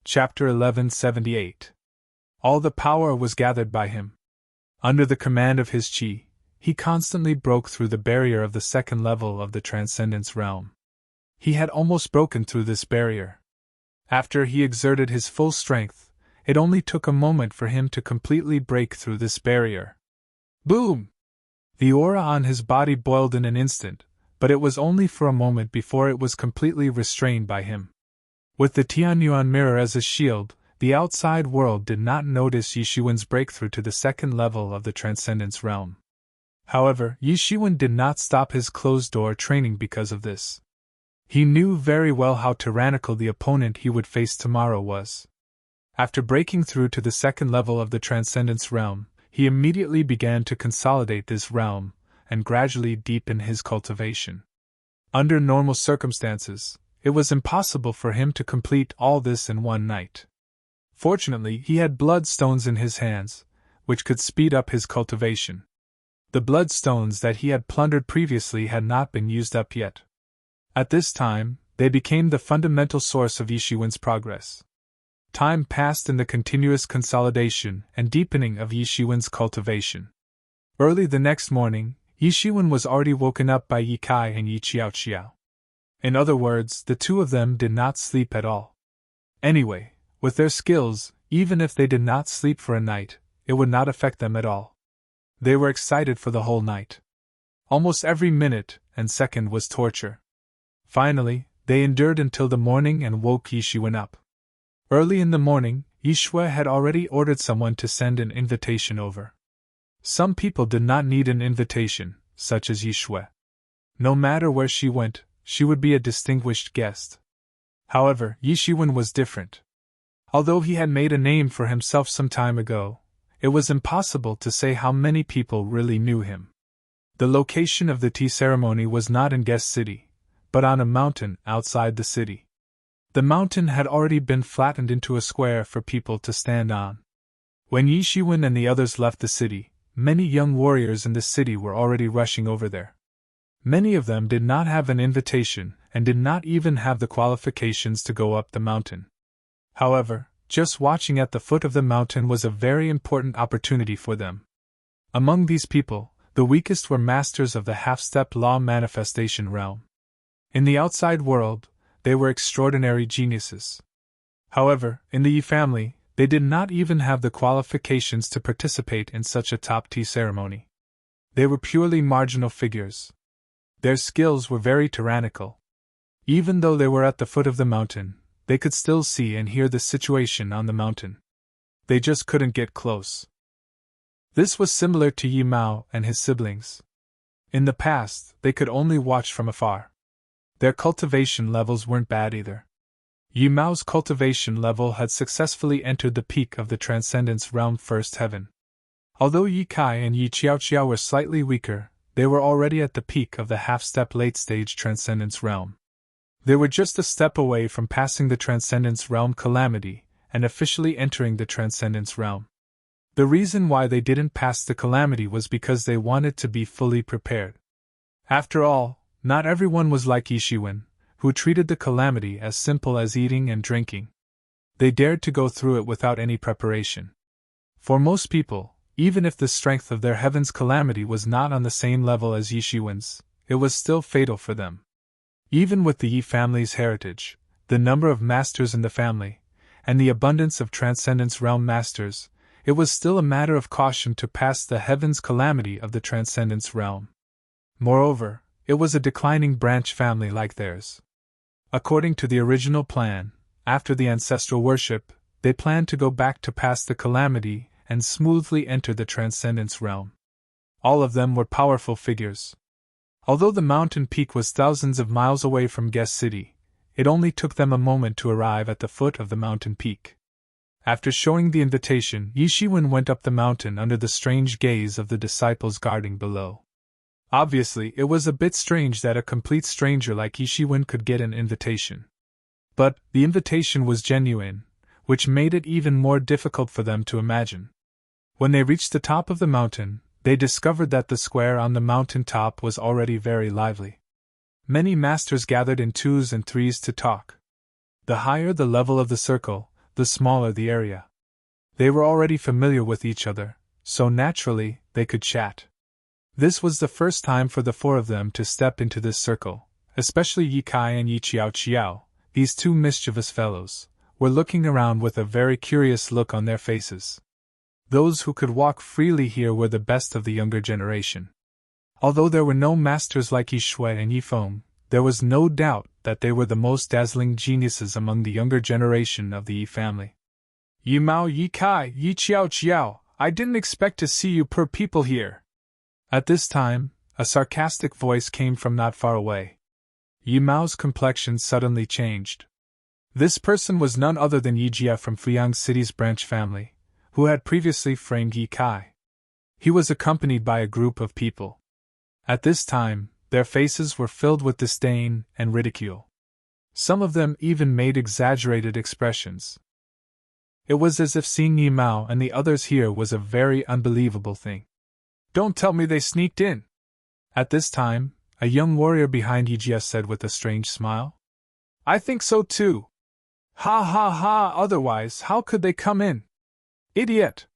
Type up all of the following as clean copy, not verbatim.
Chapter 1178. All the power was gathered by him. Under the command of his chi, he constantly broke through the barrier of the second level of the Transcendence realm. He had almost broken through this barrier. After he exerted his full strength, it only took a moment for him to completely break through this barrier. Boom! The aura on his body boiled in an instant, but it was only for a moment before it was completely restrained by him. With the Tianyuan mirror as a shield, the outside world did not notice Yishuan's breakthrough to the second level of the Transcendence realm. However, Yishuan did not stop his closed-door training because of this. He knew very well how tyrannical the opponent he would face tomorrow was. After breaking through to the second level of the Transcendence realm, he immediately began to consolidate this realm and gradually deepen his cultivation. Under normal circumstances, it was impossible for him to complete all this in one night. Fortunately, he had bloodstones in his hands, which could speed up his cultivation. The bloodstones that he had plundered previously had not been used up yet. At this time, they became the fundamental source of Yishuan's progress. Time passed in the continuous consolidation and deepening of Yishuan's cultivation. Early the next morning, Yishuan was already woken up by Yi Kai and Yi Qiao. In other words, the two of them did not sleep at all. Anyway, with their skills, even if they did not sleep for a night, it would not affect them at all. They were excited for the whole night. Almost every minute and second was torture. Finally, they endured until the morning and woke Yishuan up. Early in the morning, Yishui had already ordered someone to send an invitation over. Some people did not need an invitation, such as Yishui. No matter where she went, she would be a distinguished guest. However, Yishuan was different. Although he had made a name for himself some time ago, it was impossible to say how many people really knew him. The location of the tea ceremony was not in Guest City, but on a mountain outside the city. The mountain had already been flattened into a square for people to stand on. When Yishuan and the others left the city, many young warriors in the city were already rushing over there. Many of them did not have an invitation and did not even have the qualifications to go up the mountain. However, just watching at the foot of the mountain was a very important opportunity for them. Among these people, the weakest were masters of the half-step law manifestation realm. In the outside world, they were extraordinary geniuses. However, in the Yi family, they did not even have the qualifications to participate in such a top tea ceremony. They were purely marginal figures. Their skills were very tyrannical. Even though they were at the foot of the mountain, they could still see and hear the situation on the mountain. They just couldn't get close. This was similar to Yi Mao and his siblings. In the past, they could only watch from afar. Their cultivation levels weren't bad either. Yi Mao's cultivation level had successfully entered the peak of the Transcendence Realm First Heaven. Although Yi Kai and Yi Qiao were slightly weaker, they were already at the peak of the half-step late-stage Transcendence Realm. They were just a step away from passing the Transcendence Realm Calamity and officially entering the Transcendence Realm. The reason why they didn't pass the Calamity was because they wanted to be fully prepared. After all, not everyone was like Yishuan, who treated the Calamity as simple as eating and drinking. They dared to go through it without any preparation. For most people, even if the strength of their heaven's calamity was not on the same level as Yishuan's, it was still fatal for them. Even with the Yi family's heritage, the number of masters in the family, and the abundance of Transcendence Realm masters, it was still a matter of caution to pass the heaven's calamity of the Transcendence Realm. Moreover, it was a declining branch family like theirs. According to the original plan, after the ancestral worship, they planned to go back to pass the calamity and smoothly enter the Transcendence Realm. All of them were powerful figures. Although the mountain peak was thousands of miles away from Guest City, it only took them a moment to arrive at the foot of the mountain peak. After showing the invitation, Yishuan went up the mountain under the strange gaze of the disciples guarding below. Obviously, it was a bit strange that a complete stranger like Yishuan could get an invitation. But the invitation was genuine, which made it even more difficult for them to imagine. When they reached the top of the mountain, they discovered that the square on the mountain top was already very lively. Many masters gathered in twos and threes to talk. The higher the level of the circle, the smaller the area. They were already familiar with each other, so naturally, they could chat. This was the first time for the four of them to step into this circle, especially Yi Kai and Yi Qiao Qiao. These two mischievous fellows were looking around with a very curious look on their faces. Those who could walk freely here were the best of the younger generation. Although there were no masters like Yi Shui and Yi Feng, there was no doubt that they were the most dazzling geniuses among the younger generation of the Yi family. Yi Mao, Yi Kai, Yi Qiao Qiao, I didn't expect to see you per people here. At this time, a sarcastic voice came from not far away. Yi Mao's complexion suddenly changed. This person was none other than Yi Jia from Fuyang City's branch family, who had previously framed Yi Kai. He was accompanied by a group of people. At this time, their faces were filled with disdain and ridicule. Some of them even made exaggerated expressions. It was as if seeing Yi Mao and the others here was a very unbelievable thing. Don't tell me they sneaked in. At this time, a young warrior behind Yi Jia said with a strange smile. I think so too. Ha ha ha, otherwise how could they come in? Idiot!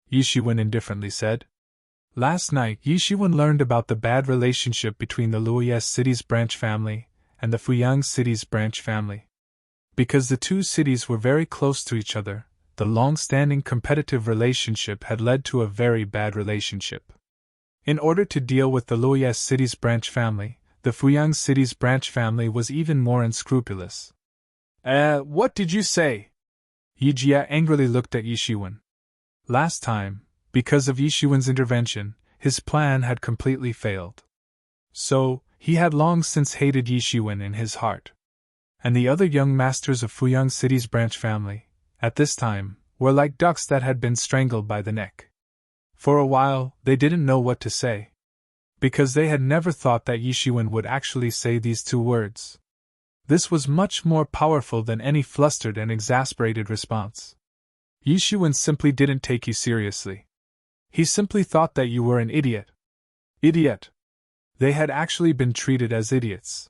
Yi Shiwen indifferently said. Last night Yi Shiwen learned about the bad relationship between the Luoyes City's branch family and the Fuyang City's branch family. Because the two cities were very close to each other, the long-standing competitive relationship had led to a very bad relationship. In order to deal with the Luoyes City's branch family, the Fuyang City's branch family was even more unscrupulous. What did you say? Yi Jia angrily looked at Yi Shiwen. Last time, because of Yi Shiwen's intervention, his plan had completely failed. So, he had long since hated Yi Shiwen in his heart. And the other young masters of Fuyang City's branch family, at this time, were like ducks that had been strangled by the neck. For a while, they didn't know what to say. Because they had never thought that Yi Shiwen would actually say these two words. This was much more powerful than any flustered and exasperated response. Yi Shiwen simply didn't take you seriously. He simply thought that you were an idiot. Idiot! They had actually been treated as idiots.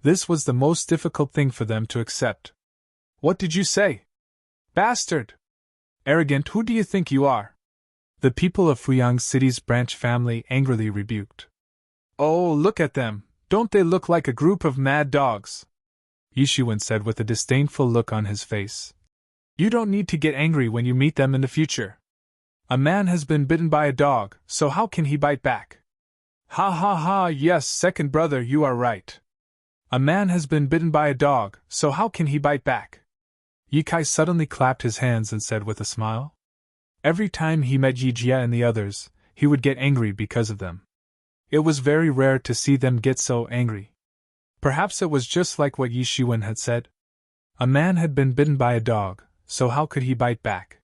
This was the most difficult thing for them to accept. What did you say? Bastard! Arrogant, who do you think you are? The people of Fuyang City's branch family angrily rebuked. Oh, look at them! Don't they look like a group of mad dogs? Yi Shiwen said with a disdainful look on his face. You don't need to get angry when you meet them in the future. A man has been bitten by a dog, so how can he bite back? Ha ha ha, yes, second brother, you are right. A man has been bitten by a dog, so how can he bite back? Yi Kai suddenly clapped his hands and said with a smile. Every time he met Yi Jia and the others, he would get angry because of them. It was very rare to see them get so angry. Perhaps it was just like what Yi Shiwen had said. A man had been bitten by a dog, so how could he bite back?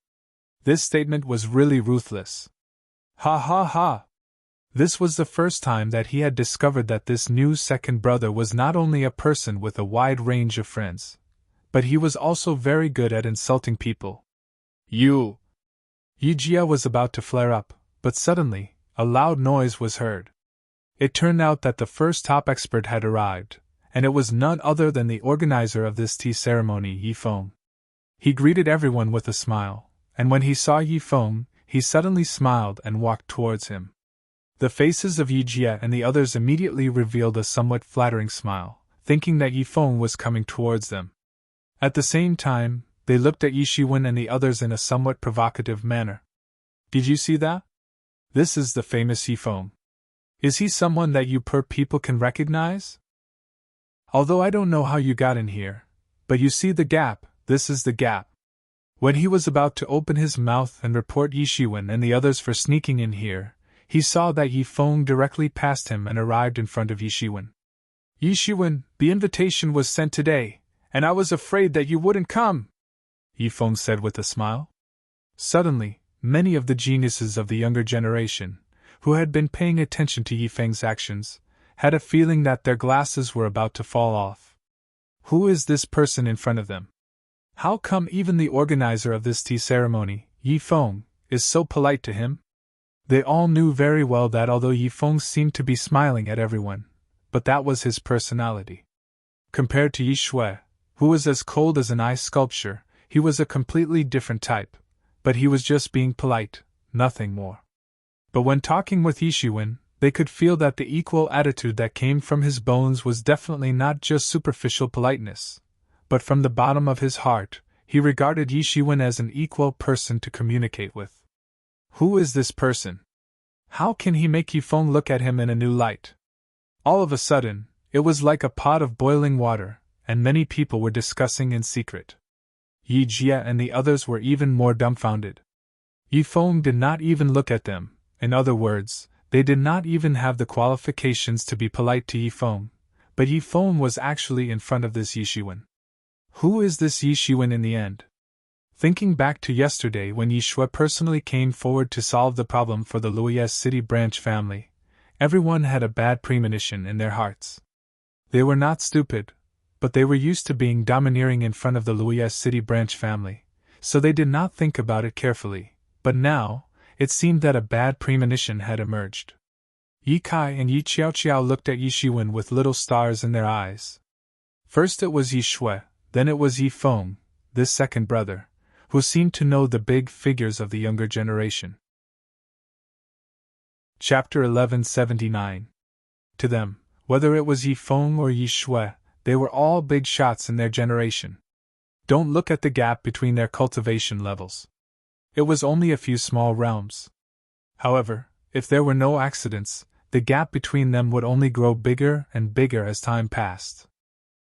This statement was really ruthless. Ha ha ha! This was the first time that he had discovered that this new second brother was not only a person with a wide range of friends, but he was also very good at insulting people. You! Yi Jia was about to flare up, but suddenly, a loud noise was heard. It turned out that the first top expert had arrived, and it was none other than the organizer of this tea ceremony, Yi Feng. He greeted everyone with a smile, and when he saw Yi Feng, he suddenly smiled and walked towards him. The faces of Yi Jia and the others immediately revealed a somewhat flattering smile, thinking that Yi Feng was coming towards them. At the same time, they looked at Yi Shiwen and the others in a somewhat provocative manner. Did you see that? This is the famous Yi Feng. Is he someone that you people can recognize? Although I don't know how you got in here, but you see the gap, this is the gap. When he was about to open his mouth and report Yi Shiwen and the others for sneaking in here, he saw that Yi Feng directly passed him and arrived in front of Yi Shiwen. Yi Shiwen, the invitation was sent today, and I was afraid that you wouldn't come, Yi Feng said with a smile. Suddenly, many of the geniuses of the younger generation, who had been paying attention to Yi Feng's actions, had a feeling that their glasses were about to fall off. Who is this person in front of them? How come even the organizer of this tea ceremony, Yi Feng, is so polite to him? They all knew very well that although Yi Feng seemed to be smiling at everyone, but that was his personality. Compared to Yi Shui, who was as cold as an ice sculpture, he was a completely different type, but he was just being polite, nothing more. But when talking with Yishiwen, they could feel that the equal attitude that came from his bones was definitely not just superficial politeness, but from the bottom of his heart, he regarded Yishiwen as an equal person to communicate with. Who is this person? How can he make Yifeng look at him in a new light? All of a sudden, it was like a pot of boiling water, and many people were discussing in secret. Yi Jie and the others were even more dumbfounded. Yifeng did not even look at them, in other words, they did not even have the qualifications to be polite to Yifeng, but Yifeng was actually in front of this Yishiwen. Who is this Yishiwen in the end? Thinking back to yesterday when Yishui personally came forward to solve the problem for the Luiyes City branch family, everyone had a bad premonition in their hearts. They were not stupid, but they were used to being domineering in front of the Luiyes City branch family, so they did not think about it carefully, but now, it seemed that a bad premonition had emerged. Yi Kai and Yi Qiaoqiao looked at Yishiwen with little stars in their eyes. First it was Yi Shui, then it was Yifeng, this second brother, who seemed to know the big figures of the younger generation. Chapter 1179. To them, whether it was Yifeng or Yi Shui, they were all big shots in their generation. Don't look at the gap between their cultivation levels. It was only a few small realms. However, if there were no accidents, the gap between them would only grow bigger and bigger as time passed.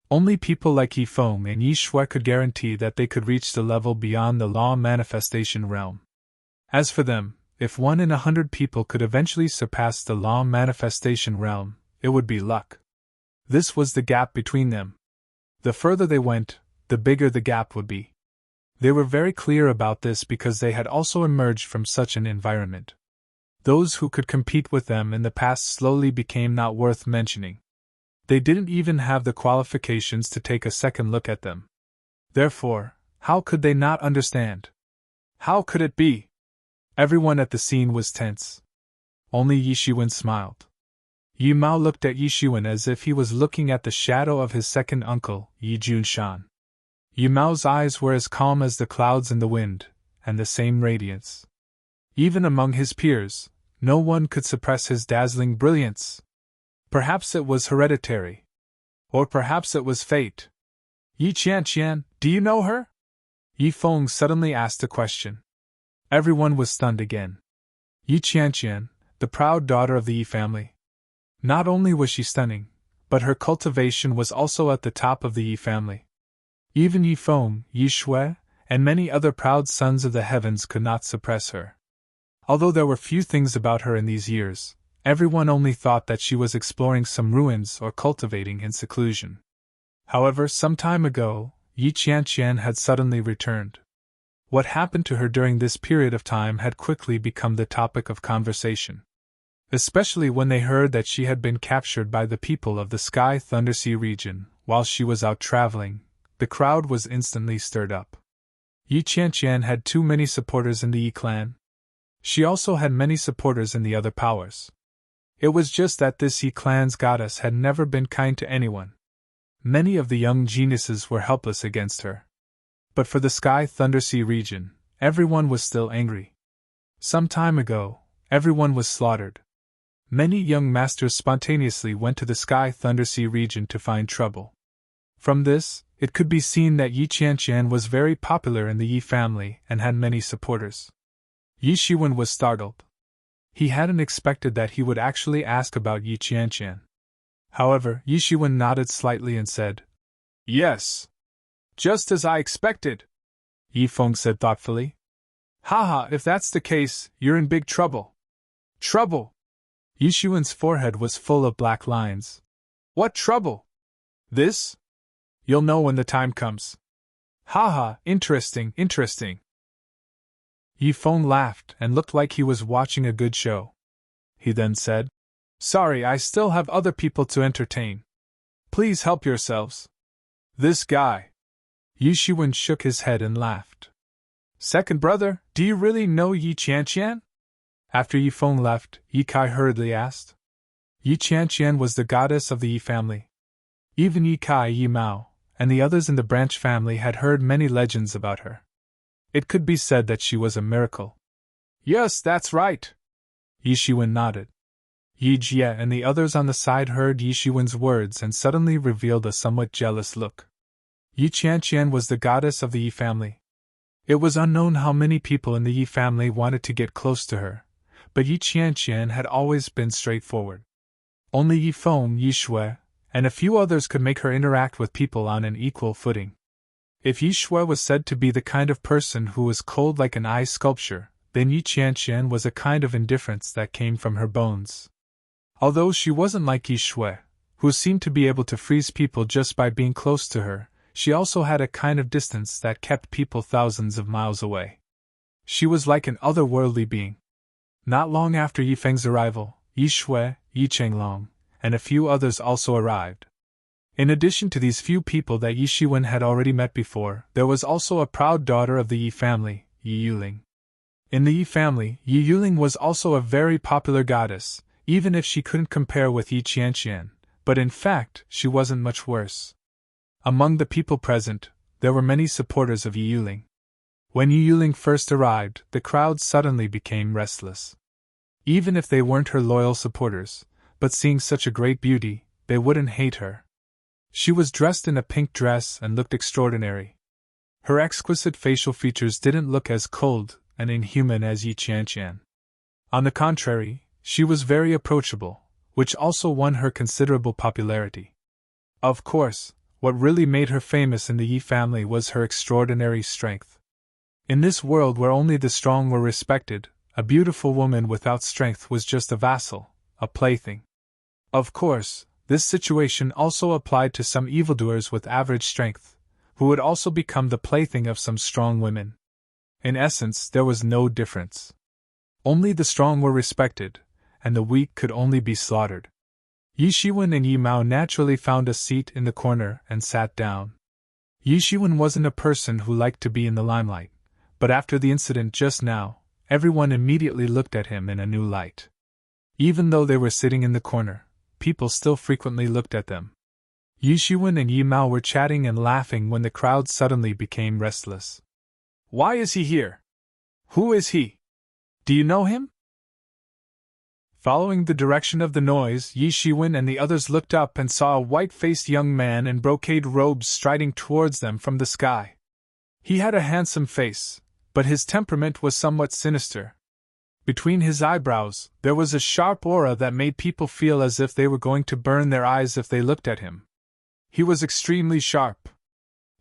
Only people like Yifeng and Yi Shui could guarantee that they could reach the level beyond the law manifestation realm. As for them, if 1 in 100 people could eventually surpass the law manifestation realm, it would be luck. This was the gap between them. The further they went, the bigger the gap would be. They were very clear about this because they had also emerged from such an environment. Those who could compete with them in the past slowly became not worth mentioning. They didn't even have the qualifications to take a second look at them. Therefore, how could they not understand? How could it be? Everyone at the scene was tense. Only Yishiwen smiled. Yi Mao looked at Yishiwen as if he was looking at the shadow of his second uncle, Yi Junshan. Yi Mao's eyes were as calm as the clouds in the wind, and the same radiance. Even among his peers, no one could suppress his dazzling brilliance. Perhaps it was hereditary. Or perhaps it was fate. Yi Qianqian, do you know her? Yifeng suddenly asked a question. Everyone was stunned again. Yi Qianqian, the proud daughter of the Yi family. Not only was she stunning, but her cultivation was also at the top of the Yi family. Even Yifeng, Yi Shui, and many other proud sons of the heavens could not suppress her. Although there were few things about her in these years, everyone only thought that she was exploring some ruins or cultivating in seclusion. However, some time ago, Yi Qianqian had suddenly returned. What happened to her during this period of time had quickly become the topic of conversation. Especially when they heard that she had been captured by the people of the Sky Thundersea region while she was out traveling. The crowd was instantly stirred up. Yi Qianqian had too many supporters in the Yi clan. She also had many supporters in the other powers. It was just that this Yi clan's goddess had never been kind to anyone. Many of the young geniuses were helpless against her. But for the Sky Thundersea region, everyone was still angry. Some time ago, everyone was slaughtered. Many young masters spontaneously went to the Sky Thundersea region to find trouble. From this, it could be seen that Yi Qianqian was very popular in the Yi family and had many supporters. Yishiwen was startled. He hadn't expected that he would actually ask about Yi Qianqian. However, Yishiwen nodded slightly and said, "Yes. Just as I expected," Yifeng said thoughtfully. "Haha, if that's the case, you're in big trouble." "Trouble?" Yishiwen's forehead was full of black lines. "What trouble?" "This? You'll know when the time comes." "Haha, interesting, interesting." Yifeng laughed and looked like he was watching a good show. He then said, "Sorry, I still have other people to entertain. Please help yourselves." "This guy." Yishiwen shook his head and laughed. "Second brother, do you really know Yi Qianqian?" After Yifeng left, Yi Kai hurriedly asked. Yi Qianqian was the goddess of the Yi family. Even Yi Kai, Yi Mao, and the others in the branch family had heard many legends about her. It could be said that she was a miracle. Yes, that's right. Yi Shiwen nodded. Yi Jie and the others on the side heard Yi Shiwen's words and suddenly revealed a somewhat jealous look. Yi Qianqian was the goddess of the Yi family. It was unknown how many people in the Yi family wanted to get close to her, but Yi Qianqian had always been straightforward. Only Yi Feng, Yi Shui, and a few others could make her interact with people on an equal footing. If Yi Shui was said to be the kind of person who was cold like an ice sculpture, then Yi Qianqian was a kind of indifference that came from her bones. Although she wasn't like Yi Shui, who seemed to be able to freeze people just by being close to her, she also had a kind of distance that kept people thousands of miles away. She was like an otherworldly being. Not long after Yi Feng's arrival, Yi Shui, Yi Chenglong, and a few others also arrived. In addition to these few people that Yi Shiwen had already met before, there was also a proud daughter of the Yi family, Yi Yuling. In the Yi family, Yi Yuling was also a very popular goddess, even if she couldn't compare with Yi Qianqian, but in fact, she wasn't much worse. Among the people present, there were many supporters of Yi Yuling. When Yi Yuling first arrived, the crowd suddenly became restless. Even if they weren't her loyal supporters, but seeing such a great beauty, they wouldn't hate her. She was dressed in a pink dress and looked extraordinary. Her exquisite facial features didn't look as cold and inhuman as Yi Qianqian. On the contrary, she was very approachable, which also won her considerable popularity. Of course, what really made her famous in the Yi family was her extraordinary strength. In this world where only the strong were respected, a beautiful woman without strength was just a vassal, a plaything. Of course, this situation also applied to some evildoers with average strength, who would also become the plaything of some strong women. In essence, there was no difference. Only the strong were respected, and the weak could only be slaughtered. Yi Shiwen and Yi Mao naturally found a seat in the corner and sat down. Yi Shiwen wasn't a person who liked to be in the limelight, but after the incident just now, everyone immediately looked at him in a new light. Even though they were sitting in the corner, people still frequently looked at them. Yi Shiwen and Yi Mao were chatting and laughing when the crowd suddenly became restless. Why is he here? Who is he? Do you know him? Following the direction of the noise, Yi Shiwen and the others looked up and saw a white-faced young man in brocade robes striding towards them from the sky. He had a handsome face, but his temperament was somewhat sinister. Between his eyebrows, there was a sharp aura that made people feel as if they were going to burn their eyes if they looked at him. He was extremely sharp.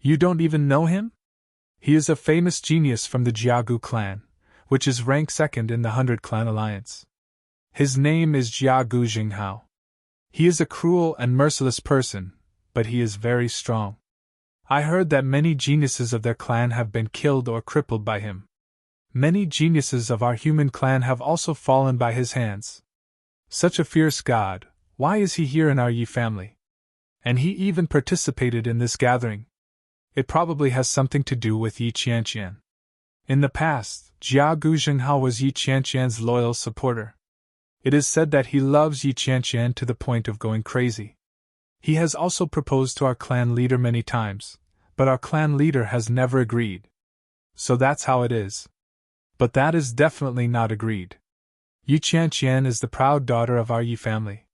You don't even know him? He is a famous genius from the Jiagu clan, which is ranked second in the 100 Clan Alliance. His name is Jiagu Jinghao. He is a cruel and merciless person, but he is very strong. I heard that many geniuses of their clan have been killed or crippled by him. Many geniuses of our human clan have also fallen by his hands. Such a fierce god, why is he here in our Yi family? And he even participated in this gathering. It probably has something to do with Yi Qianqian. In the past, Jiagu Jinghao was Yi Qianqian's loyal supporter. It is said that he loves Yi Qianqian to the point of going crazy. He has also proposed to our clan leader many times, but our clan leader has never agreed. So that's how it is. But that is definitely not agreed. Yi Qianqian is the proud daughter of our Yi family.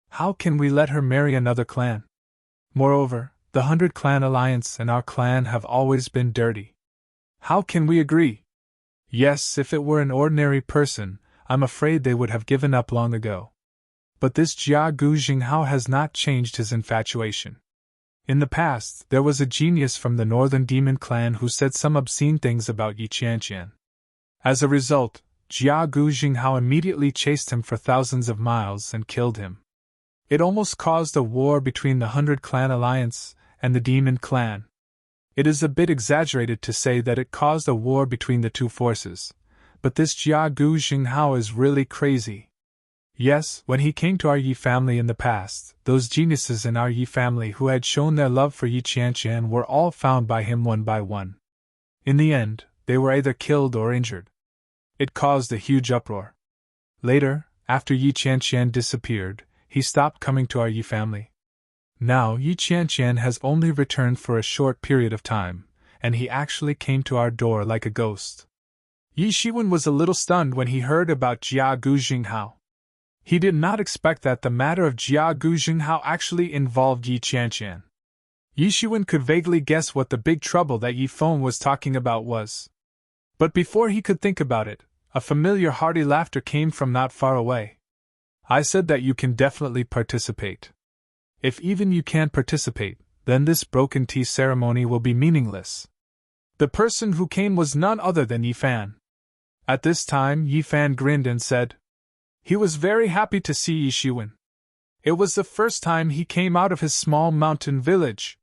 How can we let her marry another clan? Moreover, the 100 Clan Alliance and our clan have always been dirty. How can we agree? Yes, if it were an ordinary person, I'm afraid they would have given up long ago. But this Jiagu Jinghao has not changed his infatuation. In the past, there was a genius from the Northern Demon Clan who said some obscene things about Yi Qianqian. As a result, Jiagu Jinghao immediately chased him for thousands of miles and killed him. It almost caused a war between the 100 Clan Alliance and the Demon Clan. It is a bit exaggerated to say that it caused a war between the two forces, but this Jiagu Jinghao is really crazy. Yes, when he came to our Yi family in the past, those geniuses in our Yi family who had shown their love for Yi Qianqian were all found by him one by one. In the end, they were either killed or injured. It caused a huge uproar. Later, after Yi Qianqian disappeared, he stopped coming to our Yi family. Now Yi Qianqian has only returned for a short period of time, and he actually came to our door like a ghost. Yi Shiwen was a little stunned when he heard about Jia Gu Jinghao. He did not expect that the matter of Jia Gu Jinghao actually involved Yi Qianqian. Yi Shiwen could vaguely guess what the big trouble that Yi Feng was talking about was. But before he could think about it, a familiar hearty laughter came from not far away. I said that you can definitely participate. If even you can't participate, then this broken tea ceremony will be meaningless. The person who came was none other than Yi Fan. At this time Yi Fan grinned and said, he was very happy to see Yi Shiwen. It was the first time he came out of his small mountain village.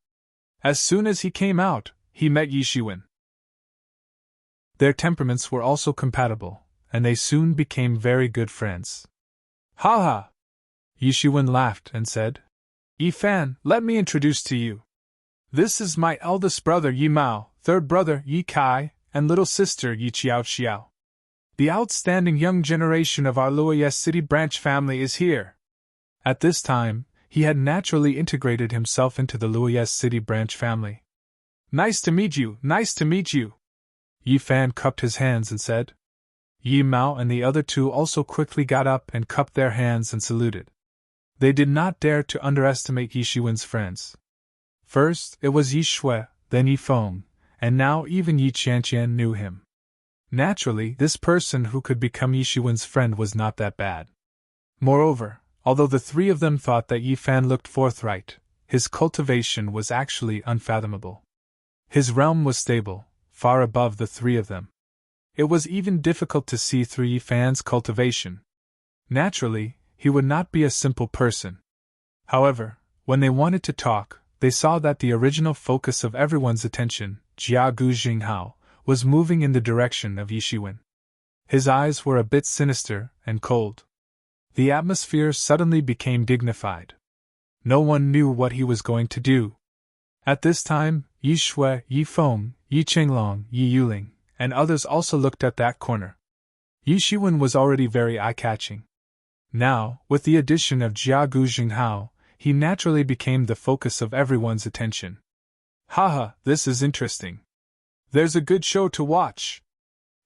As soon as he came out, he met Yi Shiwen. Their temperaments were also compatible, and they soon became very good friends. Ha ha! Yi Shiwen laughed and said, Yi Fan, let me introduce to you. This is my eldest brother Yi Mao, third brother Yi Kai, and little sister Yi Qiao Xiao. The outstanding young generation of our Luoyes City branch family is here. At this time, he had naturally integrated himself into the Luoyes City branch family. Nice to meet you, nice to meet you. Yi Fan cupped his hands and said. Yi Mao and the other two also quickly got up and cupped their hands and saluted. They did not dare to underestimate Yi Shiwen's friends. First, it was Yi Shui, then Yi Feng, and now even Yi Qianqian knew him. Naturally, this person who could become Yi Shiwen's friend was not that bad. Moreover, although the three of them thought that Yi Fan looked forthright, his cultivation was actually unfathomable. His realm was stable, far above the three of them. It was even difficult to see through Yi Fan's cultivation. Naturally, he would not be a simple person. However, when they wanted to talk, they saw that the original focus of everyone's attention, Jia Gu Jinghao, was moving in the direction of Yi Shiwen. His eyes were a bit sinister and cold. The atmosphere suddenly became dignified. No one knew what he was going to do. At this time, Yi Shui, Yi Feng, Yi Qinglong, Yi Yuling, and others also looked at that corner. Yi Shiwen was already very eye-catching. Now, with the addition of Jia Gu Jinghao, he naturally became the focus of everyone's attention. Haha, this is interesting. There's a good show to watch,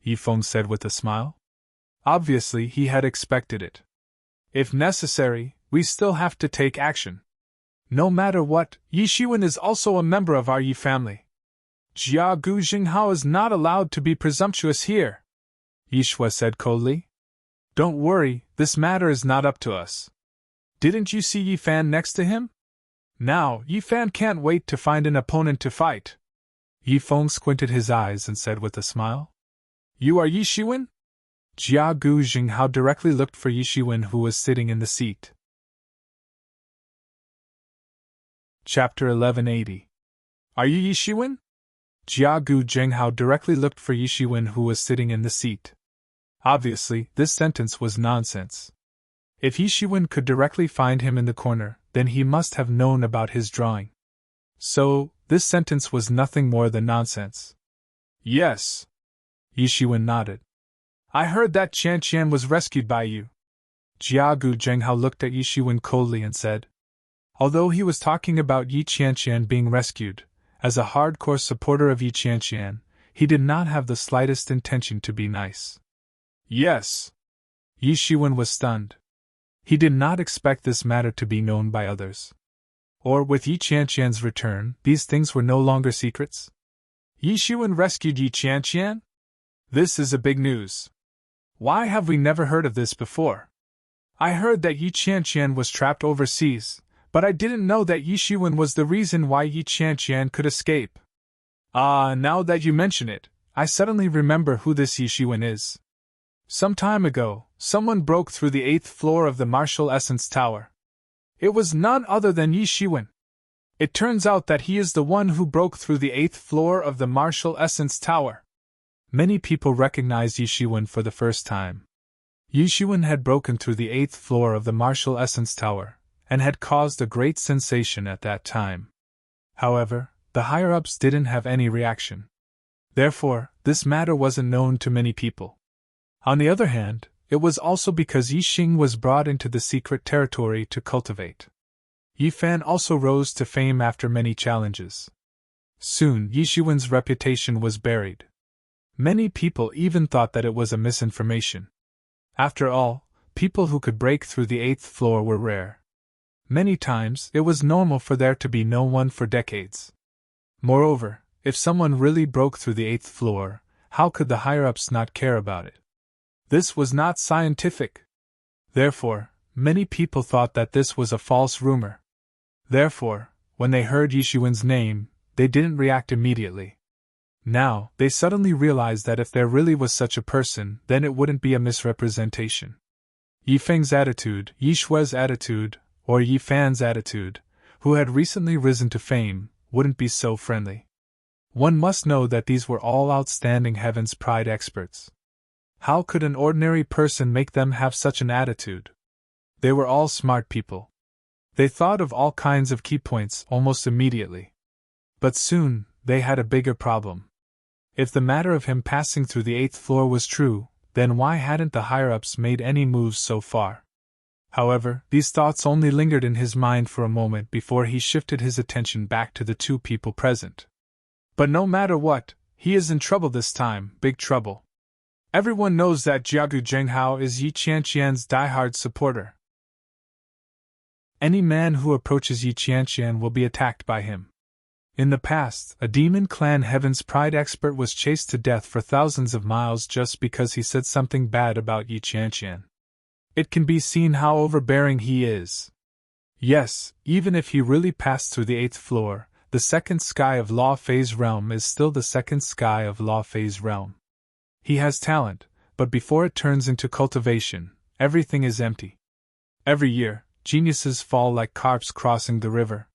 Yi Feng said with a smile. Obviously, he had expected it. If necessary, we still have to take action. No matter what, Yi Shiwen is also a member of our Yi family. Jia Gu Jinghao is not allowed to be presumptuous here, Yi Shui said coldly. Don't worry, this matter is not up to us. Didn't you see Yi Fan next to him? Now, Yi Fan can't wait to find an opponent to fight. Yi Feng squinted his eyes and said with a smile. You are Yi Shiwen? Jia Gu Jinghao directly looked for Yi Shiwen, who was sitting in the seat. Chapter 1180. Are you Yi Shiwen? Jia Gu Jinghao directly looked for Yi Shiwen, who was sitting in the seat. Obviously, this sentence was nonsense. If Yi Shiwen could directly find him in the corner, then he must have known about his drawing. So, this sentence was nothing more than nonsense. Yes. Yi Shiwen nodded. I heard that Qianqian was rescued by you. Jia Gu Jinghao looked at Yi Shiwen coldly and said. Although he was talking about Yi Qianqian being rescued, as a hardcore supporter of Yi Qianqian, he did not have the slightest intention to be nice. Yes. Yi Shiwen was stunned. He did not expect this matter to be known by others. Or, with Yi Qianqian's return, these things were no longer secrets? Yi Shiwen rescued Yi Qianqian? This is a big news. Why have we never heard of this before? I heard that Yi Qianqian was trapped overseas, but I didn't know that Yi Shiwen was the reason why Yi Qianqian could escape. Now that you mention it, I suddenly remember who this Yi Shiwen is. Some time ago, someone broke through the 8th floor of the Martial Essence Tower. It was none other than Yi Shiwen. It turns out that he is the one who broke through the 8th floor of the Martial Essence Tower. Many people recognized Yi Shiwen for the first time. Yi Shiwen had broken through the 8th floor of the Martial Essence Tower, and had caused a great sensation at that time. However, the higher-ups didn't have any reaction. Therefore, this matter wasn't known to many people. On the other hand, it was also because Yi Xing was brought into the secret territory to cultivate. Yi Fan also rose to fame after many challenges. Soon, Yi Xuan's reputation was buried. Many people even thought that it was a misinformation. After all, people who could break through the 8th floor were rare. Many times, it was normal for there to be no one for decades. Moreover, if someone really broke through the 8th floor, how could the higher-ups not care about it? This was not scientific. Therefore, many people thought that this was a false rumor. Therefore, when they heard Yi Xuan's name, they didn't react immediately. Now, they suddenly realized that if there really was such a person, then it wouldn't be a misrepresentation. Yi Feng's attitude, Yi Shui's attitude, or Yi Fan's attitude, who had recently risen to fame, wouldn't be so friendly. One must know that these were all outstanding Heaven's Pride experts. How could an ordinary person make them have such an attitude? They were all smart people. They thought of all kinds of key points almost immediately. But soon, they had a bigger problem. If the matter of him passing through the 8th floor was true, then why hadn't the higher-ups made any moves so far? However, these thoughts only lingered in his mind for a moment before he shifted his attention back to the two people present. But no matter what, he is in trouble this time, big trouble. Everyone knows that Jiagu Zhenghao is Yi Qianqian's diehard supporter. Any man who approaches Yi Qianqian will be attacked by him. In the past, a demon clan Heaven's Pride expert was chased to death for thousands of miles just because he said something bad about Yi Qianqian. It can be seen how overbearing he is. Yes, even if he really passed through the 8th floor, the second sky of Law Phase Realm is still the second sky of Law Phase Realm. He has talent, but before it turns into cultivation, everything is empty. Every year, geniuses fall like carps crossing the river.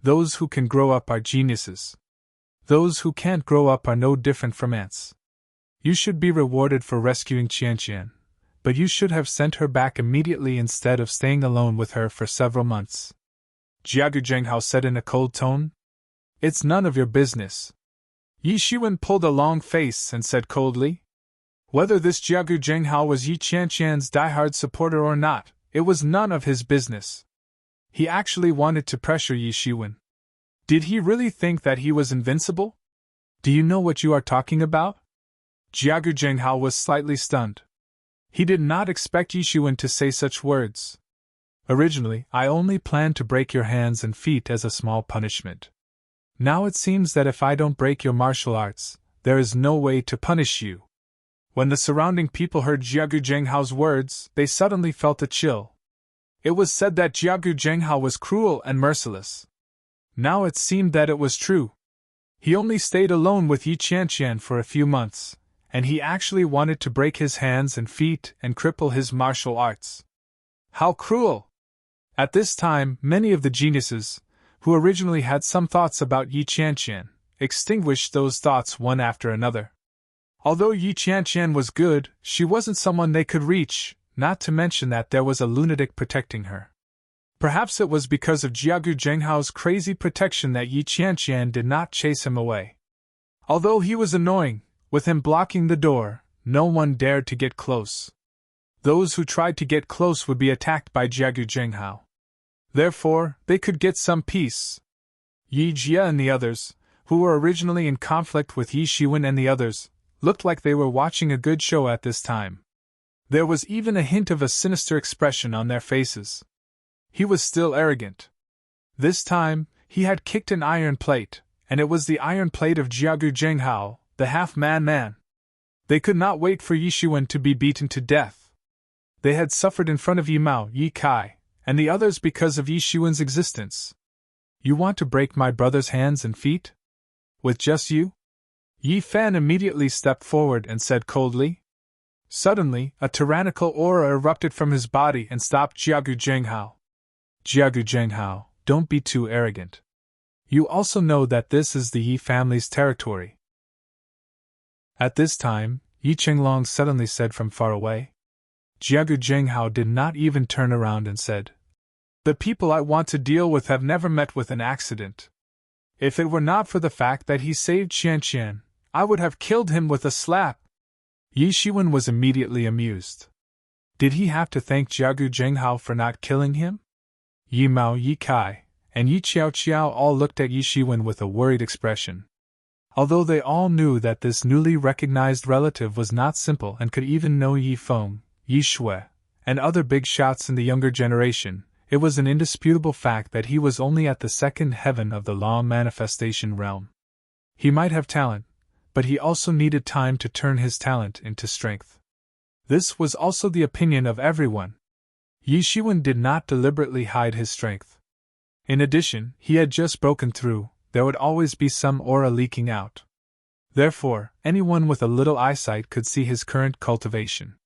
Those who can grow up are geniuses. Those who can't grow up are no different from ants. You should be rewarded for rescuing Qianqian, but you should have sent her back immediately instead of staying alone with her for several months. Jiagu Zhenghao said in a cold tone. It's none of your business. Yi Xuan pulled a long face and said coldly. Whether this Jiagu Zhenghao was Yi Qianqian's diehard supporter or not, it was none of his business. He actually wanted to pressure Yi Xuan. Did he really think that he was invincible? Do you know what you are talking about? Jiagu Zhenghao was slightly stunned. He did not expect Yi Xuan to say such words. Originally, I only planned to break your hands and feet as a small punishment. Now it seems that if I don't break your martial arts, there is no way to punish you. When the surrounding people heard Jiagu Zhenghao's words, they suddenly felt a chill. It was said that Jiagu Zhenghao was cruel and merciless. Now it seemed that it was true. He only stayed alone with Yi Qianqian for a few months, and he actually wanted to break his hands and feet and cripple his martial arts. How cruel! At this time, many of the geniuses, who originally had some thoughts about Yi Qianqian, extinguished those thoughts one after another. Although Yi Qianqian was good, she wasn't someone they could reach, not to mention that there was a lunatic protecting her. Perhaps it was because of Jiagu Zhenghao's crazy protection that Yi Qianqian did not chase him away. Although he was annoying, with him blocking the door, no one dared to get close. Those who tried to get close would be attacked by Jiagu Zhenghao. Therefore, they could get some peace. Yi Jia and the others, who were originally in conflict with Yi Xuan and the others, looked like they were watching a good show at this time. There was even a hint of a sinister expression on their faces. He was still arrogant. This time, he had kicked an iron plate, and it was the iron plate of Jiagu Zhenghao, the half-man. They could not wait for Yi Xuan to be beaten to death. They had suffered in front of Yi Mao, Yi Kai, and the others because of Yi Xuan's existence. You want to break my brother's hands and feet? With just you? Yi Fan immediately stepped forward and said coldly. Suddenly, a tyrannical aura erupted from his body and stopped Jiagu Zhenghao. Jiagu Zhenghao, don't be too arrogant. You also know that this is the Yi family's territory. At this time, Yi Chenglong suddenly said from far away. Jiagu Zhenghao did not even turn around and said, The people I want to deal with have never met with an accident. If it were not for the fact that he saved Qianqian, I would have killed him with a slap. Yi Xuan was immediately amused. Did he have to thank Jiagu Zhenghao for not killing him? Yi Mao, Yi Kai, and Yi Qiao Qiao all looked at Yi Shiwen with a worried expression. Although they all knew that this newly recognized relative was not simple and could even know Yi Feng, Yi Shui, and other big shots in the younger generation, it was an indisputable fact that he was only at the second heaven of the law manifestation realm. He might have talent, but he also needed time to turn his talent into strength. This was also the opinion of everyone. Yi Shiwen did not deliberately hide his strength. In addition, he had just broken through. There would always be some aura leaking out. Therefore, anyone with a little eyesight could see his current cultivation.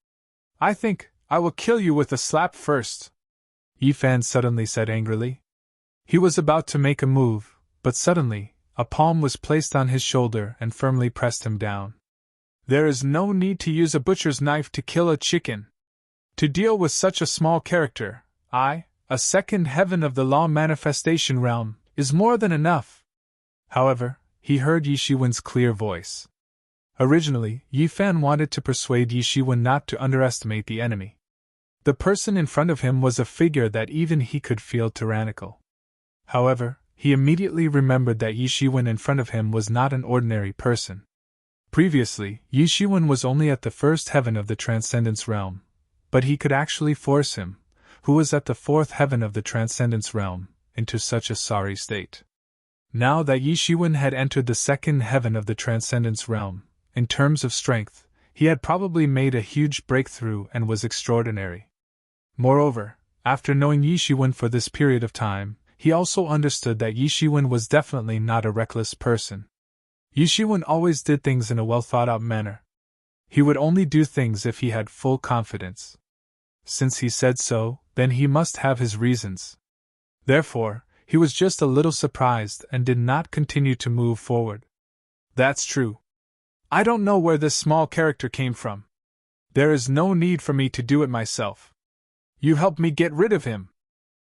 "I think I will kill you with a slap first," Yi Fan suddenly said angrily. He was about to make a move, but suddenly, a palm was placed on his shoulder and firmly pressed him down. "There is no need to use a butcher's knife to kill a chicken. To deal with such a small character, a second heaven of the law manifestation realm, is more than enough." However, he heard Yi Shiwen's clear voice. Originally, Yi Fan wanted to persuade Yi Shiwen not to underestimate the enemy. The person in front of him was a figure that even he could feel tyrannical. However, he immediately remembered that Yi Shiwen in front of him was not an ordinary person. Previously, Yi Shiwen was only at the first heaven of the Transcendence realm, but he could actually force him, who was at the fourth heaven of the Transcendence realm, into such a sorry state. Now that Yi Shiwen had entered the second heaven of the Transcendence realm, in terms of strength, he had probably made a huge breakthrough and was extraordinary. Moreover, after knowing Yi Shiwen for this period of time, he also understood that Yi Shiwen was definitely not a reckless person. Yi Shiwen always did things in a well-thought-out manner. He would only do things if he had full confidence. Since he said so, then he must have his reasons. Therefore, he was just a little surprised and did not continue to move forward. "That's true. I don't know where this small character came from. There is no need for me to do it myself. You helped me get rid of him."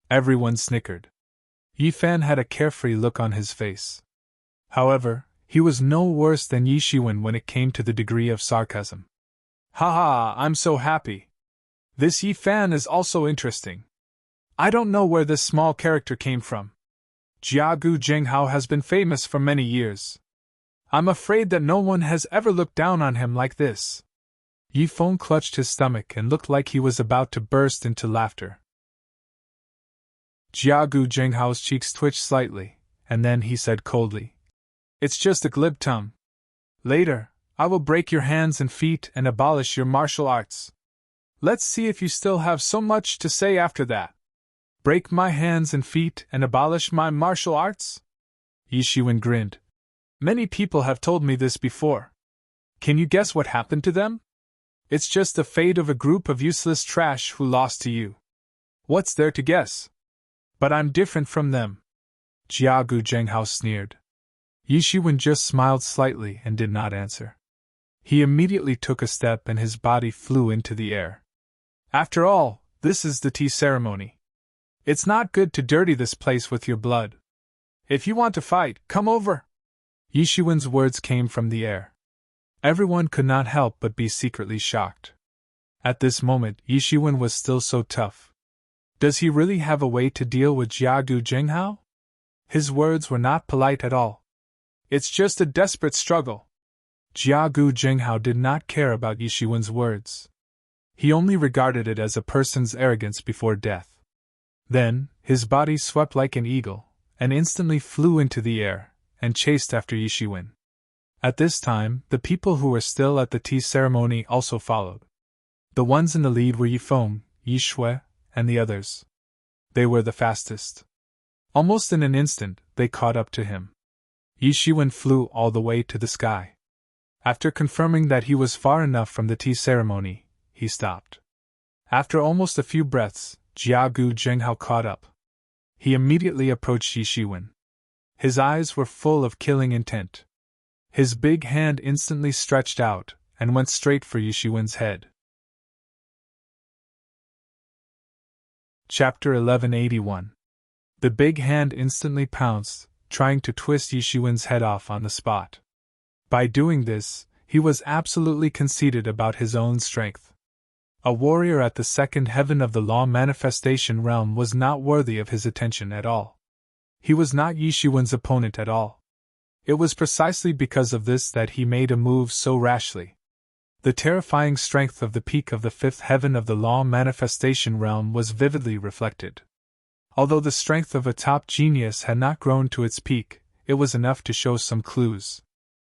Everyone snickered. Yi Fan had a carefree look on his face. However, he was no worse than Yi Shiwen when it came to the degree of sarcasm. "Ha ha, I'm so happy. This Yi Fan is also interesting. I don't know where this small character came from. Jiagu Zhenghao has been famous for many years. I'm afraid that no one has ever looked down on him like this." Yi Feng clutched his stomach and looked like he was about to burst into laughter. Jiagu Zhenghao's cheeks twitched slightly, and then he said coldly, "It's just a glib tongue. Later, I will break your hands and feet and abolish your martial arts. Let's see if you still have so much to say after that." "Break my hands and feet and abolish my martial arts?" Yi Shiwen grinned. "Many people have told me this before. Can you guess what happened to them? It's just the fate of a group of useless trash who lost to you. What's there to guess? But I'm different from them." Jiagu Zhenghao sneered. Yi Shiwen just smiled slightly and did not answer. He immediately took a step and his body flew into the air. "After all, this is the tea ceremony. It's not good to dirty this place with your blood. If you want to fight, come over." Yi Shiwen's words came from the air. Everyone could not help but be secretly shocked. At this moment, Yi Shiwen was still so tough. Does he really have a way to deal with Jiagu Zhenghao? His words were not polite at all. "It's just a desperate struggle." Jiagu Zhenghao did not care about Yi Shiwen's words. He only regarded it as a person's arrogance before death. Then, his body swept like an eagle, and instantly flew into the air, and chased after Yi Shiwen. At this time, the people who were still at the tea ceremony also followed. The ones in the lead were Yi Feng, Yi Shui, and the others. They were the fastest. Almost in an instant, they caught up to him. Yi Shiwen flew all the way to the sky. After confirming that he was far enough from the tea ceremony, he stopped. After almost a few breaths, Jiagu Zhenghao caught up. He immediately approached Yi Shiwen. His eyes were full of killing intent. His big hand instantly stretched out and went straight for Yi Shiwen's head. Chapter 1181. The big hand instantly pounced, trying to twist Yi Shiwen's head off on the spot. By doing this, he was absolutely conceited about his own strength. A warrior at the second heaven of the law manifestation realm was not worthy of his attention at all. He was not Yishuan's opponent at all. It was precisely because of this that he made a move so rashly. The terrifying strength of the peak of the fifth heaven of the law manifestation realm was vividly reflected. Although the strength of a top genius had not grown to its peak, it was enough to show some clues.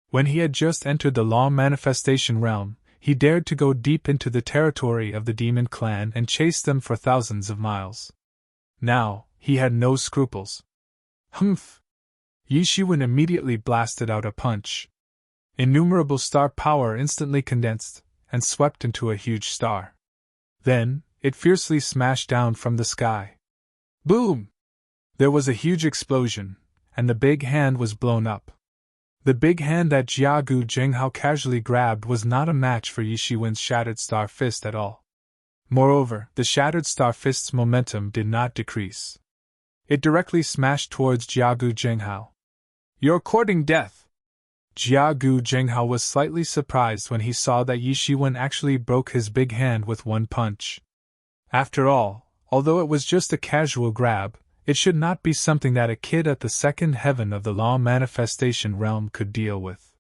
When he had just entered the law manifestation realm, he dared to go deep into the territory of the demon clan and chase them for thousands of miles. Now, he had no scruples. Humph! Yishuan immediately blasted out a punch. Innumerable star power instantly condensed and swept into a huge star. Then, it fiercely smashed down from the sky. Boom! There was a huge explosion, and the big hand was blown up. The big hand that Jiagu Jinghao casually grabbed was not a match for Yishuan's shattered star fist at all. Moreover, the shattered star fist's momentum did not decrease. It directly smashed towards Jiagu Jinghao. You're courting death! Jiagu Jinghao was slightly surprised when he saw that Yishuan actually broke his big hand with one punch. After all, although it was just a casual grab, it should not be something that a kid at the second heaven of the law manifestation realm could deal with.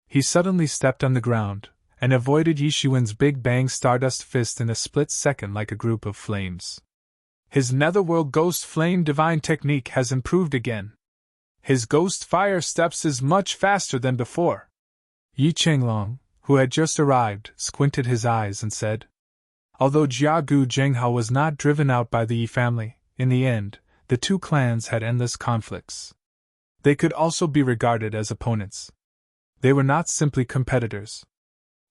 He suddenly stepped on the ground, and avoided Yishuan's big bang stardust fist in a split second like a group of flames. His netherworld ghost flame divine technique has improved again. His ghost fire steps is much faster than before. Yi Chenglong, who had just arrived, squinted his eyes and said. Although Jiagu Jinghao was not driven out by the Yi family, in the end, the two clans had endless conflicts. They could also be regarded as opponents. They were not simply competitors.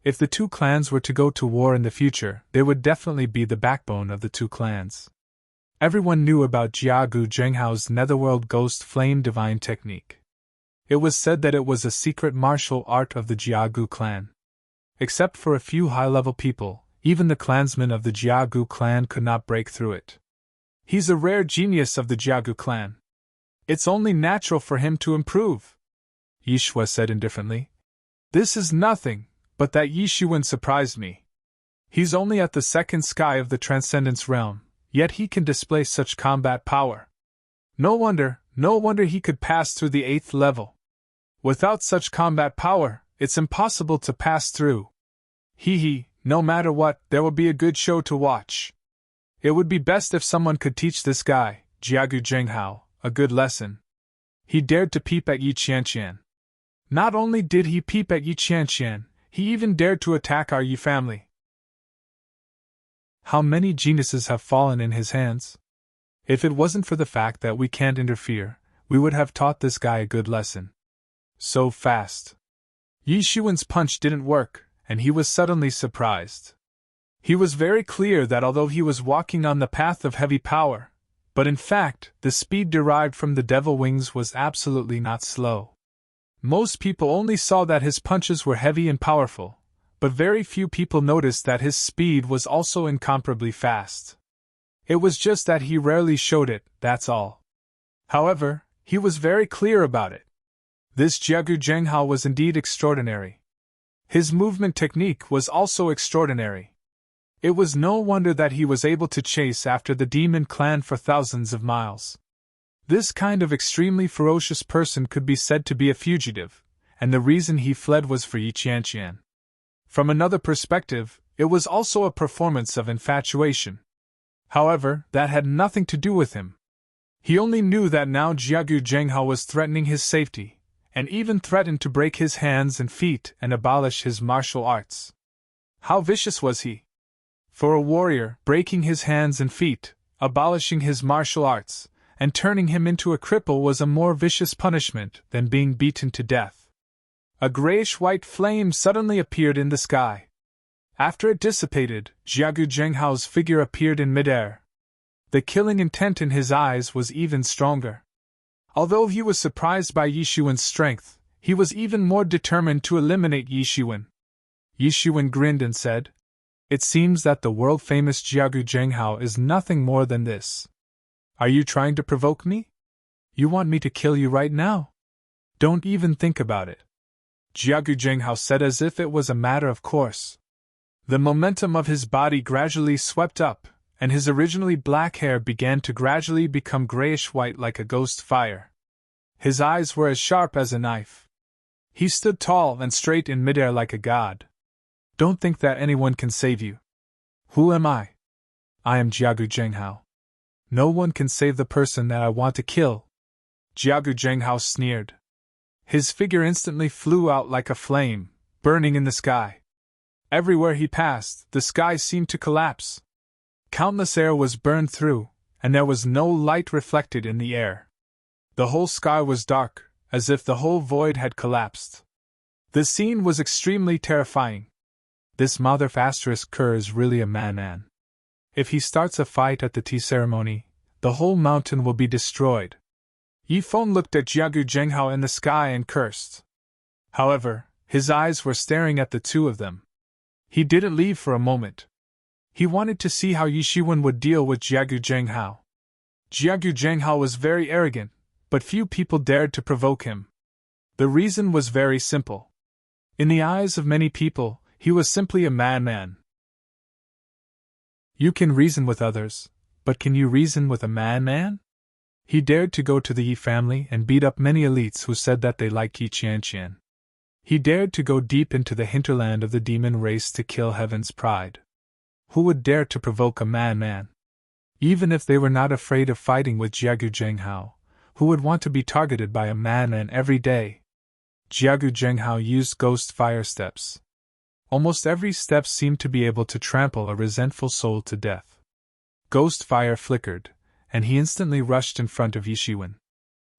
If the two clans were to go to war in the future, they would definitely be the backbone of the two clans. Everyone knew about Jiagu Jinghao's netherworld ghost flame divine technique. It was said that it was a secret martial art of the Jiagu clan. Except for a few high-level people, even the clansmen of the Jiagu clan could not break through it. He's a rare genius of the Jiagu clan. It's only natural for him to improve, Yishuan said indifferently. This is nothing, but that Yishuan surprised me. He's only at the second sky of the Transcendence realm, yet he can display such combat power. No wonder he could pass through the 8th level. Without such combat power, it's impossible to pass through. No matter what, there will be a good show to watch. It would be best if someone could teach this guy, Jiagu Jinghao, a good lesson. He dared to peep at Yi Qianqian. Not only did he peep at Yi Qianqian, he even dared to attack our Yi family. How many geniuses have fallen in his hands? If it wasn't for the fact that we can't interfere, we would have taught this guy a good lesson. So fast. Yishuan's punch didn't work, and he was suddenly surprised. He was very clear that although he was walking on the path of heavy power, but in fact, the speed derived from the devil wings was absolutely not slow. Most people only saw that his punches were heavy and powerful, but very few people noticed that his speed was also incomparably fast. It was just that he rarely showed it, that's all. However, he was very clear about it. This Jiagu Jinghao was indeed extraordinary. His movement technique was also extraordinary. It was no wonder that he was able to chase after the demon clan for thousands of miles. This kind of extremely ferocious person could be said to be a fugitive, and the reason he fled was for Yi Qianqian. From another perspective, it was also a performance of infatuation. However, that had nothing to do with him. He only knew that now Jiagu Jinghao was threatening his safety, and even threatened to break his hands and feet and abolish his martial arts. How vicious was he? For a warrior, breaking his hands and feet, abolishing his martial arts, and turning him into a cripple was a more vicious punishment than being beaten to death. A grayish-white flame suddenly appeared in the sky. After it dissipated, Jiagu Jinghao's figure appeared in midair. The killing intent in his eyes was even stronger. Although he was surprised by Yishuan's strength, he was even more determined to eliminate Yishuan. Yishuan grinned and said, "It seems that the world-famous Jiagu Jinghao is nothing more than this. Are you trying to provoke me? You want me to kill you right now? Don't even think about it," Jiagu Jinghao said as if it was a matter of course. The momentum of his body gradually swept up, and his originally black hair began to gradually become grayish-white like a ghost fire. His eyes were as sharp as a knife. He stood tall and straight in midair like a god. Don't think that anyone can save you. Who am I? I am Jiagu Zhenghao. No one can save the person that I want to kill. Jiagu Zhenghao sneered. His figure instantly flew out like a flame, burning in the sky. Everywhere he passed, the sky seemed to collapse. Countless air was burned through, and there was no light reflected in the air. The whole sky was dark, as if the whole void had collapsed. The scene was extremely terrifying. This Mother Kerr is really a man. If he starts a fight at the tea ceremony, the whole mountain will be destroyed. Yifeng looked at Jiagu Zhenghao in the sky and cursed. However, his eyes were staring at the two of them. He didn't leave for a moment. He wanted to see how Yishiwen would deal with Jiagu Zhenghao. Jiagu Zhenghao was very arrogant, but few people dared to provoke him. The reason was very simple. In the eyes of many people, he was simply a madman. You can reason with others, but can you reason with a madman? He dared to go to the Yi family and beat up many elites who said that they liked Yi Qianqian. He dared to go deep into the hinterland of the demon race to kill heaven's pride. Who would dare to provoke a madman? Even if they were not afraid of fighting with Jiagu Zhenghao, who would want to be targeted by a madman every day? Jiagu Zhenghao used ghost fire steps. Almost every step seemed to be able to trample a resentful soul to death. Ghost fire flickered, and he instantly rushed in front of Yishiwen.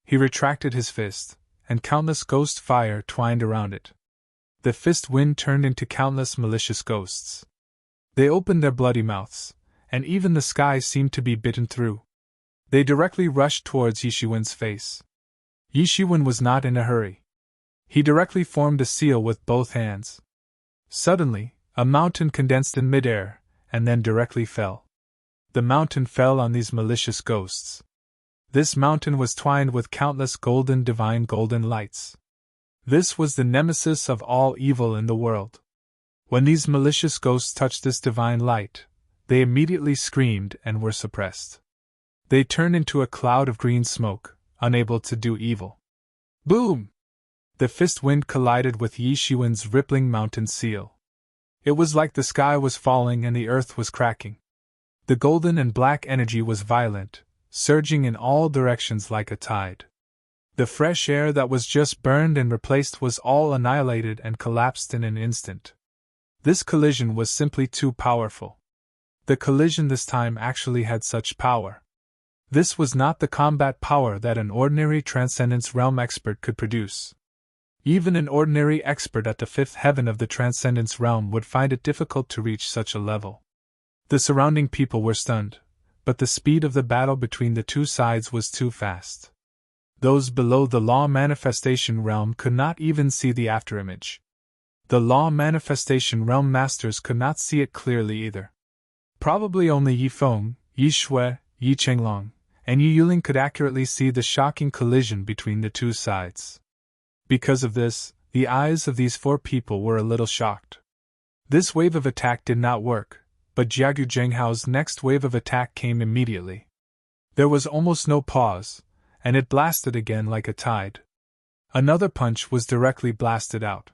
He retracted his fist, and countless ghost fire twined around it. The fist wind turned into countless malicious ghosts. They opened their bloody mouths, and even the sky seemed to be bitten through. They directly rushed towards Yishiwen's face. Yishiwen was not in a hurry. He directly formed a seal with both hands. Suddenly, a mountain condensed in midair, and then directly fell. The mountain fell on these malicious ghosts. This mountain was twined with countless divine golden lights. This was the nemesis of all evil in the world. When these malicious ghosts touched this divine light, they immediately screamed and were suppressed. They turned into a cloud of green smoke, unable to do evil. Boom! The fist wind collided with Yishiwen's rippling mountain seal. It was like the sky was falling and the earth was cracking. The golden and black energy was violent, surging in all directions like a tide. The fresh air that was just burned and replaced was all annihilated and collapsed in an instant. This collision was simply too powerful. The collision this time actually had such power. This was not the combat power that an ordinary Transcendence Realm expert could produce. Even an ordinary expert at the fifth heaven of the Transcendence Realm would find it difficult to reach such a level. The surrounding people were stunned, but the speed of the battle between the two sides was too fast. Those below the Law Manifestation Realm could not even see the afterimage. The Law Manifestation Realm masters could not see it clearly either. Probably only Yifeng, Yishui, Yichenglang, and Yi Yuling could accurately see the shocking collision between the two sides. Because of this, the eyes of these four people were a little shocked. This wave of attack did not work, but Jiagu Zhenghao's next wave of attack came immediately. There was almost no pause, and it blasted again like a tide. Another punch was directly blasted out.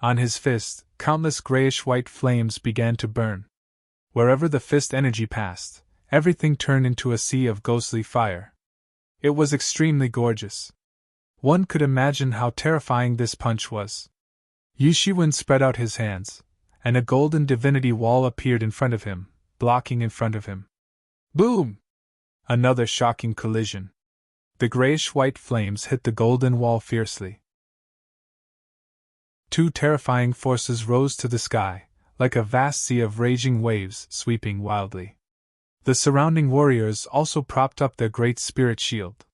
On his fist, countless grayish-white flames began to burn. Wherever the fist energy passed, everything turned into a sea of ghostly fire. It was extremely gorgeous. One could imagine how terrifying this punch was. Yishiwen spread out his hands, and a golden divinity wall appeared in front of him, blocking in front of him. Boom! Another shocking collision. The grayish-white flames hit the golden wall fiercely. Two terrifying forces rose to the sky, like a vast sea of raging waves sweeping wildly. The surrounding warriors also propped up their great spirit shield.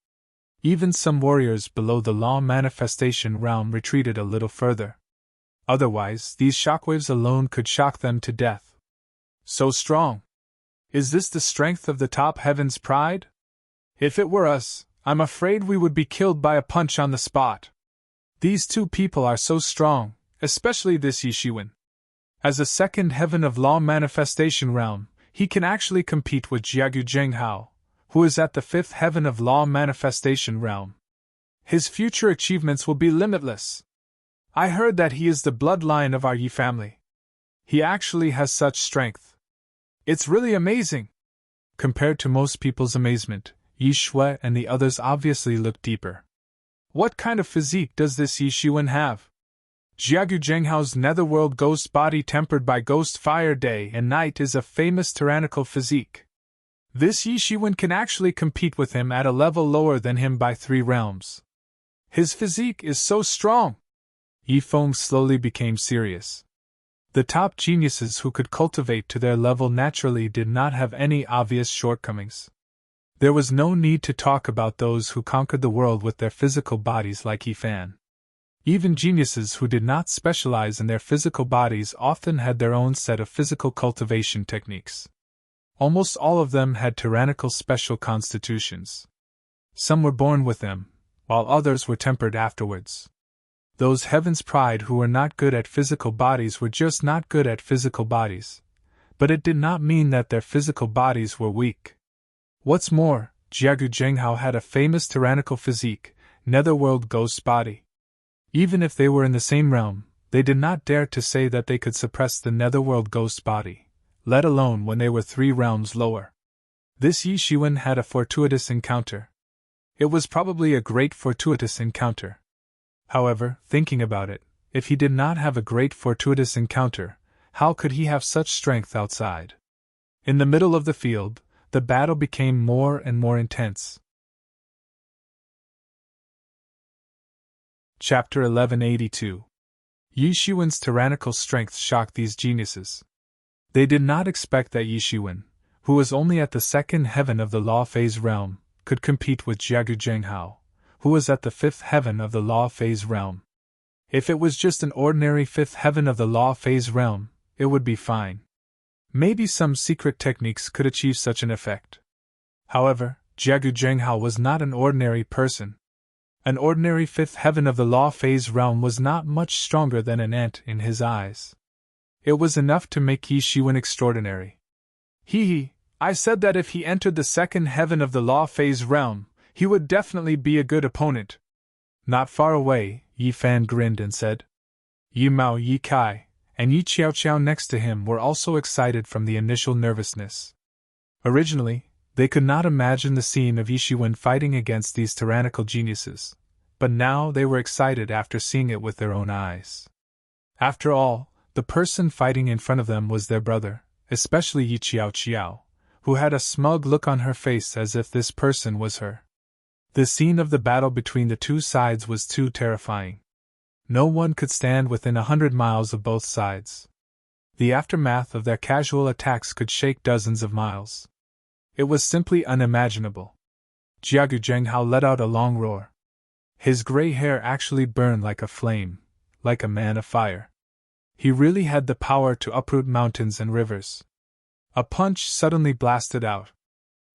Even some warriors below the Law Manifestation Realm retreated a little further. Otherwise, these shockwaves alone could shock them to death. So strong! Is this the strength of the top heaven's pride? If it were us, I'm afraid we would be killed by a punch on the spot. These two people are so strong, especially this Yishiwen. As a second heaven of law manifestation realm, he can actually compete with Jiagu Zhenghao, who is at the fifth heaven of law manifestation realm. His future achievements will be limitless. I heard that he is the bloodline of our Yi family. He actually has such strength. It's really amazing. Compared to most people's amazement, Yi Shui and the others obviously looked deeper. What kind of physique does this Yi Shiwen have? Jiagu Zhenghao's netherworld ghost body tempered by ghost fire day and night is a famous tyrannical physique. This Yi Shiwen can actually compete with him at a level lower than him by 3 realms. His physique is so strong. Yi Feng slowly became serious. The top geniuses who could cultivate to their level naturally did not have any obvious shortcomings. There was no need to talk about those who conquered the world with their physical bodies like Yi Fan. Even geniuses who did not specialize in their physical bodies often had their own set of physical cultivation techniques. Almost all of them had tyrannical special constitutions. Some were born with them, while others were tempered afterwards. Those heaven's pride who were not good at physical bodies were just not good at physical bodies, but it did not mean that their physical bodies were weak. What's more, Jiagu Zhenghao had a famous tyrannical physique, netherworld ghost body. Even if they were in the same realm, they did not dare to say that they could suppress the netherworld ghost body, let alone when they were 3 realms lower. This Yi Shiwen had a fortuitous encounter. It was probably a great fortuitous encounter. However, thinking about it, if he did not have a great fortuitous encounter, how could he have such strength outside? In the middle of the field, the battle became more and more intense. Chapter 1182. Yi Shiwen's tyrannical strength shocked these geniuses. They did not expect that Yi Shiwen, who was only at the second heaven of the law phase realm, could compete with Jiagu Zhenghao, who was at the fifth heaven of the law phase realm. If it was just an ordinary fifth heaven of the law phase realm, it would be fine. Maybe some secret techniques could achieve such an effect. However, Jiagu Zhenghao was not an ordinary person. An ordinary fifth heaven of the law phase realm was not much stronger than an ant in his eyes. It was enough to make Yi Shiwen extraordinary. I said that if he entered the second heaven of the law phase realm, he would definitely be a good opponent. Not far away, Yi Fan grinned and said. Yi Mao, Yi Kai, and Yi Qiao Qiao next to him were also excited from the initial nervousness. Originally, they could not imagine the scene of Yi Shiwen fighting against these tyrannical geniuses, but now they were excited after seeing it with their own eyes. After all, the person fighting in front of them was their brother, especially Yi Qiao Qiao, who had a smug look on her face as if this person was her. The scene of the battle between the two sides was too terrifying. No one could stand within 100 miles of both sides. The aftermath of their casual attacks could shake dozens of miles. It was simply unimaginable. Jiagu Zhenghao let out a long roar. His gray hair actually burned like a flame, like a man of fire. He really had the power to uproot mountains and rivers. A punch suddenly blasted out.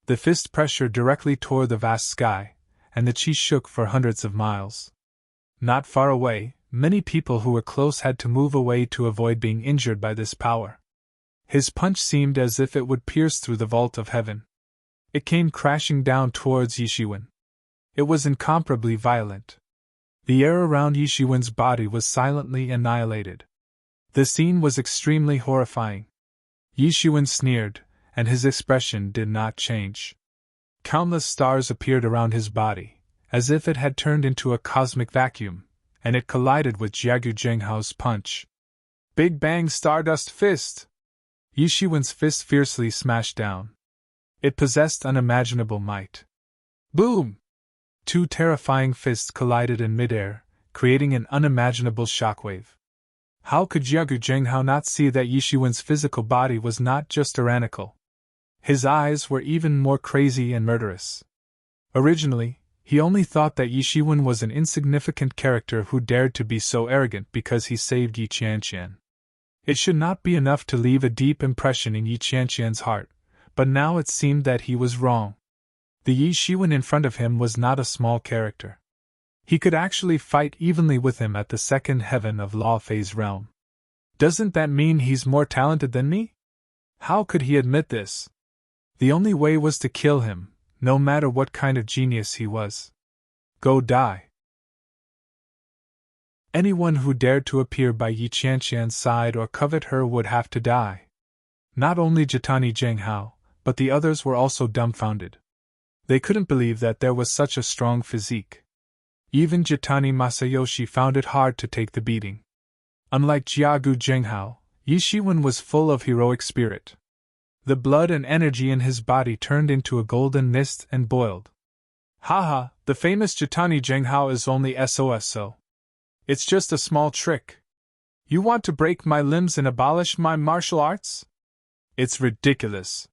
The fist pressure directly tore the vast sky, and the qi shook for hundreds of miles. Not far away, many people who were close had to move away to avoid being injured by this power. His punch seemed as if it would pierce through the vault of heaven. It came crashing down towards Yi Shiwen. It was incomparably violent. The air around Yi Shiwen's body was silently annihilated. The scene was extremely horrifying. Yi Shiwen sneered, and his expression did not change. Countless stars appeared around his body, as if it had turned into a cosmic vacuum, and it collided with Jiagu Zhenghao's punch. Big Bang Stardust Fist! Yi Shiwen's fist fiercely smashed down. It possessed unimaginable might. Boom! 2 terrifying fists collided in midair, creating an unimaginable shockwave. How could Jiagu Zhenghao not see that Yi Shiwen's physical body was not just tyrannical? His eyes were even more crazy and murderous. Originally, he only thought that Yi Shiwen was an insignificant character who dared to be so arrogant because he saved Yi Qianqian. It should not be enough to leave a deep impression in Yi Qianqian's heart, but now it seemed that he was wrong. The Yi Shiwen in front of him was not a small character. He could actually fight evenly with him at the second heaven of Law Phase realm. Doesn't that mean he's more talented than me? How could he admit this? The only way was to kill him, no matter what kind of genius he was. Go die. Anyone who dared to appear by Yi Qianqian's side or covet her would have to die. Not only Jitani Zhenghao, but the others were also dumbfounded. They couldn't believe that there was such a strong physique. Even Jitani Masayoshi found it hard to take the beating. Unlike Jiagu Zhenghao, Yi Shiwen was full of heroic spirit. The blood and energy in his body turned into a golden mist and boiled. Haha, the famous Jitani Zhenghao is only SOSO. It's just a small trick. You want to break my limbs and abolish my martial arts? It's ridiculous.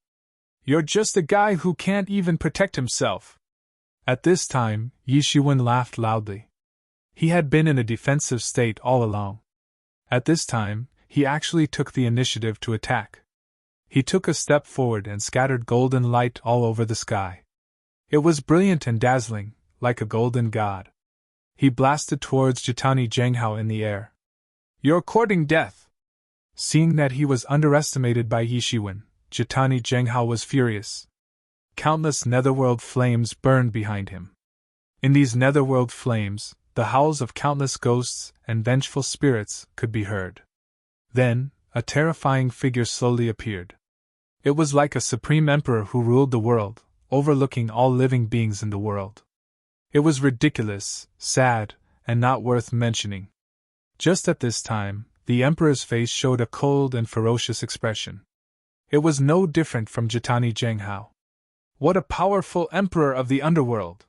You're just a guy who can't even protect himself. At this time, Yi Shiwen laughed loudly. He had been in a defensive state all along. At this time, he actually took the initiative to attack. He took a step forward and scattered golden light all over the sky. It was brilliant and dazzling, like a golden god. He blasted towards Jitani Zhenghao in the air. You're courting death! Seeing that he was underestimated by Yi Shiwen, Jitani Zhenghao was furious. Countless netherworld flames burned behind him. In these netherworld flames, the howls of countless ghosts and vengeful spirits could be heard. Then, a terrifying figure slowly appeared. It was like a supreme emperor who ruled the world, overlooking all living beings in the world. It was ridiculous, sad, and not worth mentioning. Just at this time, the emperor's face showed a cold and ferocious expression. It was no different from Jitani Zhenghao. What a powerful emperor of the underworld!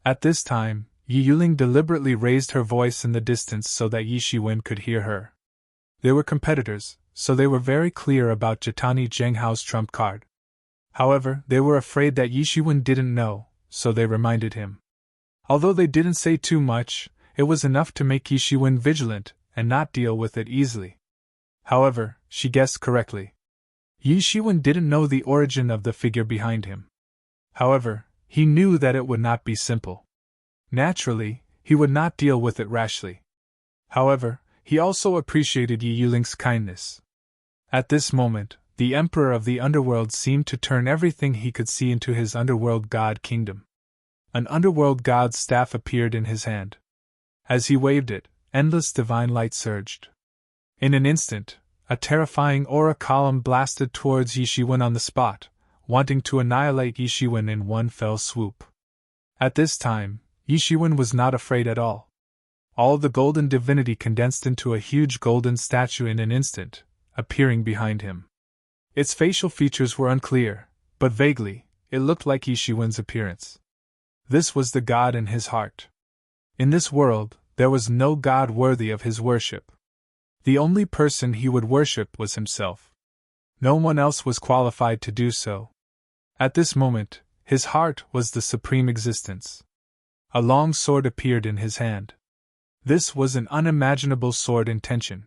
At this time, Yi Yuling deliberately raised her voice in the distance so that Yi Shiwen could hear her. They were competitors, so they were very clear about Jitani Zhenghao's trump card. However, they were afraid that Yi Shiwen didn't know, so they reminded him. Although they didn't say too much, it was enough to make Yi Shiwen vigilant and not deal with it easily. However, she guessed correctly. Yi Shiwen didn't know the origin of the figure behind him. However, he knew that it would not be simple. Naturally, he would not deal with it rashly. However, he also appreciated Yi Yuling's kindness. At this moment, the Emperor of the Underworld seemed to turn everything he could see into his Underworld God Kingdom. An Underworld God's staff appeared in his hand. As he waved it, endless divine light surged. In an instant, a terrifying aura column blasted towards Yi Shiwen on the spot, wanting to annihilate Yi Shiwen in one fell swoop. At this time, Yi Shiwen was not afraid at all. All the golden divinity condensed into a huge golden statue in an instant, appearing behind him. Its facial features were unclear, but vaguely, it looked like Yi Shiwen's appearance. This was the god in his heart. In this world, there was no god worthy of his worship. The only person he would worship was himself. No one else was qualified to do so. At this moment, his heart was the supreme existence. A long sword appeared in his hand. This was an unimaginable sword intention.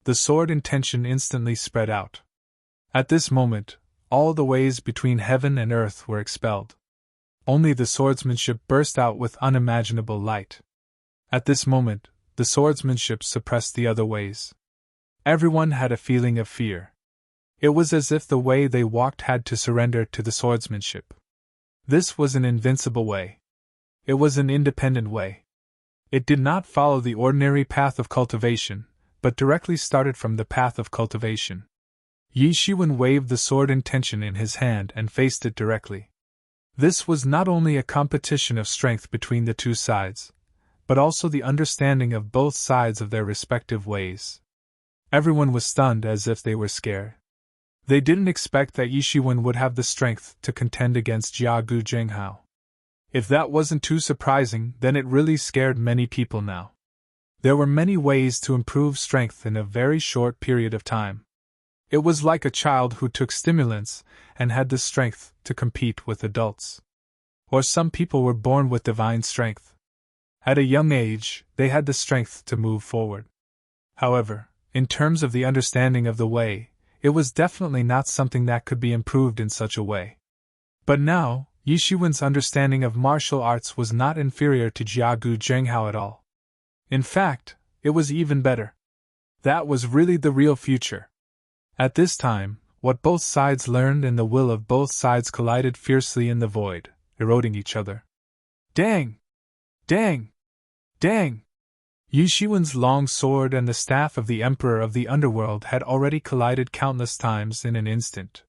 The sword intention instantly spread out. At this moment, all the ways between heaven and earth were expelled. Only the swordsmanship burst out with unimaginable light. At this moment, the swordsmanship suppressed the other ways. Everyone had a feeling of fear. It was as if the way they walked had to surrender to the swordsmanship. This was an invincible way. It was an independent way. It did not follow the ordinary path of cultivation, but directly started from the path of cultivation. Yi Shiwen waved the sword intention in his hand and faced it directly. This was not only a competition of strength between the two sides, but also the understanding of both sides of their respective ways. Everyone was stunned as if they were scared. They didn't expect that Yi Shiwen would have the strength to contend against Jiagu Zhenghao. If that wasn't too surprising, then it really scared many people now. There were many ways to improve strength in a very short period of time. It was like a child who took stimulants and had the strength to compete with adults. Or some people were born with divine strength. At a young age, they had the strength to move forward. However, in terms of the understanding of the way, it was definitely not something that could be improved in such a way. But now, Yi Shiwen's understanding of martial arts was not inferior to Jiagu Zhenghao at all. In fact, it was even better. That was really the real future. At this time, what both sides learned and the will of both sides collided fiercely in the void, eroding each other. Dang! Dang! Dang! Yi Shiwen's long sword and the staff of the Emperor of the Underworld had already collided countless times in an instant.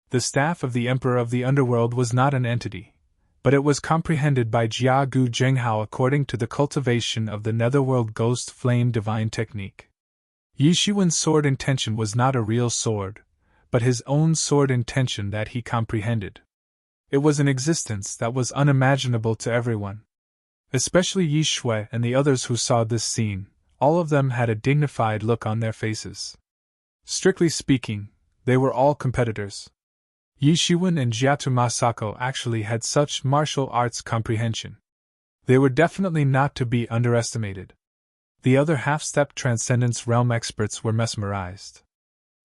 The staff of the Emperor of the Underworld was not an entity, but it was comprehended by Jia Gu Zhenghao according to the cultivation of the Netherworld Ghost Flame Divine Technique. Yi Shiwen's sword intention was not a real sword, but his own sword intention that he comprehended. It was an existence that was unimaginable to everyone. Especially Yi Shui and the others who saw this scene, all of them had a dignified look on their faces. Strictly speaking, they were all competitors. Yi Shiwen and Jiatu Masako actually had such martial arts comprehension. They were definitely not to be underestimated. The other half-step Transcendence Realm experts were mesmerized.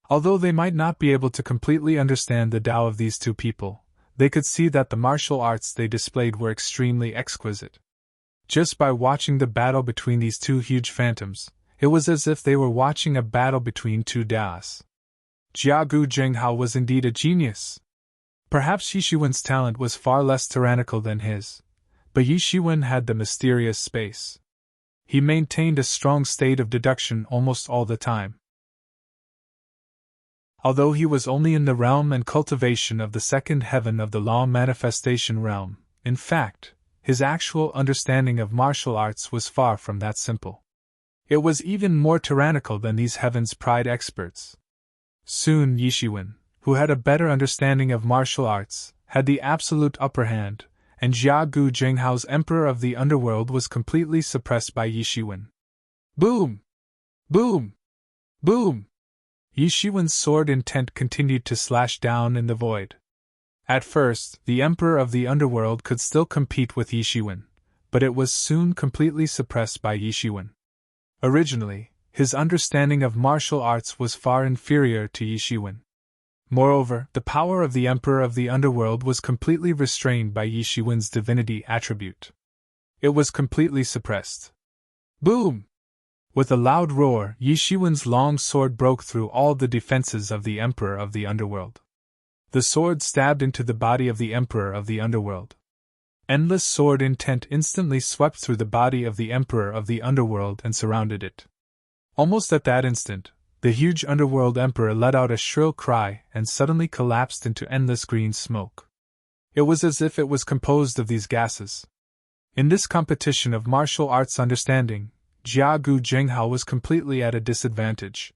Although they might not be able to completely understand the Tao of these two people, they could see that the martial arts they displayed were extremely exquisite. Just by watching the battle between these two huge phantoms, it was as if they were watching a battle between two Daos. Jia Gu Zhenghao was indeed a genius. Perhaps Yi Shiwen's talent was far less tyrannical than his, but Yi Shiwen had the mysterious space. He maintained a strong state of deduction almost all the time. Although he was only in the realm and cultivation of the second heaven of the law manifestation realm, in fact, his actual understanding of martial arts was far from that simple. It was even more tyrannical than these heaven's pride experts. Soon Yi Shiwen, who had a better understanding of martial arts, had the absolute upper hand, and Jia Gu Zhenghao's Emperor of the Underworld was completely suppressed by Yi Shiwen. Boom! Boom! Boom! Yi Shiwen's sword intent continued to slash down in the void. At first, the Emperor of the Underworld could still compete with Yi Shiwen, but it was soon completely suppressed by Yi Shiwen. Originally, his understanding of martial arts was far inferior to Yi Shiwen. Moreover, the power of the Emperor of the Underworld was completely restrained by Yi Shiwen's divinity attribute. It was completely suppressed. Boom! With a loud roar, Yi Shiwen's long sword broke through all the defenses of the Emperor of the Underworld. The sword stabbed into the body of the Emperor of the Underworld. Endless sword intent instantly swept through the body of the Emperor of the Underworld and surrounded it. Almost at that instant, the huge Underworld Emperor let out a shrill cry and suddenly collapsed into endless green smoke. It was as if it was composed of these gases. In this competition of martial arts understanding, Jia Gu Zhenghao was completely at a disadvantage.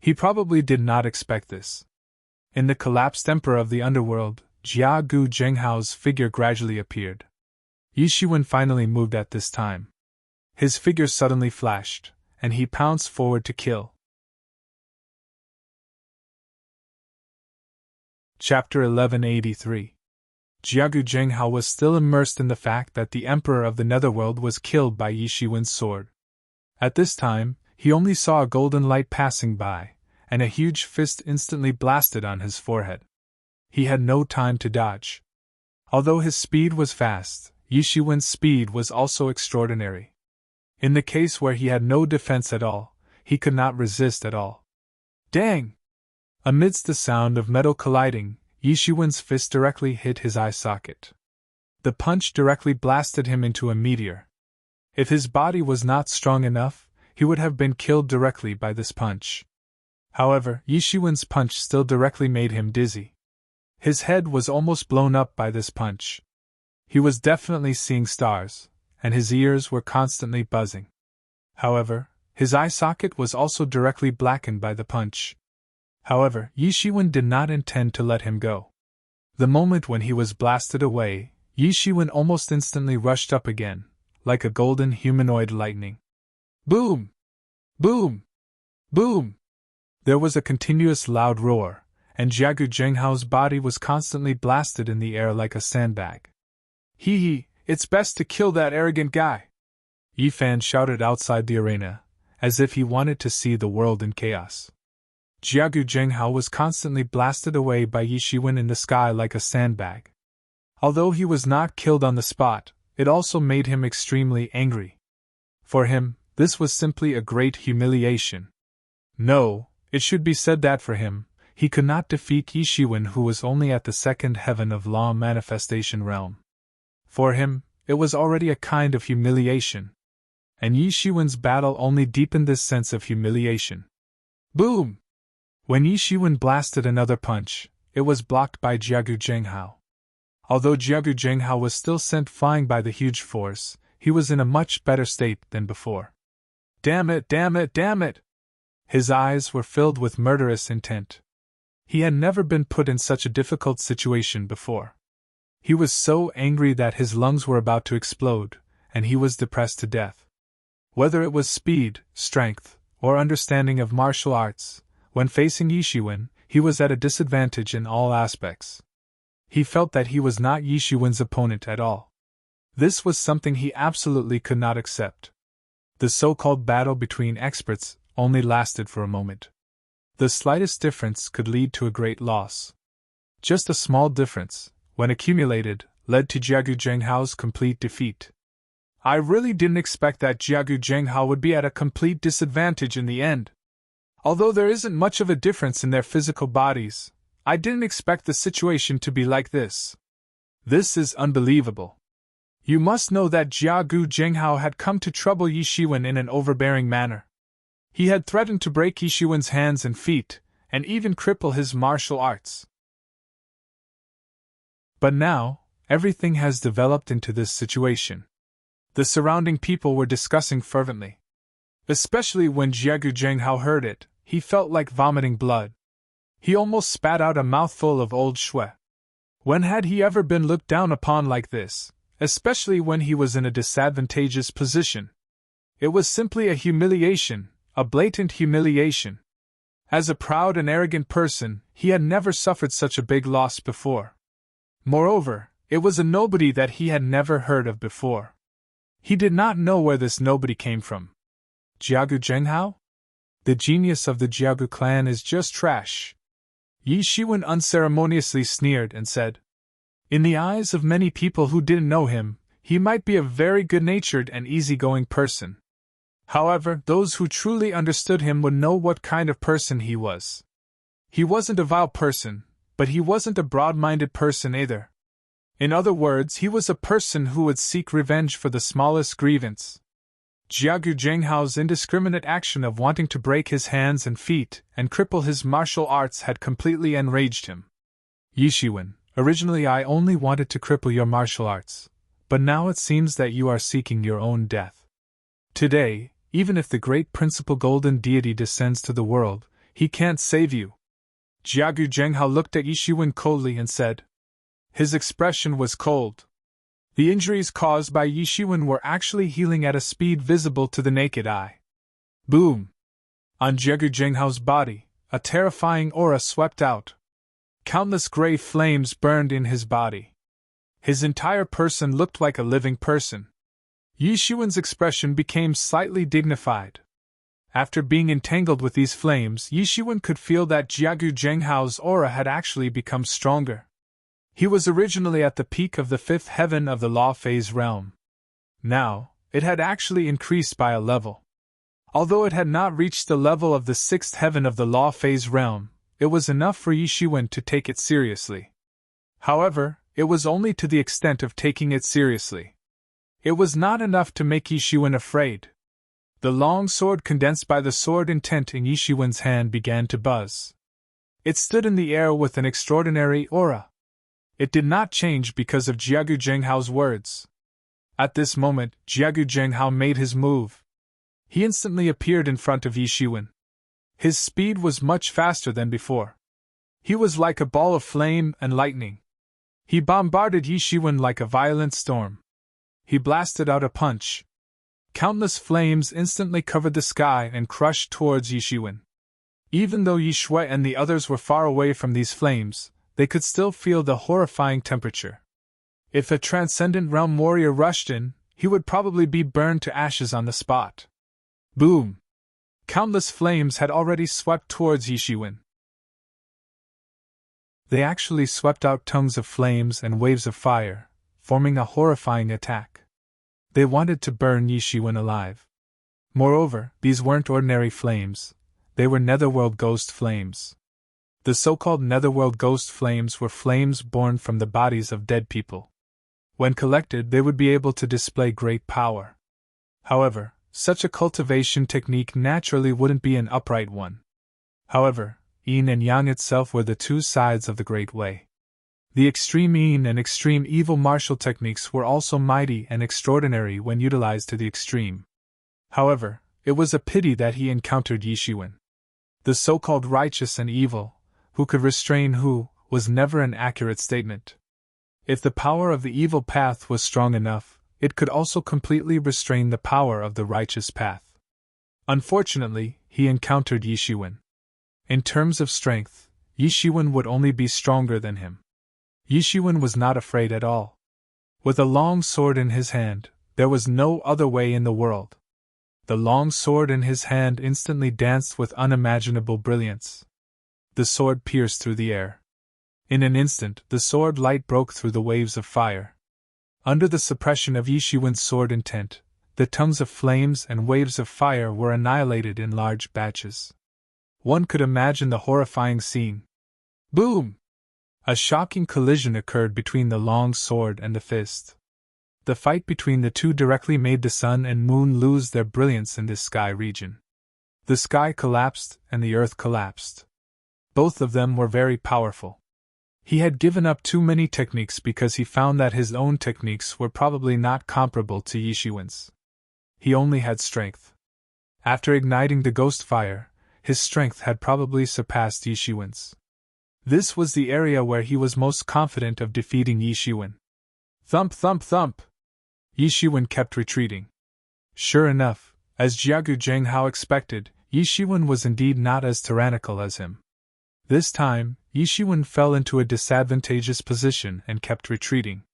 He probably did not expect this. In the collapsed Emperor of the Underworld, Jia Gu Zhenghao's figure gradually appeared. Yi Shiwen finally moved at this time. His figure suddenly flashed, and he pounced forward to kill. Chapter 1183. Jia Gu Zhenghao was still immersed in the fact that the Emperor of the Netherworld was killed by Yi Shiwen's sword. At this time, he only saw a golden light passing by, and a huge fist instantly blasted on his forehead. He had no time to dodge. Although his speed was fast, Yi Shiwen's speed was also extraordinary. In the case where he had no defense at all, he could not resist at all. Dang! Amidst the sound of metal colliding, Yi Shiwen's fist directly hit his eye socket. The punch directly blasted him into a meteor. If his body was not strong enough, he would have been killed directly by this punch. However, Yi Shiwen's punch still directly made him dizzy. His head was almost blown up by this punch. He was definitely seeing stars, and his ears were constantly buzzing. However, his eye socket was also directly blackened by the punch. However, Yi Shiwen did not intend to let him go. The moment when he was blasted away, Yi Shiwen almost instantly rushed up again, like a golden humanoid lightning. Boom! Boom! Boom! There was a continuous loud roar, and Jia Gu Zhenghao's body was constantly blasted in the air like a sandbag. Hee, it's best to kill that arrogant guy! Yi Fan shouted outside the arena, as if he wanted to see the world in chaos. Jia Gu Zhenghao was constantly blasted away by Yi Shiwen in the sky like a sandbag. Although he was not killed on the spot, it also made him extremely angry. For him, this was simply a great humiliation. No, it should be said that for him, he could not defeat Yi Shiwen, who was only at the second heaven of law manifestation realm. For him, it was already a kind of humiliation. And Yi Shiwen's battle only deepened this sense of humiliation. Boom! When Yi Shiwen blasted another punch, it was blocked by Jiagu Zhenghao. Although Jiagu Zhenghao was still sent flying by the huge force, he was in a much better state than before. Damn it, damn it, damn it! His eyes were filled with murderous intent. He had never been put in such a difficult situation before. He was so angry that his lungs were about to explode, and he was depressed to death. Whether it was speed, strength, or understanding of martial arts, when facing Yi Shiwen, he was at a disadvantage in all aspects. He felt that he was not Yi Shiwen's opponent at all. This was something he absolutely could not accept. The so-called battle between experts only lasted for a moment. The slightest difference could lead to a great loss. Just a small difference, when accumulated, led to Jiagu Zhenghao's complete defeat. I really didn't expect that Jiagu Zhenghao would be at a complete disadvantage in the end. Although there isn't much of a difference in their physical bodies, I didn't expect the situation to be like this. This is unbelievable. You must know that Jiagu Zhenghao had come to trouble Yi Shiwen in an overbearing manner. He had threatened to break Yi Shiwen's hands and feet, and even cripple his martial arts. But now, everything has developed into this situation. The surrounding people were discussing fervently. Especially when Jiagu Zhenghao heard it, he felt like vomiting blood. He almost spat out a mouthful of old shui. When had he ever been looked down upon like this, especially when he was in a disadvantageous position? It was simply a humiliation, a blatant humiliation. As a proud and arrogant person, he had never suffered such a big loss before. Moreover, it was a nobody that he had never heard of before. He did not know where this nobody came from. Jiagu Zhenghao? The genius of the Jiagu clan is just trash. Yi Shiwen unceremoniously sneered and said. In the eyes of many people who didn't know him, he might be a very good-natured and easygoing person. However, those who truly understood him would know what kind of person he was. He wasn't a vile person, but he wasn't a broad-minded person either. In other words, he was a person who would seek revenge for the smallest grievance. Jiagu Zhenghao's indiscriminate action of wanting to break his hands and feet and cripple his martial arts had completely enraged him. Yi Shiwen, originally I only wanted to cripple your martial arts, but now it seems that you are seeking your own death. Today, even if the great principal golden deity descends to the world, he can't save you. Jiagu Zhenghao looked at Yi Shiwen coldly and said. His expression was cold. The injuries caused by Yi Shiwen were actually healing at a speed visible to the naked eye. Boom! On Jiagu Zhenghao's body, a terrifying aura swept out. Countless gray flames burned in his body. His entire person looked like a living person. Yi Shiwen's expression became slightly dignified. After being entangled with these flames, Yi Shiwen could feel that Jiagu Zhenghao's aura had actually become stronger. He was originally at the peak of the fifth heaven of the law phase realm. Now, it had actually increased by a level. Although it had not reached the level of the sixth heaven of the law phase realm, it was enough for Yi Shiwen to take it seriously. However, it was only to the extent of taking it seriously. It was not enough to make Yi Shiwen afraid. The long sword condensed by the sword intent in Yi Shiwen's hand began to buzz. It stood in the air with an extraordinary aura. It did not change because of Jiagu Zhenghao's words. At this moment, Jiagu Zhenghao made his move. He instantly appeared in front of Yi Shiwen. His speed was much faster than before. He was like a ball of flame and lightning. He bombarded Yi Shiwen like a violent storm. He blasted out a punch. Countless flames instantly covered the sky and crushed towards Yi Shiwen. Even though Yi Shui and the others were far away from these flames, they could still feel the horrifying temperature. If a transcendent realm warrior rushed in, he would probably be burned to ashes on the spot. Boom! Countless flames had already swept towards Yi Shiwen. They actually swept out tongues of flames and waves of fire, forming a horrifying attack. They wanted to burn Yi Shiwen alive. Moreover, these weren't ordinary flames. they were netherworld ghost flames. The so-called netherworld ghost flames were flames born from the bodies of dead people. When collected, they would be able to display great power. However, such a cultivation technique naturally wouldn't be an upright one. However, yin and yang itself were the two sides of the Great Way. The extreme yin and extreme evil martial techniques were also mighty and extraordinary when utilized to the extreme. However, it was a pity that he encountered Yi Shiwen. The so-called righteous and evil, who could restrain who, was never an accurate statement. If the power of the evil path was strong enough, it could also completely restrain the power of the righteous path. Unfortunately, he encountered Yi Shiwen. In terms of strength, Yi Shiwen would only be stronger than him. Yi Shiwen was not afraid at all. With a long sword in his hand, there was no other way in the world. The long sword in his hand instantly danced with unimaginable brilliance. The sword pierced through the air. In an instant, the sword light broke through the waves of fire. Under the suppression of Yi Shiwen's sword intent, the tongues of flames and waves of fire were annihilated in large batches. One could imagine the horrifying scene. Boom! A shocking collision occurred between the long sword and the fist. The fight between the two directly made the sun and moon lose their brilliance in this sky region. The sky collapsed and the earth collapsed. Both of them were very powerful. He had given up too many techniques because he found that his own techniques were probably not comparable to Yi Shiwen's. He only had strength. After igniting the ghost fire, his strength had probably surpassed Yi Shiwen's. This was the area where he was most confident of defeating Yi Shiwen. Thump, thump, thump! Yi Shiwen kept retreating. Sure enough, as Jiagu Zhenghao expected, Yi Shiwen was indeed not as tyrannical as him. This time, Yi Shiwen fell into a disadvantageous position and kept retreating.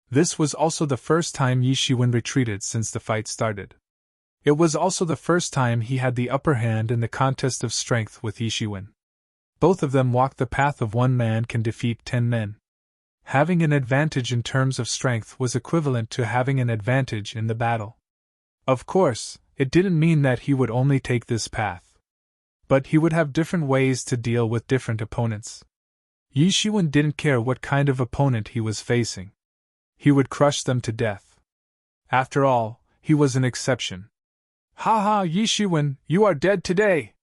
This was also the first time Yi Shiwen retreated since the fight started. It was also the first time he had the upper hand in the contest of strength with Yi Shiwen. Both of them walked the path of one man can defeat 10 men. Having an advantage in terms of strength was equivalent to having an advantage in the battle. Of course, it didn't mean that he would only take this path. But he would have different ways to deal with different opponents. Yi Shiwen didn't care what kind of opponent he was facing. He would crush them to death. After all, he was an exception. Ha ha, Yi Shiwen, you are dead today!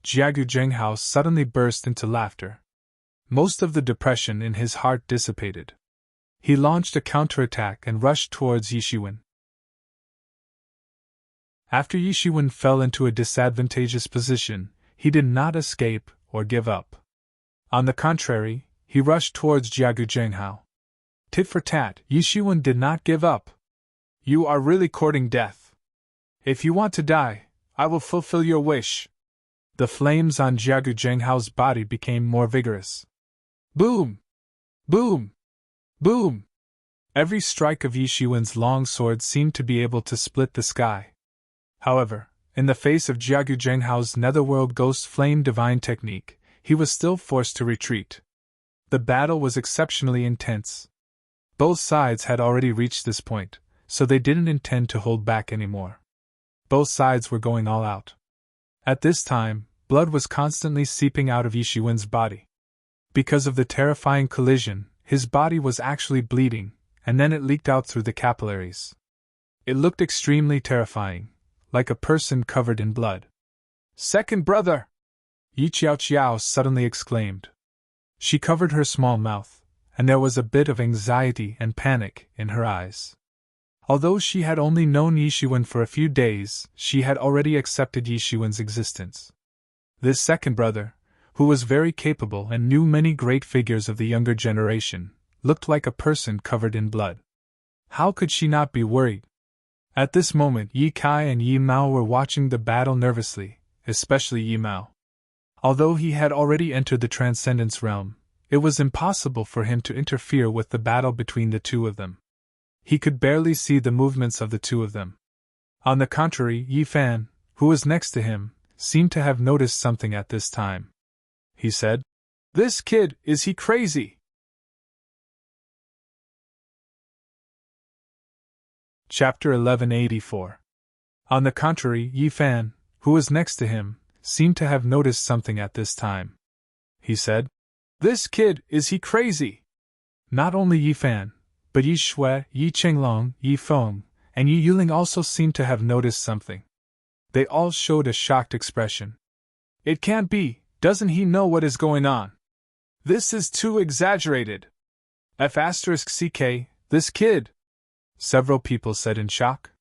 Jiagu Zhenghao suddenly burst into laughter. Most of the depression in his heart dissipated. He launched a counterattack and rushed towards Yi Shiwen. After Yi Shiwen fell into a disadvantageous position, he did not escape or give up. On the contrary, he rushed towards Jiagu Zhenghao. Tit for tat, Yi Shiwen did not give up. You are really courting death. If you want to die, I will fulfill your wish. The flames on Jiagu Zhenghao's body became more vigorous. Boom! Boom! Boom! Every strike of Yi Shiwen's long sword seemed to be able to split the sky. However, in the face of Jiagu Zhenghao's netherworld ghost flame divine technique, he was still forced to retreat. The battle was exceptionally intense. Both sides had already reached this point, so they didn't intend to hold back anymore. Both sides were going all out. At this time, blood was constantly seeping out of Yi Shiwen's body. Because of the terrifying collision, his body was actually bleeding, and then it leaked out through the capillaries. It looked extremely terrifying, like a person covered in blood. Second brother! Yi Qiao suddenly exclaimed. She covered her small mouth, and there was a bit of anxiety and panic in her eyes. Although she had only known Yi Shiwen for a few days, she had already accepted Yi Shiwen's existence. This second brother, who was very capable and knew many great figures of the younger generation, looked like a person covered in blood. How could she not be worried? At this moment, Yi Kai and Yi Mao were watching the battle nervously, especially Yi Mao. Although he had already entered the Transcendence realm, it was impossible for him to interfere with the battle between the two of them. He could barely see the movements of the two of them. On the contrary, Yi Fan, who was next to him, seemed to have noticed something at this time. He said, "This kid, is he crazy?" Chapter 1184. On the contrary, Yi Fan, who was next to him, seemed to have noticed something at this time. He said, "This kid, is he crazy?" Not only Yi Fan, but Yi Shui, Yi Qinglong, Yi Feng, and Yi Yuling also seemed to have noticed something. They all showed a shocked expression. "It can't be, doesn't he know what is going on? This is too exaggerated. F***ck, this kid!" Several people said in shock.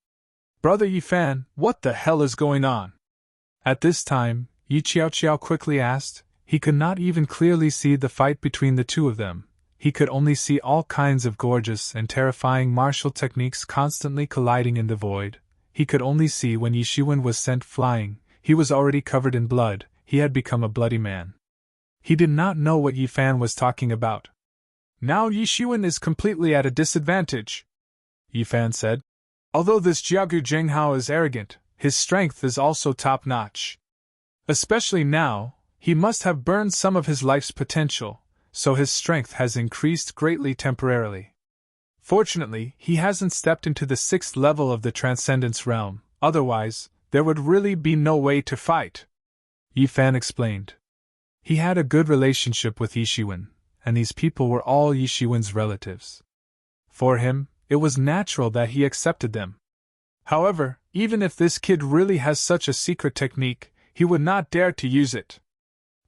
"Brother Yi Fan, what the hell is going on?" At this time, Yi Qiao quickly asked. He could not even clearly see the fight between the two of them. He could only see all kinds of gorgeous and terrifying martial techniques constantly colliding in the void. He could only see when Yi Shiwen was sent flying. He was already covered in blood. He had become a bloody man. He did not know what Yi Fan was talking about. "Now Yi Shiwen is completely at a disadvantage," Yi Fan said. "Although this Jiagu Jinghao is arrogant, his strength is also top-notch. Especially now, he must have burned some of his life's potential, so his strength has increased greatly temporarily. Fortunately, he hasn't stepped into the 6th level of the Transcendence realm, otherwise, there would really be no way to fight," Yi Fan explained. He had a good relationship with Yi Shiwen, and these people were all Yi Shiwen's relatives. For him, it was natural that he accepted them. However, even if this kid really has such a secret technique, he would not dare to use it.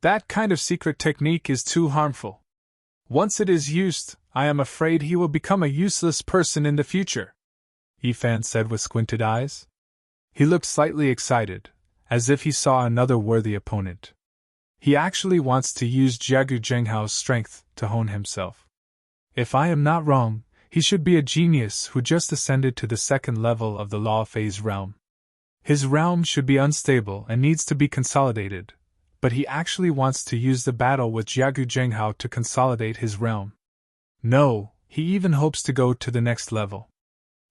That kind of secret technique is too harmful. Once it is used, I am afraid he will become a useless person in the future," Yi Fan said with squinted eyes. He looked slightly excited, as if he saw another worthy opponent. He actually wants to use Jiagu Zhenghao's strength to hone himself. If I am not wrong, he should be a genius who just ascended to the 2nd level of the law phase realm. His realm should be unstable and needs to be consolidated, but he actually wants to use the battle with Jiagu Zhenghao to consolidate his realm. No, he even hopes to go to the next level.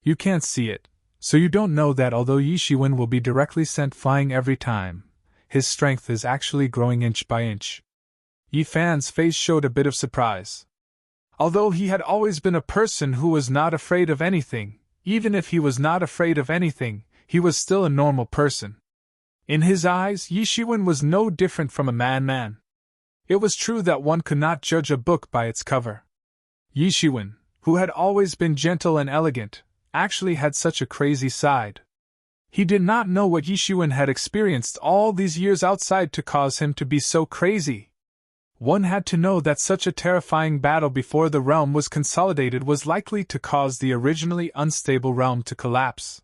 You can't see it, so you don't know that although Yi Shiwen will be directly sent flying every time, his strength is actually growing inch by inch. Yi Fan's face showed a bit of surprise. Although he had always been a person who was not afraid of anything, even if he was not afraid of anything, he was still a normal person. In his eyes, Yi Shiwen was no different from a man. It was true that one could not judge a book by its cover. Yi Shiwen, who had always been gentle and elegant, actually had such a crazy side. He did not know what Yi Shiwen had experienced all these years outside to cause him to be so crazy. One had to know that such a terrifying battle before the realm was consolidated was likely to cause the originally unstable realm to collapse.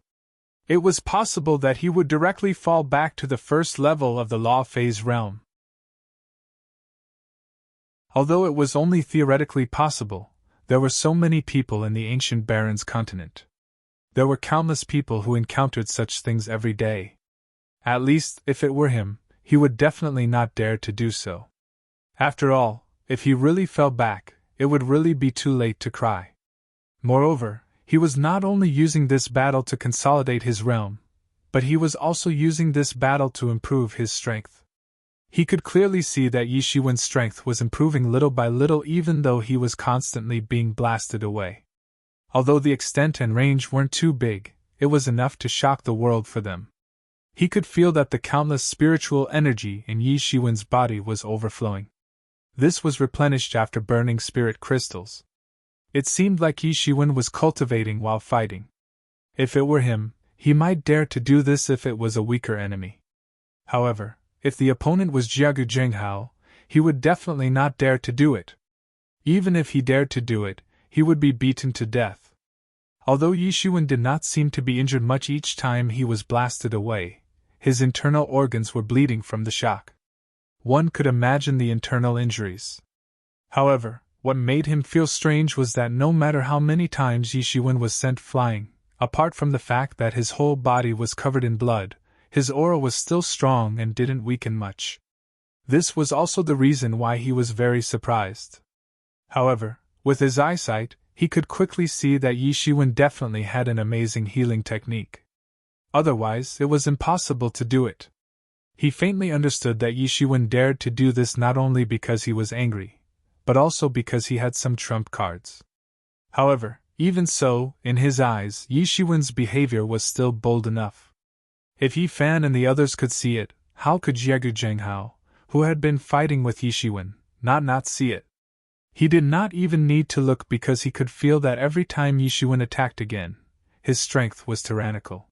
It was possible that he would directly fall back to the 1st level of the law phase realm. Although it was only theoretically possible, there were so many people in the ancient Baron's continent. There were countless people who encountered such things every day. At least, if it were him, he would definitely not dare to do so. After all, if he really fell back, it would really be too late to cry. Moreover, he was not only using this battle to consolidate his realm, but he was also using this battle to improve his strength. He could clearly see that Yi Shiwen's strength was improving little by little even though he was constantly being blasted away. Although the extent and range weren't too big, it was enough to shock the world for them. He could feel that the countless spiritual energy in Yi Shiwen's body was overflowing. This was replenished after burning spirit crystals. It seemed like Yi Shiwen was cultivating while fighting. If it were him, he might dare to do this if it was a weaker enemy. However, if the opponent was Jiagu Zhenghao, he would definitely not dare to do it. Even if he dared to do it, he would be beaten to death. Although Yi Shiwen did not seem to be injured much each time he was blasted away, his internal organs were bleeding from the shock. One could imagine the internal injuries. However, what made him feel strange was that no matter how many times Yi Shiwen was sent flying, apart from the fact that his whole body was covered in blood, his aura was still strong and didn't weaken much. This was also the reason why he was very surprised. However, with his eyesight, he could quickly see that Yi Shiwen definitely had an amazing healing technique. Otherwise, it was impossible to do it. He faintly understood that Yi Shiwen dared to do this not only because he was angry, but also because he had some trump cards. However, even so, in his eyes, Yi Shiwen's behavior was still bold enough. If Yi Fan and the others could see it, how could Jiagu Zhenghao, who had been fighting with Yishiwen, not see it? He did not even need to look because he could feel that every time Yishiwen attacked again, his strength was tyrannical.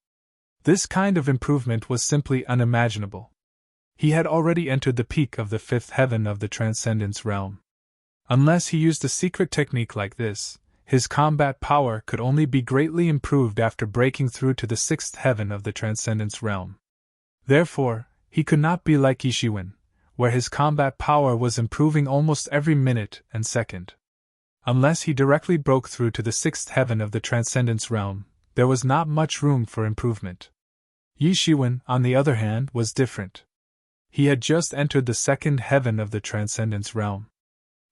This kind of improvement was simply unimaginable. He had already entered the peak of the fifth heaven of the Transcendence realm. Unless he used a secret technique like this, his combat power could only be greatly improved after breaking through to the sixth heaven of the Transcendence realm. Therefore, he could not be like Yishiwen, where his combat power was improving almost every minute and second. Unless he directly broke through to the sixth heaven of the Transcendence realm, there was not much room for improvement. Yishiwen, on the other hand, was different. He had just entered the second heaven of the Transcendence realm.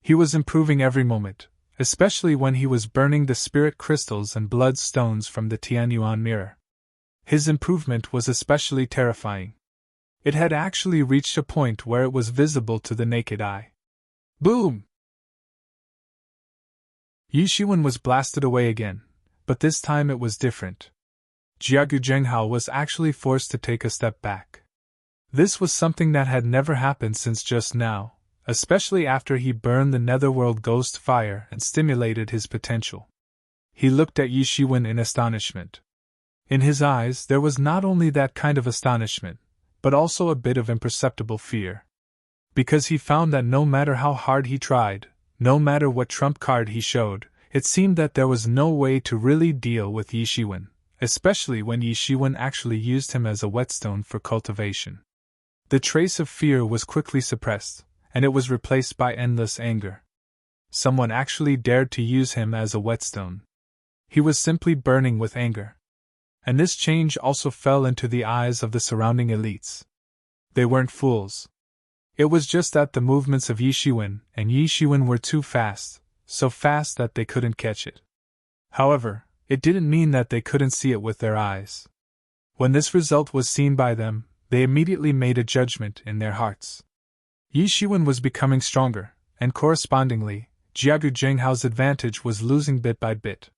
He was improving every moment, especially when he was burning the spirit crystals and blood stones from the Tianyuan mirror. His improvement was especially terrifying. It had actually reached a point where it was visible to the naked eye. Boom! Yishiwen was blasted away again, but this time it was different. Jiagu Zhenghao was actually forced to take a step back. This was something that had never happened since just now, especially after he burned the netherworld ghost fire and stimulated his potential. He looked at Yishiwen in astonishment. In his eyes there was not only that kind of astonishment, but also a bit of imperceptible fear. Because he found that no matter how hard he tried, no matter what trump card he showed, it seemed that there was no way to really deal with Yishiwen, especially when Yishiwen actually used him as a whetstone for cultivation. The trace of fear was quickly suppressed, and it was replaced by endless anger. Someone actually dared to use him as a whetstone. He was simply burning with anger. And this change also fell into the eyes of the surrounding elites. They weren't fools. It was just that the movements of Yishiwen and Yishiwen were too fast, so fast that they couldn't catch it. However, it didn't mean that they couldn't see it with their eyes. When this result was seen by them, they immediately made a judgment in their hearts. Yishiwen was becoming stronger, and correspondingly, Jiagu Zhenghao's advantage was losing bit by bit.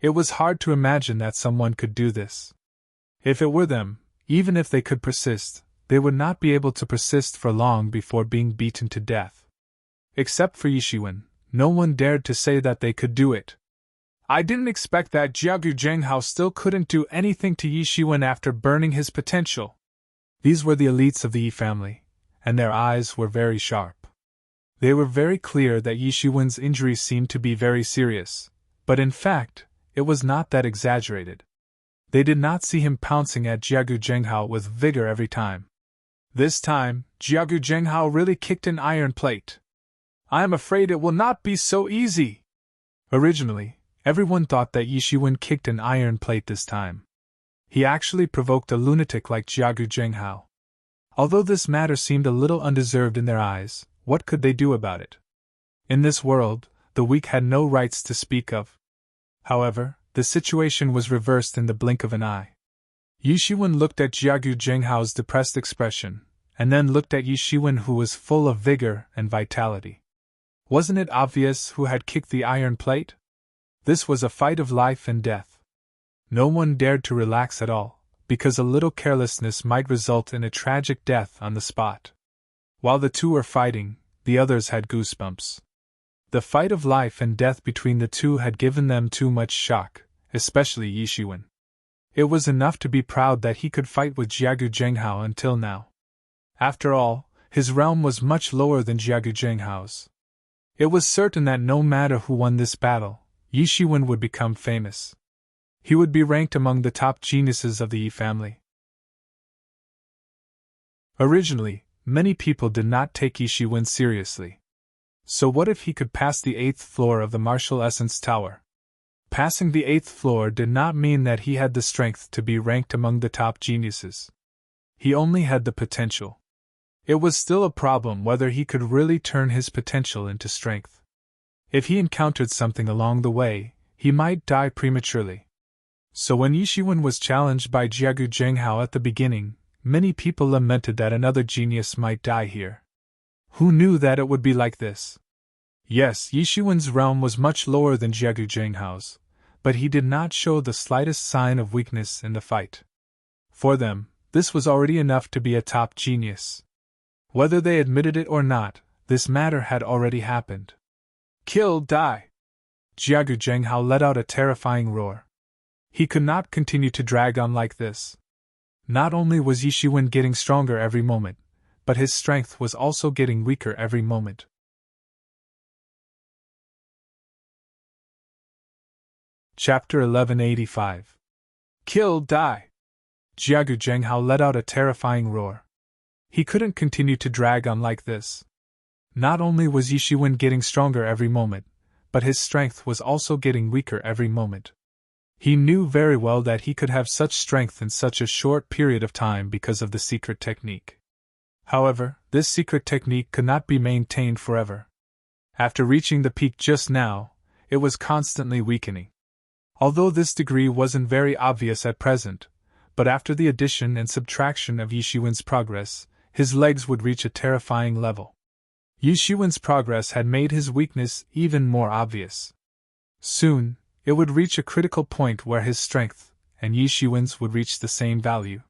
It was hard to imagine that someone could do this. If it were them, even if they could persist, they would not be able to persist for long before being beaten to death. Except for Yishiwen, no one dared to say that they could do it. I didn't expect that Jiagu Zhenghao still couldn't do anything to Yishiwen after burning his potential. These were the elites of the Yi family, and their eyes were very sharp. They were very clear that Yishiwen's injury seemed to be very serious, but in fact, it was not that exaggerated. They did not see him pouncing at Jiagu Zhenghao with vigor every time. This time, Jiagu Zhenghao really kicked an iron plate. I am afraid it will not be so easy. Originally, everyone thought that Yishiwen kicked an iron plate this time. He actually provoked a lunatic like Jiagu Zhenghao. Although this matter seemed a little undeserved in their eyes, what could they do about it? In this world, the weak had no rights to speak of. However, the situation was reversed in the blink of an eye. Yishiwen looked at Jiagu Zhenghao's depressed expression, and then looked at Yishiwen, who was full of vigor and vitality. Wasn't it obvious who had kicked the iron plate? This was a fight of life and death. No one dared to relax at all, because a little carelessness might result in a tragic death on the spot. While the two were fighting, the others had goosebumps. The fight of life and death between the two had given them too much shock, especially Yishiwen. It was enough to be proud that he could fight with Jiagu Zhenghao until now. After all, his realm was much lower than Jiagu Zhenghao's. It was certain that no matter who won this battle, Yishiwen would become famous. He would be ranked among the top geniuses of the Yi family. Originally, many people did not take Yishiwen seriously. So what if he could pass the 8th floor of the Martial Essence Tower? Passing the 8th floor did not mean that he had the strength to be ranked among the top geniuses. He only had the potential. It was still a problem whether he could really turn his potential into strength. If he encountered something along the way, he might die prematurely. So when Yishiwen was challenged by Jiagu Zhenghao at the beginning, many people lamented that another genius might die here. Who knew that it would be like this? Yes, Yishiwen's realm was much lower than Jiagu Zhenghao's, but he did not show the slightest sign of weakness in the fight. For them, This was already enough to be a top genius. Whether they admitted it or not, this matter had already happened. Kill, die! Jiagu Zhenghao let out a terrifying roar. He could not continue to drag on like this. Not only was Yi Shiwen getting stronger every moment, but his strength was also getting weaker every moment. Chapter 1185. Kill, die! Jiagu Zhenghao let out a terrifying roar. He couldn't continue to drag on like this. Not only was Yi Shiwen getting stronger every moment, but his strength was also getting weaker every moment. He knew very well that he could have such strength in such a short period of time because of the secret technique. However, this secret technique could not be maintained forever. After reaching the peak just now, it was constantly weakening. Although this degree wasn't very obvious at present, but after the addition and subtraction of Yi Shiwen's progress, his legs would reach a terrifying level. Yi Shiwen's progress had made his weakness even more obvious. Soon, it would reach a critical point where his strength and Yi Shiwen's would reach the same value.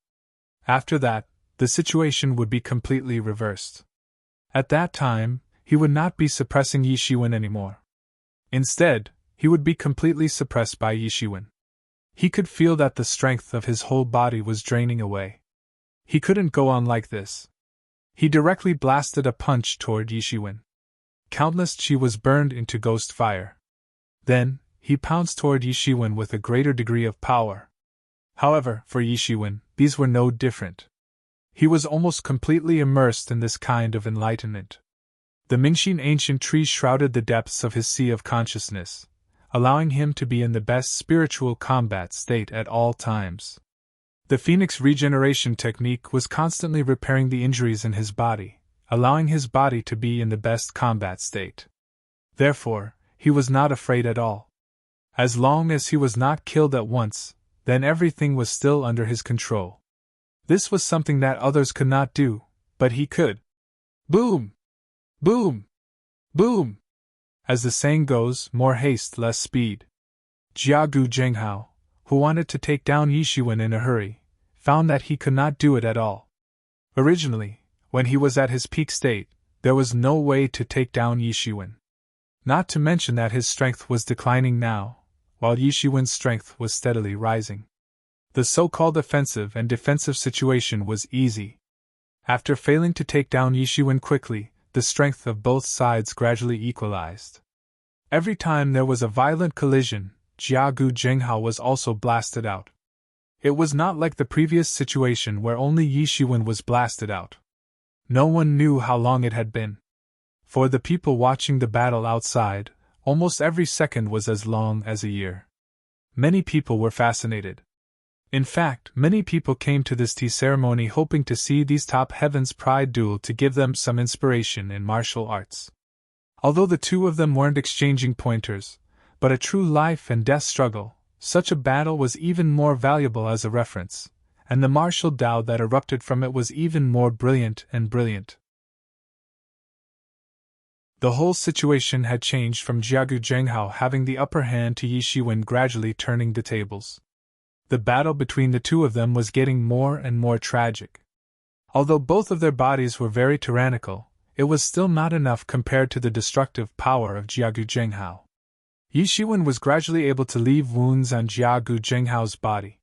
After that, the situation would be completely reversed. At that time, he would not be suppressing Yi Shiwen anymore. Instead, he would be completely suppressed by Yi Shiwen. He could feel that the strength of his whole body was draining away. He couldn't go on like this. He directly blasted a punch toward Yi Shiwen. Countless chi was burned into ghost fire. Then, he pounced toward Yi Shiwen with a greater degree of power. However, for Yi Shiwen, these were no different. He was almost completely immersed in this kind of enlightenment. The Mingxin ancient tree shrouded the depths of his sea of consciousness, allowing him to be in the best spiritual combat state at all times. The Phoenix regeneration technique was constantly repairing the injuries in his body, allowing his body to be in the best combat state. Therefore, he was not afraid at all. As long as he was not killed at once, then everything was still under his control. This was something that others could not do, but he could. Boom! Boom! Boom! As the saying goes, more haste, less speed. Jiagu Zhenghao, who wanted to take down Yi Shiwen in a hurry, found that he could not do it at all. Originally, when he was at his peak state, there was no way to take down Yi Shiwen. Not to mention that his strength was declining now, while Yi Shiwen's strength was steadily rising. The so-called offensive and defensive situation was easy. After failing to take down Yi Shiwen quickly, the strength of both sides gradually equalized. Every time there was a violent collision, Jiagu Zhenghao was also blasted out. It was not like the previous situation where only Yi Shiwen was blasted out. No one knew how long it had been. For the people watching the battle outside, almost every second was as long as a year. Many people were fascinated. In fact, many people came to this tea ceremony hoping to see these top heavens pride duel to give them some inspiration in martial arts. Although the two of them weren't exchanging pointers, but a true life and death struggle, such a battle was even more valuable as a reference, and the martial Tao that erupted from it was even more brilliant and brilliant. The whole situation had changed from Jiagu Zhenghao having the upper hand to Yi Shiwen gradually turning the tables. The battle between the two of them was getting more and more tragic. Although both of their bodies were very tyrannical, it was still not enough compared to the destructive power of Jiagu Zhenghao. Yi Shiwen was gradually able to leave wounds on Jiagu Zhenghao's body.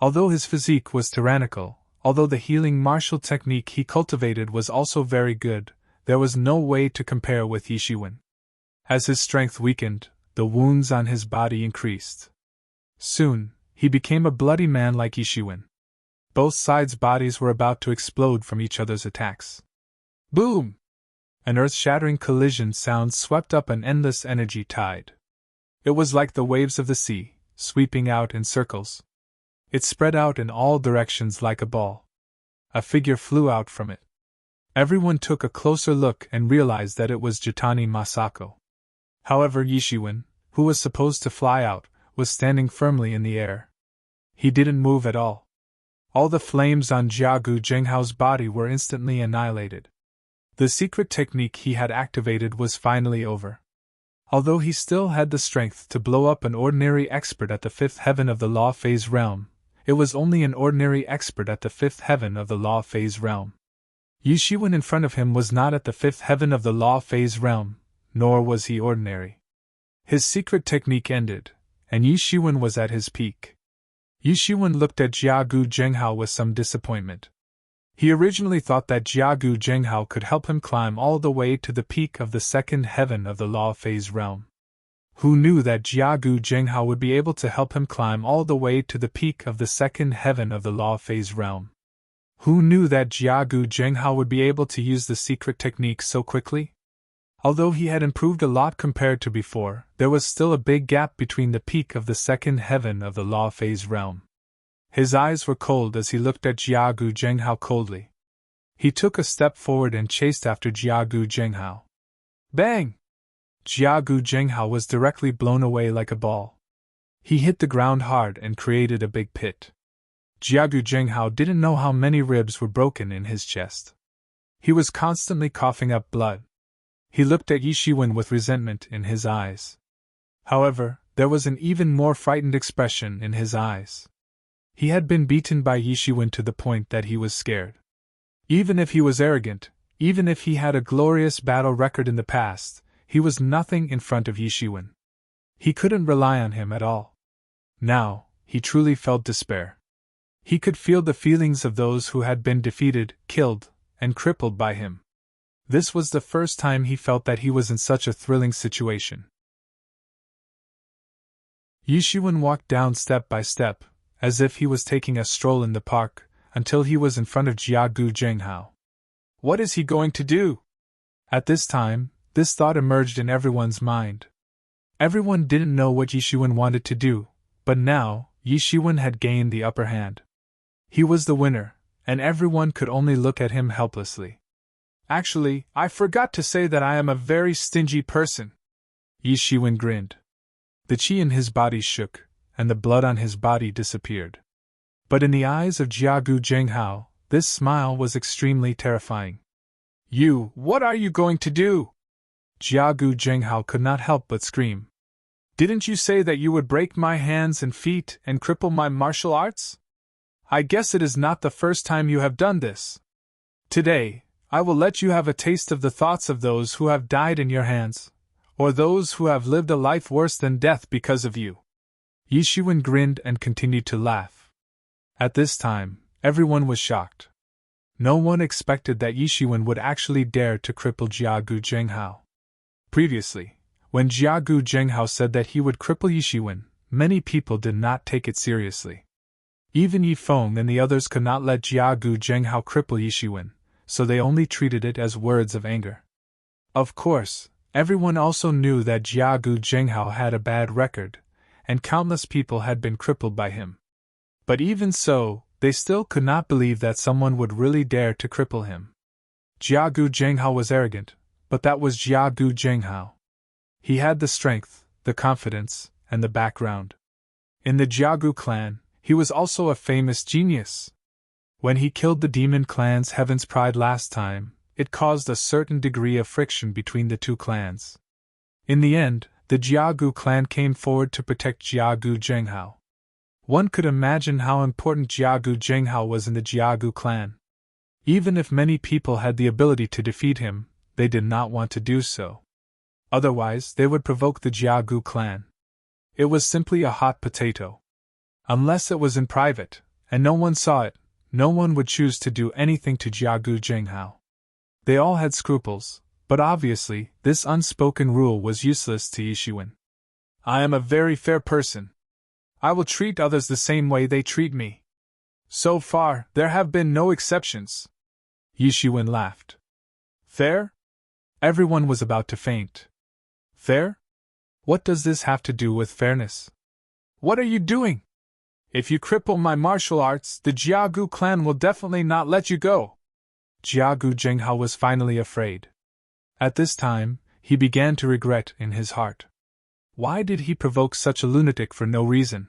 Although his physique was tyrannical, although the healing martial technique he cultivated was also very good, there was no way to compare with Yi Shiwen. As his strength weakened, the wounds on his body increased. Soon, he became a bloody man like Yi Shiwen. Both sides' bodies were about to explode from each other's attacks. Boom! An earth-shattering collision sound swept up an endless energy tide. It was like the waves of the sea, sweeping out in circles. It spread out in all directions like a ball. A figure flew out from it. Everyone took a closer look and realized that it was Jitani Masako. However, Yi Shiwen, who was supposed to fly out, was standing firmly in the air. He didn't move at all. All the flames on Jiagu Zhenghao's body were instantly annihilated. The secret technique he had activated was finally over. Although he still had the strength to blow up an ordinary expert at the fifth heaven of the law phase realm, It was only an ordinary expert at the fifth heaven of the law phase realm. Yi Shiwen in front of him was not at the fifth heaven of the law phase realm, nor was he ordinary. His secret technique ended, and Yi Shiwen was at his peak. Yi Shiwen looked at Jiagu Zhenghao with some disappointment. He originally thought that Jiagu Zhenghao could help him climb all the way to the peak of the second heaven of the law phase realm. Who knew that Jiagu Zhenghao would be able to help him climb all the way to the peak of the second heaven of the law phase realm? Who knew that Jiagu Zhenghao would be able to use the secret technique so quickly? Although he had improved a lot compared to before, there was still a big gap between the peak of the second heaven of the law phase realm. His eyes were cold as he looked at Jiagu Zhenghao coldly. He took a step forward and chased after Jiagu Zhenghao. Bang! Jiagu Zhenghao was directly blown away like a ball. He hit the ground hard and created a big pit. Jiagu Zhenghao didn't know how many ribs were broken in his chest. He was constantly coughing up blood. He looked at Yi Shiwen with resentment in his eyes. However, there was an even more frightened expression in his eyes. He had been beaten by Yi Shiwen to the point that he was scared. Even if he was arrogant, even if he had a glorious battle record in the past, he was nothing in front of Yi Shiwen. He couldn't rely on him at all. Now, he truly felt despair. He could feel the feelings of those who had been defeated, killed, and crippled by him. This was the first time he felt that he was in such a thrilling situation. Yi Shiwen walked down step by step, as if he was taking a stroll in the park, until he was in front of Jiagu Zhenghao. What is he going to do? At this time, this thought emerged in everyone's mind. Everyone didn't know what Yi Shiwen wanted to do, but now, Yi Shiwen had gained the upper hand. He was the winner, and everyone could only look at him helplessly. Actually, I forgot to say that I am a very stingy person. Yi Shiwen grinned. The qi in his body shook, and the blood on his body disappeared. But in the eyes of Jiagu Zhenghao, this smile was extremely terrifying. What are you going to do? Jiagu Zhenghao could not help but scream. Didn't you say that you would break my hands and feet and cripple my martial arts? I guess it is not the first time you have done this. Today, I will let you have a taste of the thoughts of those who have died in your hands, or those who have lived a life worse than death because of you. Yi Shiwen grinned and continued to laugh. At this time, everyone was shocked. No one expected that Yi Shiwen would actually dare to cripple Jiagu Zhenghao. Previously, when Jiagu Zhenghao said that he would cripple Yi Shiwen, many people did not take it seriously. Even Yi Feng and the others could not let Jiagu Zhenghao cripple Yi Shiwen, so they only treated it as words of anger. Of course, everyone also knew that Jiagu Zhenghao had a bad record, and countless people had been crippled by him. But even so, they still could not believe that someone would really dare to cripple him. Jiagu Zhenghao was arrogant, but that was Jiagu Zhenghao. He had the strength, the confidence, and the background. In the Jiagu clan, he was also a famous genius. When he killed the demon clan's Heaven's Pride last time, it caused a certain degree of friction between the two clans. In the end, the Jiagu clan came forward to protect Jiagu Zhenghao. One could imagine how important Jiagu Zhenghao was in the Jiagu clan. Even if many people had the ability to defeat him, they did not want to do so. Otherwise, they would provoke the Jiagu clan. It was simply a hot potato. Unless it was in private, and no one saw it, no one would choose to do anything to Jiagu Zhenghao. They all had scruples, but obviously, this unspoken rule was useless to Yi Shiwen. I am a very fair person. I will treat others the same way they treat me. So far, there have been no exceptions. Yi Shiwen laughed. Fair? Everyone was about to faint. Fair? What does this have to do with fairness? What are you doing? If you cripple my martial arts, the Jiagu clan will definitely not let you go. Jiagu Zhenghao was finally afraid. At this time, he began to regret in his heart. Why did he provoke such a lunatic for no reason?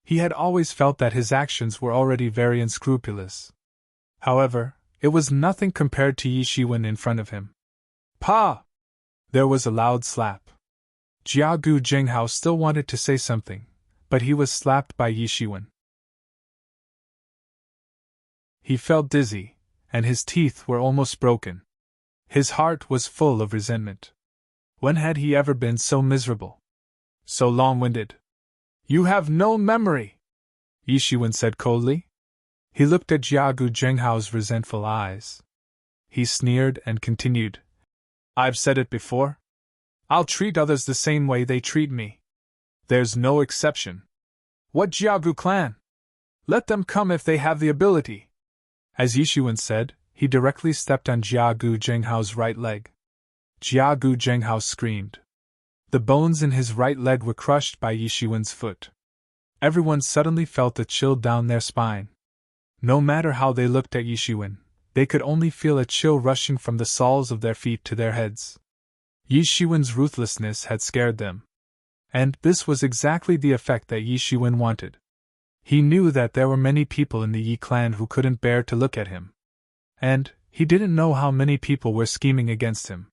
He had always felt that his actions were already very unscrupulous. However, it was nothing compared to Yi Shiwen in front of him. Pa! There was a loud slap. Jiagu Zhenghao still wanted to say something, but he was slapped by Yi Shiwen. He felt dizzy, and his teeth were almost broken. His heart was full of resentment. When had he ever been so miserable? So long-winded? You have no memory, Yi Shiwen said coldly. He looked at Jiagu Zhenghao's resentful eyes. He sneered and continued. I've said it before. I'll treat others the same way they treat me. There's no exception. What Jiagu clan? Let them come if they have the ability. As Yi Shiwen said, he directly stepped on Jiagu Zhenghao's right leg. Jiagu Zhenghao screamed. The bones in his right leg were crushed by Yi Shiwen's foot. Everyone suddenly felt a chill down their spine. No matter how they looked at Yi Shiwen, they could only feel a chill rushing from the soles of their feet to their heads. Yi Shiwen's ruthlessness had scared them. And this was exactly the effect that Yi Shiwen wanted. He knew that there were many people in the Yi clan who couldn't bear to look at him. And he didn't know how many people were scheming against him.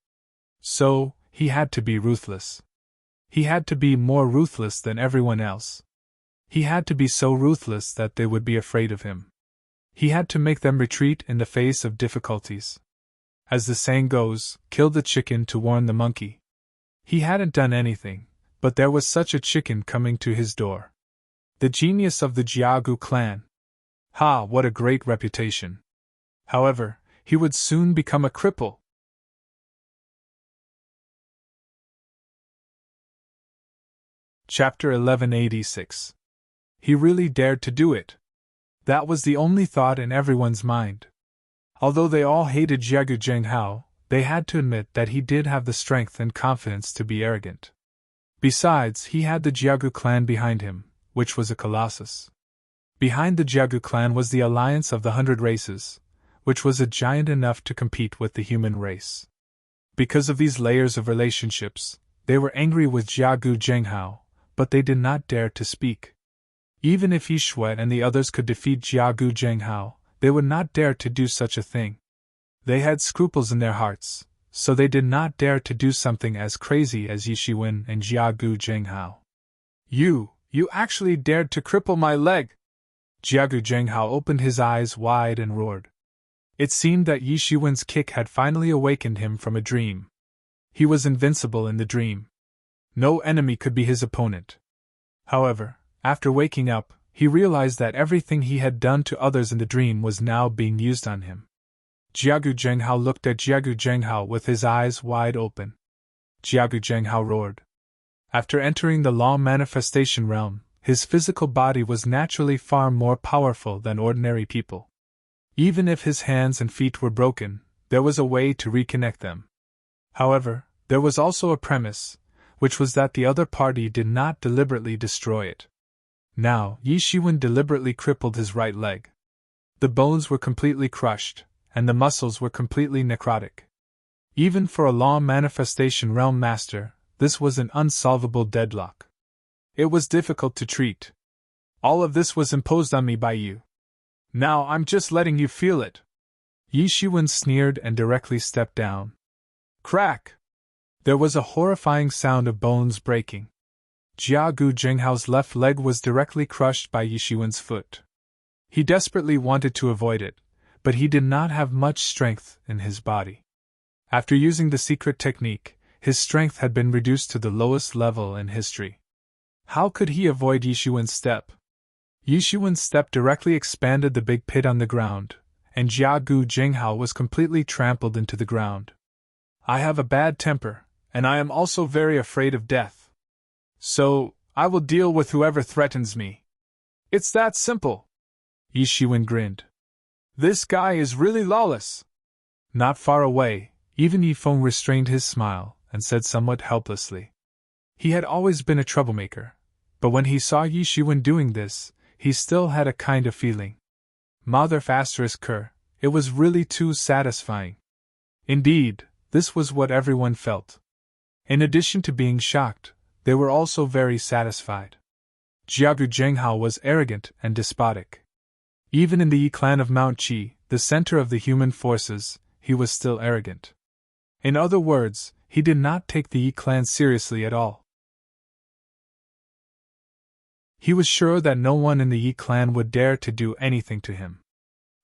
So, he had to be ruthless. He had to be more ruthless than everyone else. He had to be so ruthless that they would be afraid of him. He had to make them retreat in the face of difficulties. As the saying goes, kill the chicken to warn the monkey. He hadn't done anything, but there was such a chicken coming to his door. The genius of the Jiagu clan. Ha, what a great reputation. However, he would soon become a cripple. Chapter 1186. He really dared to do it. That was the only thought in everyone's mind. Although they all hated Jiagu Zhenghao, they had to admit that he did have the strength and confidence to be arrogant. Besides, he had the Jiagu clan behind him, which was a colossus. Behind the Jiagu clan was the alliance of the 100 races, which was a giant enough to compete with the human race. Because of these layers of relationships, they were angry with Jiagu Zhenghao, but they did not dare to speak. Even if Yi Shuai and the others could defeat Jiagu Zhenghao, they would not dare to do such a thing. They had scruples in their hearts, so they did not dare to do something as crazy as Yi Shiwen and Jiagu Zhenghao. You actually dared to cripple my leg! Jiagu Zhenghao opened his eyes wide and roared. It seemed that Yi Shiwen's kick had finally awakened him from a dream. He was invincible in the dream. No enemy could be his opponent. However, after waking up, he realized that everything he had done to others in the dream was now being used on him. Jiagu Zhenghao looked at Jiagu Zhenghao with his eyes wide open. Jiagu Zhenghao roared. After entering the law manifestation realm, his physical body was naturally far more powerful than ordinary people. Even if his hands and feet were broken, there was a way to reconnect them. However, there was also a premise, which was that the other party did not deliberately destroy it. Now, Yi Shiwen deliberately crippled his right leg. The bones were completely crushed, and the muscles were completely necrotic. Even for a law manifestation realm master, this was an unsolvable deadlock. It was difficult to treat. All of this was imposed on me by you. Now I'm just letting you feel it. Yi Shiwen sneered and directly stepped down. Crack! There was a horrifying sound of bones breaking. Jiagu Zhenghao's left leg was directly crushed by Yi Shiwen's foot. He desperately wanted to avoid it, but he did not have much strength in his body. After using the secret technique, his strength had been reduced to the lowest level in history. How could he avoid Yi Shiwen's step? Yi Shiwen's step directly expanded the big pit on the ground, and Jiagu Zhenghao was completely trampled into the ground. I have a bad temper, and I am also very afraid of death. So, I will deal with whoever threatens me. It's that simple. Yi Shiwen grinned. This guy is really lawless. Not far away, even Yi Feng restrained his smile and said somewhat helplessly. He had always been a troublemaker, but when he saw Yi Shiwen doing this, he still had a kind of feeling. Mother ***, it was really too satisfying. Indeed, this was what everyone felt. In addition to being shocked, they were also very satisfied. Jiagu Zhenghao was arrogant and despotic. Even in the Yi clan of Mount Qi, the center of the human forces, he was still arrogant. In other words, he did not take the Yi clan seriously at all. He was sure that no one in the Yi clan would dare to do anything to him.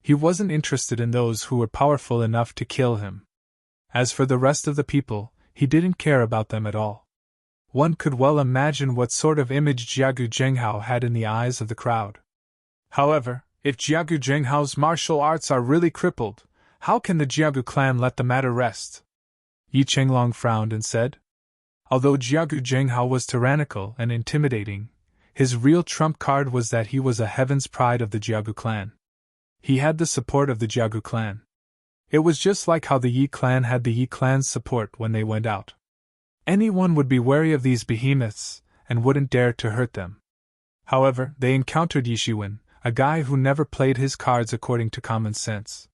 He wasn't interested in those who were powerful enough to kill him. As for the rest of the people, he didn't care about them at all. One could well imagine what sort of image Jiagu Zhenghao had in the eyes of the crowd. However, if Jiagu Zhenghao's martial arts are really crippled, how can the Jiagu clan let the matter rest? Yi Chenglong frowned and said. Although Jiagu Zhenghao was tyrannical and intimidating, his real trump card was that he was a heaven's pride of the Jiagu clan. He had the support of the Jiagu clan. It was just like how the Yi clan had the Yi clan's support when they went out. Anyone would be wary of these behemoths, and wouldn't dare to hurt them. However, they encountered Yi Shiwen, a guy who never played his cards according to common sense.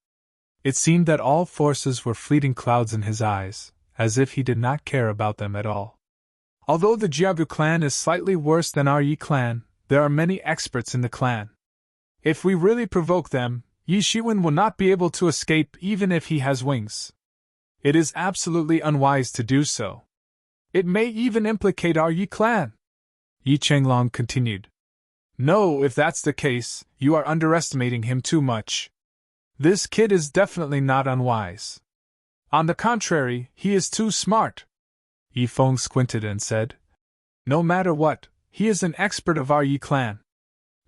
It seemed that all forces were fleeting clouds in his eyes, as if he did not care about them at all. Although the Jiagu clan is slightly worse than our Yi clan, there are many experts in the clan. If we really provoke them, Yi Shiwen will not be able to escape even if he has wings. It is absolutely unwise to do so. It may even implicate our Yi clan. Yi Chenglong continued. No, if that's the case, you are underestimating him too much. This kid is definitely not unwise. On the contrary, he is too smart. Yi Feng squinted and said. No matter what, he is an expert of our Yi clan.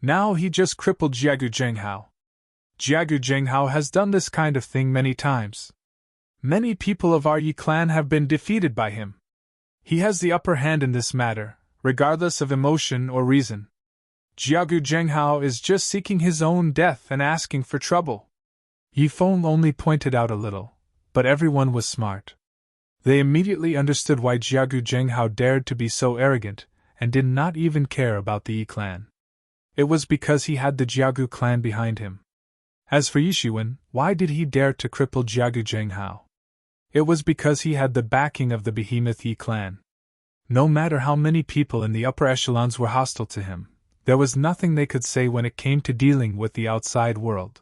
Now he just crippled Jiagu Zhenghao. Jiagu Zhenghao has done this kind of thing many times. Many people of our Yi clan have been defeated by him. He has the upper hand in this matter, regardless of emotion or reason. Jiagu Zhenghao is just seeking his own death and asking for trouble. Yi Feng only pointed out a little, but everyone was smart. They immediately understood why Jiagu Zhenghao dared to be so arrogant, and did not even care about the Yi clan. It was because he had the Jiagu clan behind him. As for Yi Shiwen, why did he dare to cripple Jiagu Zhenghao? It was because he had the backing of the behemoth Yi clan. No matter how many people in the upper echelons were hostile to him, there was nothing they could say when it came to dealing with the outside world.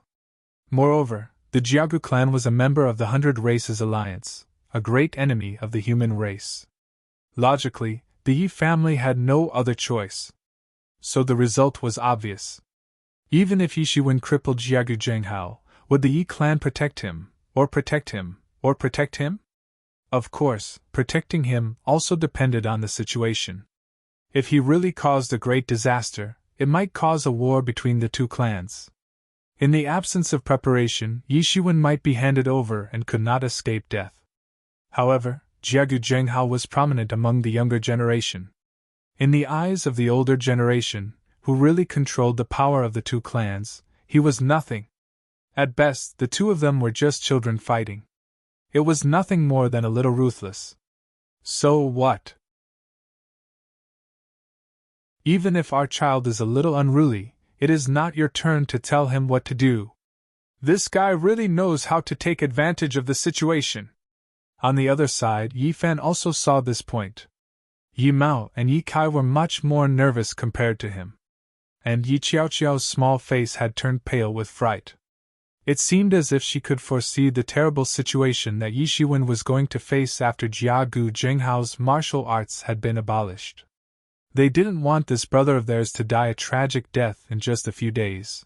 Moreover, the Jiagu clan was a member of the 100 Races Alliance, a great enemy of the human race. Logically, the Yi family had no other choice. So the result was obvious. Even if Yi Shiwen crippled Jiagu Zhenghao, would the Yi clan protect him, or protect him, or protect him? Of course, protecting him also depended on the situation. If he really caused a great disaster, it might cause a war between the two clans. In the absence of preparation, Yi Shiwen might be handed over and could not escape death. However, Jiagu Zhenghao was prominent among the younger generation. In the eyes of the older generation, who really controlled the power of the two clans, he was nothing. At best, the two of them were just children fighting. It was nothing more than a little ruthless. So what? Even if our child is a little unruly, it is not your turn to tell him what to do. This guy really knows how to take advantage of the situation. On the other side, Yi Fan also saw this point. Yi Mao and Yi Kai were much more nervous compared to him. And Yi Qiaoqiao's small face had turned pale with fright. It seemed as if she could foresee the terrible situation that Yi Shiwen was going to face after Jiagu Zhenghao's martial arts had been abolished. They didn't want this brother of theirs to die a tragic death in just a few days.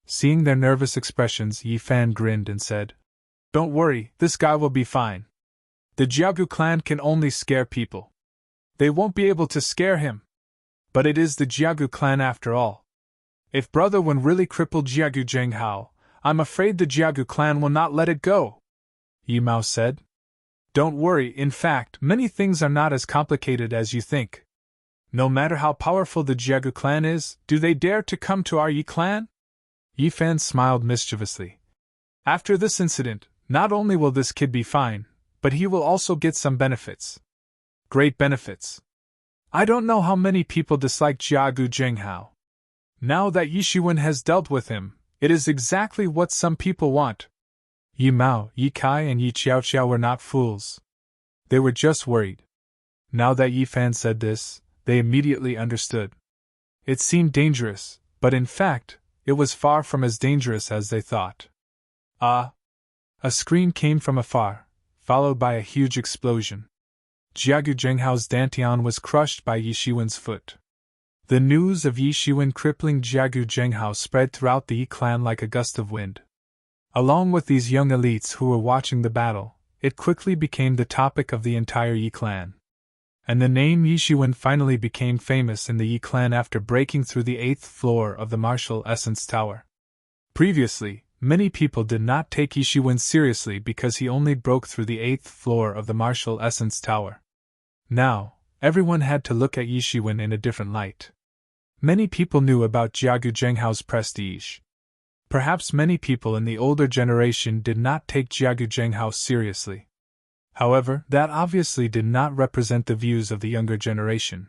Seeing their nervous expressions, Yi Fan grinned and said, Don't worry, this guy will be fine. The Jiagu clan can only scare people. They won't be able to scare him. But it is the Jiagu clan after all. If Brother Wen really crippled Jiagu Zhenghao, I'm afraid the Jiagu clan will not let it go, Yi Mao said. Don't worry, in fact, many things are not as complicated as you think. No matter how powerful the Jiagu clan is, do they dare to come to our Yi clan? Yi Fan smiled mischievously. After this incident, not only will this kid be fine, but he will also get some benefits. Great benefits. I don't know how many people dislike Jiagu Zhenghao. Now that Yi Shiwen has dealt with him, it is exactly what some people want. Yi Mao, Yi Kai, and Yi Qiaoqiao were not fools. They were just worried. Now that Yi Fan said this, they immediately understood. It seemed dangerous, but in fact, it was far from as dangerous as they thought. Ah! A scream came from afar, followed by a huge explosion. Jiagu Zhenghao's dantian was crushed by Yi Shiwen's foot. The news of Yi Shiwen crippling Jiagu Zhenghao spread throughout the Yi clan like a gust of wind. Along with these young elites who were watching the battle, it quickly became the topic of the entire Yi clan. And the name Yi Shiwen finally became famous in the Yi clan after breaking through the 8th floor of the Martial Essence Tower. Previously, many people did not take Yi Shiwen seriously because he only broke through the 8th floor of the Martial Essence Tower. Now, everyone had to look at Yi Shiwen in a different light. Many people knew about Jiagu Zhenghao's prestige. Perhaps many people in the older generation did not take Jiagu Zhenghao seriously. However, that obviously did not represent the views of the younger generation.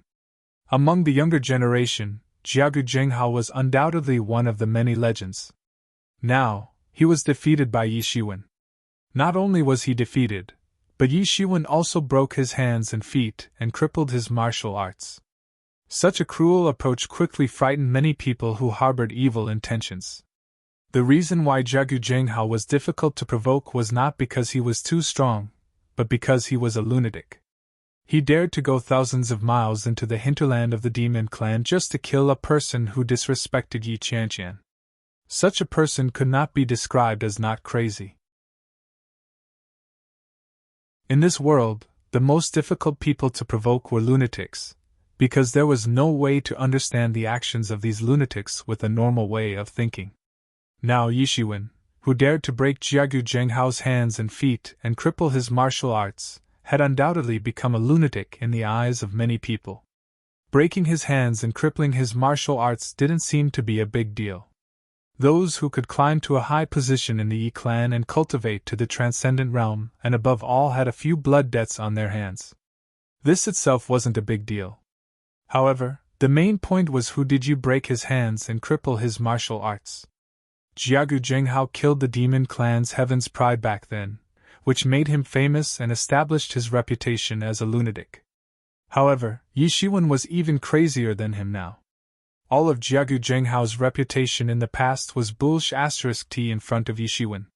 Among the younger generation, Jiagu Zhenghao was undoubtedly one of the many legends. Now, he was defeated by Yi Shiwen. Not only was he defeated, but Yi Shiwen also broke his hands and feet and crippled his martial arts. Such a cruel approach quickly frightened many people who harbored evil intentions. The reason why Jiagu Zhenghao was difficult to provoke was not because he was too strong, but because he was a lunatic. He dared to go thousands of miles into the hinterland of the Demon Clan just to kill a person who disrespected Yi Qianqian. Such a person could not be described as not crazy. In this world, the most difficult people to provoke were lunatics, because there was no way to understand the actions of these lunatics with a normal way of thinking. Now Yi Shiwen, who dared to break Jiagu Zhenghao's hands and feet and cripple his martial arts, had undoubtedly become a lunatic in the eyes of many people. Breaking his hands and crippling his martial arts didn't seem to be a big deal. Those who could climb to a high position in the Yi clan and cultivate to the transcendent realm, and above all had a few blood debts on their hands. This itself wasn't a big deal. However, the main point was, who did you break his hands and cripple his martial arts? Jiagu Zhenghao killed the Demon Clan's Heaven's Pride back then, which made him famous and established his reputation as a lunatic. However, Yi Shiwen was even crazier than him now. All of Jiagu Zhenghao's reputation in the past was *T in front of Yi Shiwen.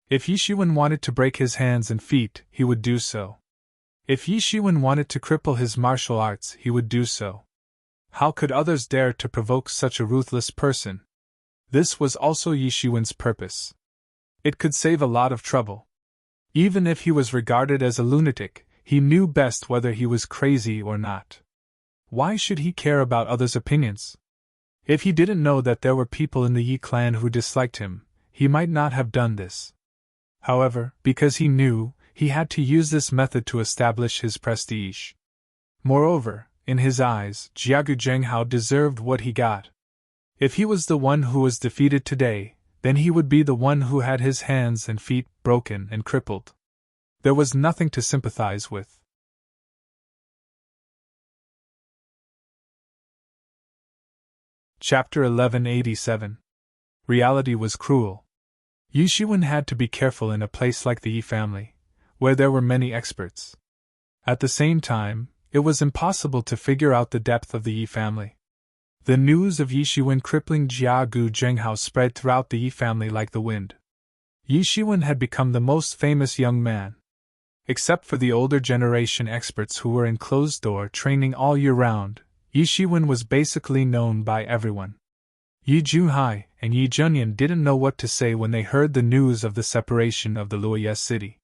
If Yi Shiwen wanted to break his hands and feet, he would do so. If Yi Shiwen wanted to cripple his martial arts, he would do so. How could others dare to provoke such a ruthless person? This was also Yi Shiwen's purpose. It could save a lot of trouble. Even if he was regarded as a lunatic, he knew best whether he was crazy or not. Why should he care about others' opinions? If he didn't know that there were people in the Yi clan who disliked him, he might not have done this. However, because he knew, he had to use this method to establish his prestige. Moreover, in his eyes, Jiagu Zhenghao deserved what he got. If he was the one who was defeated today, then he would be the one who had his hands and feet broken and crippled. There was nothing to sympathize with. Chapter 1187. Reality was cruel. Yi Shiwen had to be careful in a place like the Yi family, where there were many experts. At the same time, it was impossible to figure out the depth of the Yi family. The news of Yi Shiwen crippling Jiagu Zhenghao spread throughout the Yi family like the wind. Yi Shiwen had become the most famous young man. Except for the older generation experts who were in closed-door training all year round, Yi Shiwen was basically known by everyone. Yi Juhai and Yi Junyan didn't know what to say when they heard the news of the separation of the Luoye city.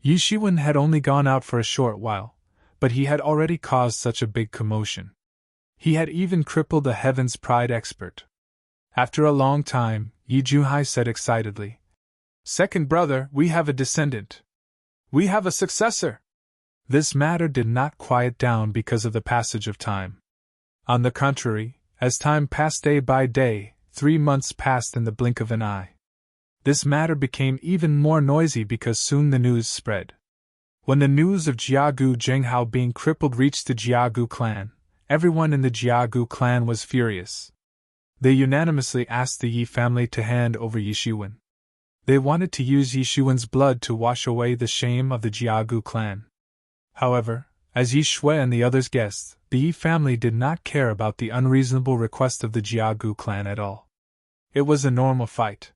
Yi Shiwen had only gone out for a short while, but he had already caused such a big commotion. He had even crippled a Heaven's Pride expert. After a long time, Yi Juhai said excitedly, "Second brother, we have a descendant. We have a successor." This matter did not quiet down because of the passage of time. On the contrary, as time passed day by day, 3 months passed in the blink of an eye. This matter became even more noisy because soon the news spread. When the news of Jiagu Zhenghao being crippled reached the Jiagu clan, everyone in the Jiagu clan was furious. They unanimously asked the Yi family to hand over Yi Shiwen. They wanted to use Yi Shiwen's blood to wash away the shame of the Jiagu clan. However, as Yi Shui and the others guessed, the Yi family did not care about the unreasonable request of the Jiagu clan at all. It was a normal fight.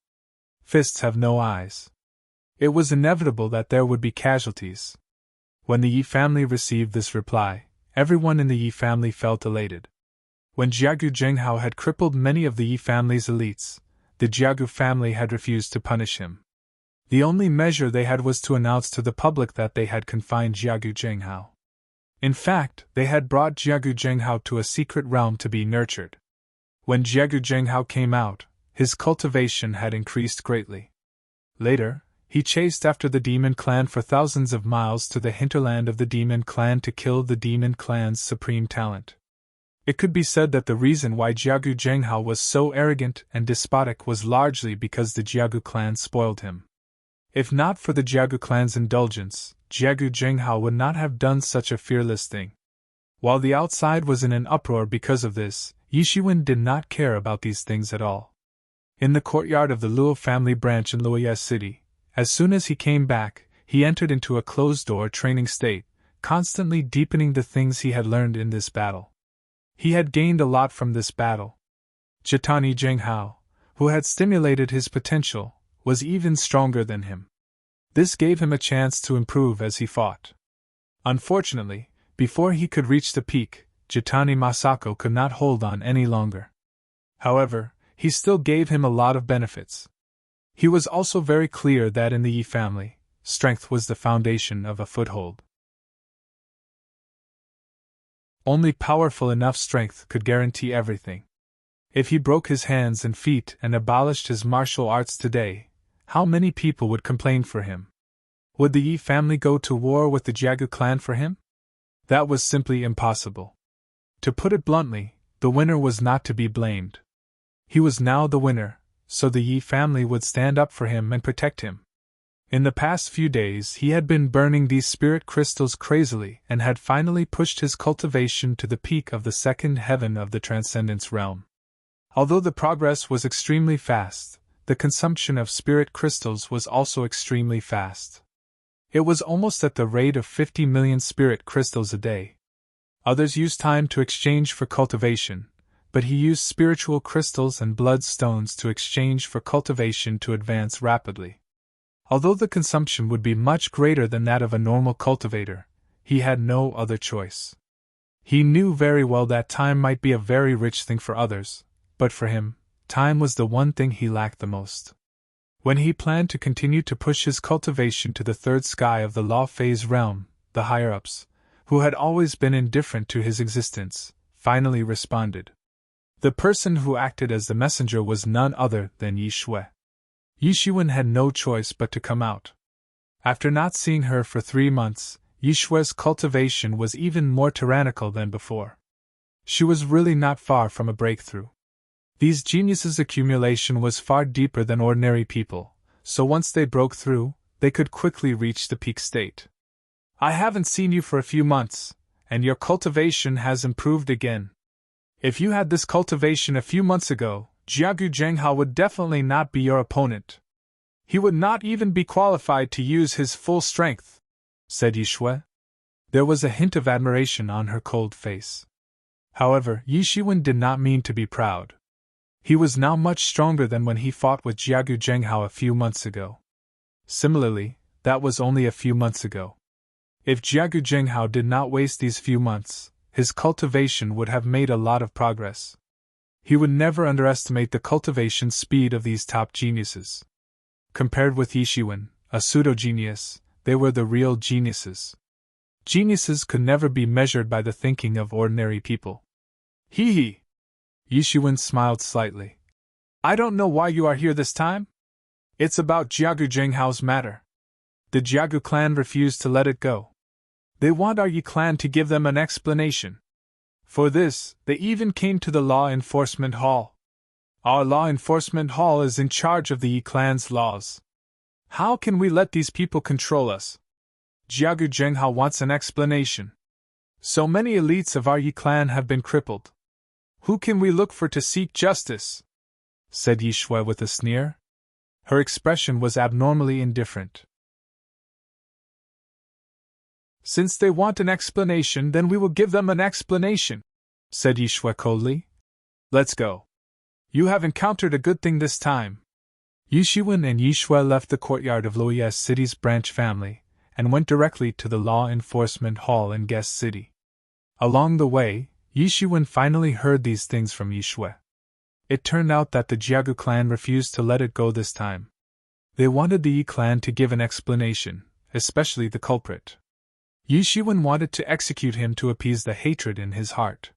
Fists have no eyes. It was inevitable that there would be casualties. When the Yi family received this reply, everyone in the Yi family felt elated. When Jiagu Zhenghao had crippled many of the Yi family's elites, the Jiagu family had refused to punish him. The only measure they had was to announce to the public that they had confined Jiagu Zhenghao. In fact, they had brought Jiagu Zhenghao to a secret realm to be nurtured. When Jiagu Zhenghao came out, his cultivation had increased greatly. Later, he chased after the demon clan for thousands of miles to the hinterland of the demon clan to kill the demon clan's supreme talent. It could be said that the reason why Jiagu Zhenghao was so arrogant and despotic was largely because the Jiagu clan spoiled him. If not for the Jiagu clan's indulgence, Jiagu Zhenghao would not have done such a fearless thing. While the outside was in an uproar because of this, Yishiwen did not care about these things at all. In the courtyard of the Luo family branch in Luoye City, as soon as he came back, he entered into a closed-door training state, constantly deepening the things he had learned in this battle. He had gained a lot from this battle. Jitani Zhenghao, who had stimulated his potential, was even stronger than him. This gave him a chance to improve as he fought. Unfortunately, before he could reach the peak, Jitani Masako could not hold on any longer. However, he still gave him a lot of benefits. He was also very clear that in the Yi family, strength was the foundation of a foothold. Only powerful enough strength could guarantee everything. If he broke his hands and feet and abolished his martial arts today, how many people would complain for him? Would the Yi family go to war with the Jiagu clan for him? That was simply impossible. To put it bluntly, the winner was not to be blamed. He was now the winner, so the Yi family would stand up for him and protect him. In the past few days he had been burning these spirit crystals crazily and had finally pushed his cultivation to the peak of the second heaven of the Transcendence realm. Although the progress was extremely fast, the consumption of spirit crystals was also extremely fast. It was almost at the rate of 50 million spirit crystals a day. Others used time to exchange for cultivation, but he used spiritual crystals and blood stones to exchange for cultivation to advance rapidly. Although the consumption would be much greater than that of a normal cultivator, he had no other choice. He knew very well that time might be a very rich thing for others, but for him, time was the one thing he lacked the most. When he planned to continue to push his cultivation to the third sky of the law phase realm, the higher-ups, who had always been indifferent to his existence, finally responded. The person who acted as the messenger was none other than Yi Shui. Yishiwen had no choice but to come out. After not seeing her for 3 months, Yi Shui's cultivation was even more tyrannical than before. She was really not far from a breakthrough. These geniuses' accumulation was far deeper than ordinary people, so once they broke through, they could quickly reach the peak state. I haven't seen you for a few months, and your cultivation has improved again. If you had this cultivation a few months ago, Jiagu Zhenghao would definitely not be your opponent. He would not even be qualified to use his full strength, said Yi Shui. There was a hint of admiration on her cold face. However, Yishiwen did not mean to be proud. He was now much stronger than when he fought with Jiagu Zhenghao a few months ago. Similarly, that was only a few months ago. If Jiagu Zhenghao did not waste these few months, his cultivation would have made a lot of progress. He would never underestimate the cultivation speed of these top geniuses. Compared with Yishiwen, a pseudo-genius, they were the real geniuses. Geniuses could never be measured by the thinking of ordinary people. Hee hee! Yishiwen smiled slightly. I don't know why you are here this time. It's about Jiagu Zhenghao's matter. The Jiagu clan refused to let it go. They want our Yi clan to give them an explanation. For this, they even came to the Law Enforcement Hall. Our Law Enforcement Hall is in charge of the Yi clan's laws. How can we let these people control us? Jiagu Zhenghao wants an explanation. So many elites of our Yi clan have been crippled. Who can we look for to seek justice? Said Yi Shui with a sneer. Her expression was abnormally indifferent. Since they want an explanation, then we will give them an explanation, said Yi Shui coldly. Let's go. You have encountered a good thing this time. Yishiwen and Yi Shui left the courtyard of Luoye City's branch family, and went directly to the Law Enforcement Hall in Guest City. Along the way, Yishiwen finally heard these things from Yi Shui. It turned out that the Jiagu clan refused to let it go this time. They wanted the Yi clan to give an explanation, especially the culprit. Yi Shiwen wanted to execute him to appease the hatred in his heart.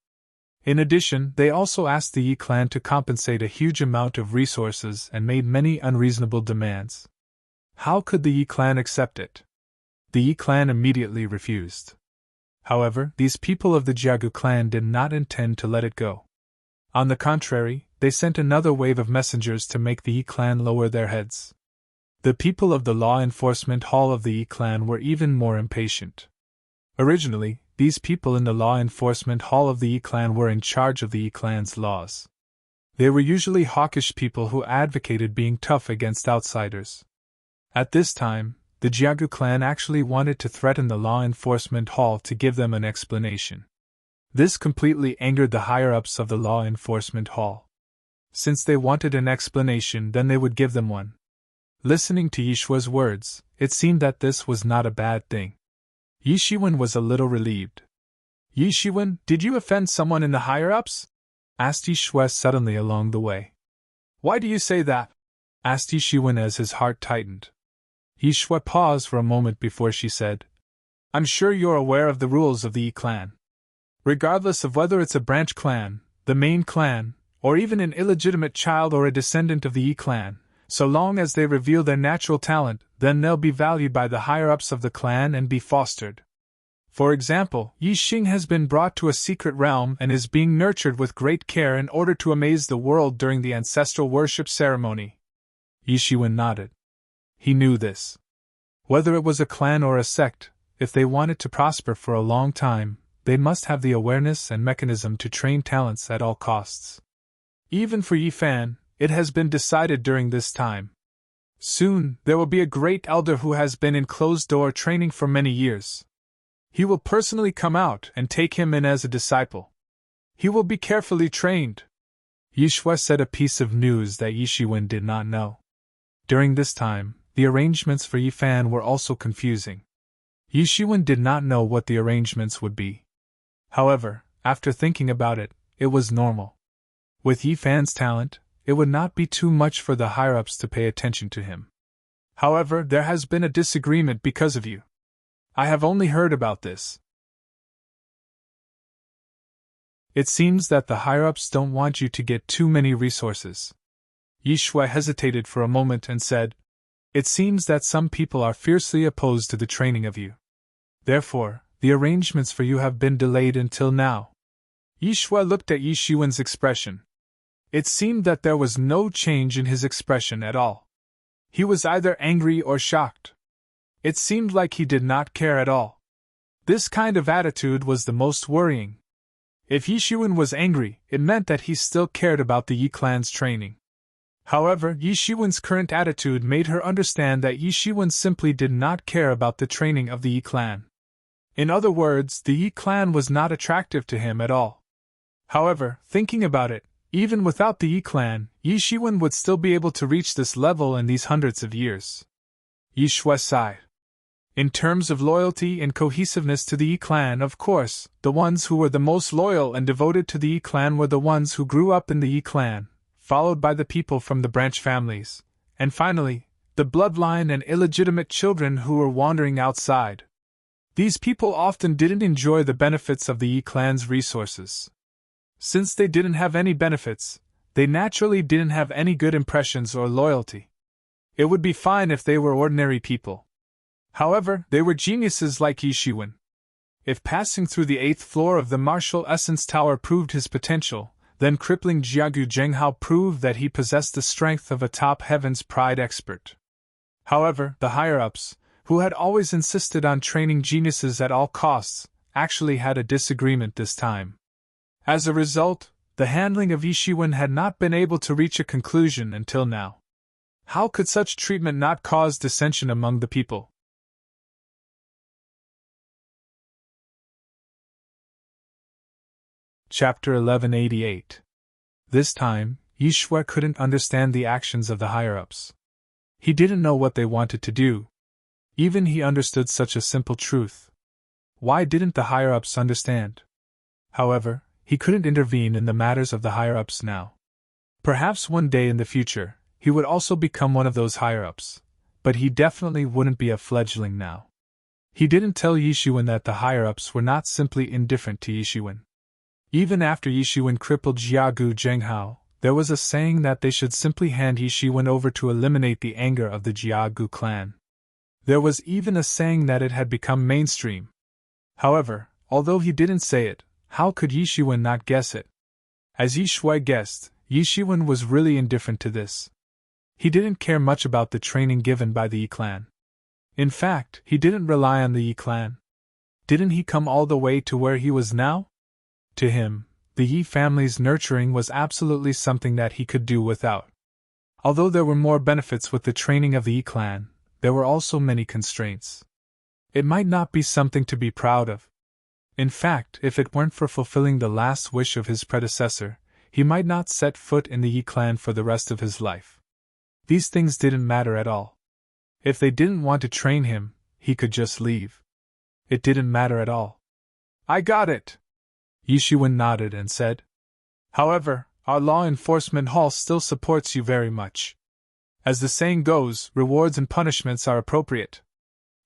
In addition, they also asked the Yi clan to compensate a huge amount of resources and made many unreasonable demands. How could the Yi clan accept it? The Yi clan immediately refused. However, these people of the Jiagu clan did not intend to let it go. On the contrary, they sent another wave of messengers to make the Yi clan lower their heads. The people of the law enforcement hall of the Yi clan were even more impatient. Originally, these people in the law enforcement hall of the Yi clan were in charge of the Yi clan's laws. They were usually hawkish people who advocated being tough against outsiders. At this time, the Jiagu clan actually wanted to threaten the law enforcement hall to give them an explanation. This completely angered the higher-ups of the law enforcement hall. Since they wanted an explanation, then they would give them one. Listening to Yishua's words, it seemed that this was not a bad thing. Yi Shiwen was a little relieved. Yi Shiwen, did you offend someone in the higher-ups? Asked Yishua suddenly along the way. Why do you say that? Asked Yi Shiwen as his heart tightened. Yishua paused for a moment before she said, I'm sure you're aware of the rules of the Yi clan. Regardless of whether it's a branch clan, the main clan, or even an illegitimate child or a descendant of the Yi clan, so long as they reveal their natural talent, then they'll be valued by the higher-ups of the clan and be fostered. For example, Yi Xing has been brought to a secret realm and is being nurtured with great care in order to amaze the world during the ancestral worship ceremony. Yi Shiwen nodded. He knew this. Whether it was a clan or a sect, if they wanted to prosper for a long time, they must have the awareness and mechanism to train talents at all costs. Even for Yi Fan, it has been decided during this time. Soon, there will be a great elder who has been in closed-door training for many years. He will personally come out and take him in as a disciple. He will be carefully trained. Yishua said a piece of news that Yi Shiwen did not know. During this time, the arrangements for Yi Fan were also confusing. Yi Shiwen did not know what the arrangements would be. However, after thinking about it, it was normal. With Yi Fan's talent, it would not be too much for the higher-ups to pay attention to him. However, there has been a disagreement because of you. I have only heard about this. It seems that the higher-ups don't want you to get too many resources. Yishua hesitated for a moment and said, It seems that some people are fiercely opposed to the training of you. Therefore, the arrangements for you have been delayed until now. Yishua looked at Yi Shiwen's expression. It seemed that there was no change in his expression at all. He was either angry or shocked. It seemed like he did not care at all. This kind of attitude was the most worrying. If Yi Shiwen was angry, it meant that he still cared about the Yi clan's training. However, Yi Shiwen's current attitude made her understand that Yi Shiwen simply did not care about the training of the Yi clan. In other words, the Yi clan was not attractive to him at all. However, thinking about it, even without the Yi clan, Yi Shiwen would still be able to reach this level in these hundreds of years. Yishua sighed. In terms of loyalty and cohesiveness to the Yi clan, of course, the ones who were the most loyal and devoted to the Yi clan were the ones who grew up in the Yi clan, followed by the people from the branch families, and finally, the bloodline and illegitimate children who were wandering outside. These people often didn't enjoy the benefits of the Yi clan's resources. Since they didn't have any benefits, they naturally didn't have any good impressions or loyalty. It would be fine if they were ordinary people. However, they were geniuses like Yi Shiwen. If passing through the 8th floor of the Martial Essence Tower proved his potential, then crippling Jiagu Zhenghao proved that he possessed the strength of a top heaven's pride expert. However, the higher-ups, who had always insisted on training geniuses at all costs, actually had a disagreement this time. As a result, the handling of Yi Shiwen had not been able to reach a conclusion until now. How could such treatment not cause dissension among the people? Chapter 1188. This time, Yishua couldn't understand the actions of the higher-ups. He didn't know what they wanted to do. Even he understood such a simple truth. Why didn't the higher-ups understand? However, he couldn't intervene in the matters of the higher-ups now. Perhaps one day in the future, he would also become one of those higher-ups, but he definitely wouldn't be a fledgling now. He didn't tell Yishuan that the higher-ups were not simply indifferent to Yishuan. Even after Yishuan crippled Jiagu Zhenghao, there was a saying that they should simply hand Yishuan over to eliminate the anger of the Jiagu clan. There was even a saying that it had become mainstream. However, although he didn't say it, how could Yishuan not guess it? As Yi Shui guessed, Yishuan was really indifferent to this. He didn't care much about the training given by the Yi clan. In fact, he didn't rely on the Yi clan. Didn't he come all the way to where he was now? To him, the Yi family's nurturing was absolutely something that he could do without. Although there were more benefits with the training of the Yi clan, there were also many constraints. It might not be something to be proud of. In fact, if it weren't for fulfilling the last wish of his predecessor, he might not set foot in the Yi clan for the rest of his life. These things didn't matter at all. If they didn't want to train him, he could just leave. It didn't matter at all. I got it! Yishuan nodded and said. However, our law enforcement hall still supports you very much. As the saying goes, rewards and punishments are appropriate.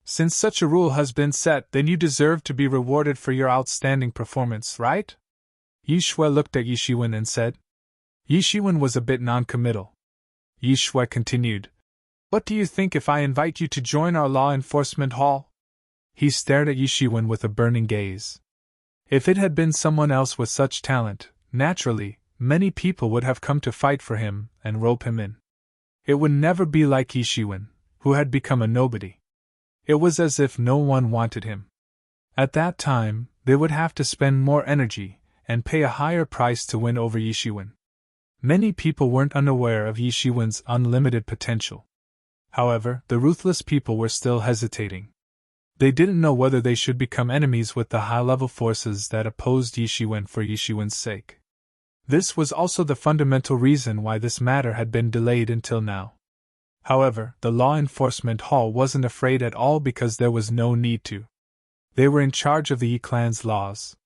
Since such a rule has been set, then you deserve to be rewarded for your outstanding performance, right? Yi Shui looked at Yishuan and said. Yishuan was a bit non-committal. Yi Shui continued. What do you think if I invite you to join our law enforcement hall? He stared at Yishuan with a burning gaze. If it had been someone else with such talent, naturally, many people would have come to fight for him and rope him in. It would never be like Yishuan, who had become a nobody. It was as if no one wanted him. At that time, they would have to spend more energy and pay a higher price to win over Yishuan. Many people weren't unaware of Yishuan's unlimited potential. However, the ruthless people were still hesitating. They didn't know whether they should become enemies with the high-level forces that opposed Yishuan for Yishuan's sake. This was also the fundamental reason why this matter had been delayed until now. However, the law enforcement hall wasn't afraid at all because there was no need to. They were in charge of the Yi clan's laws.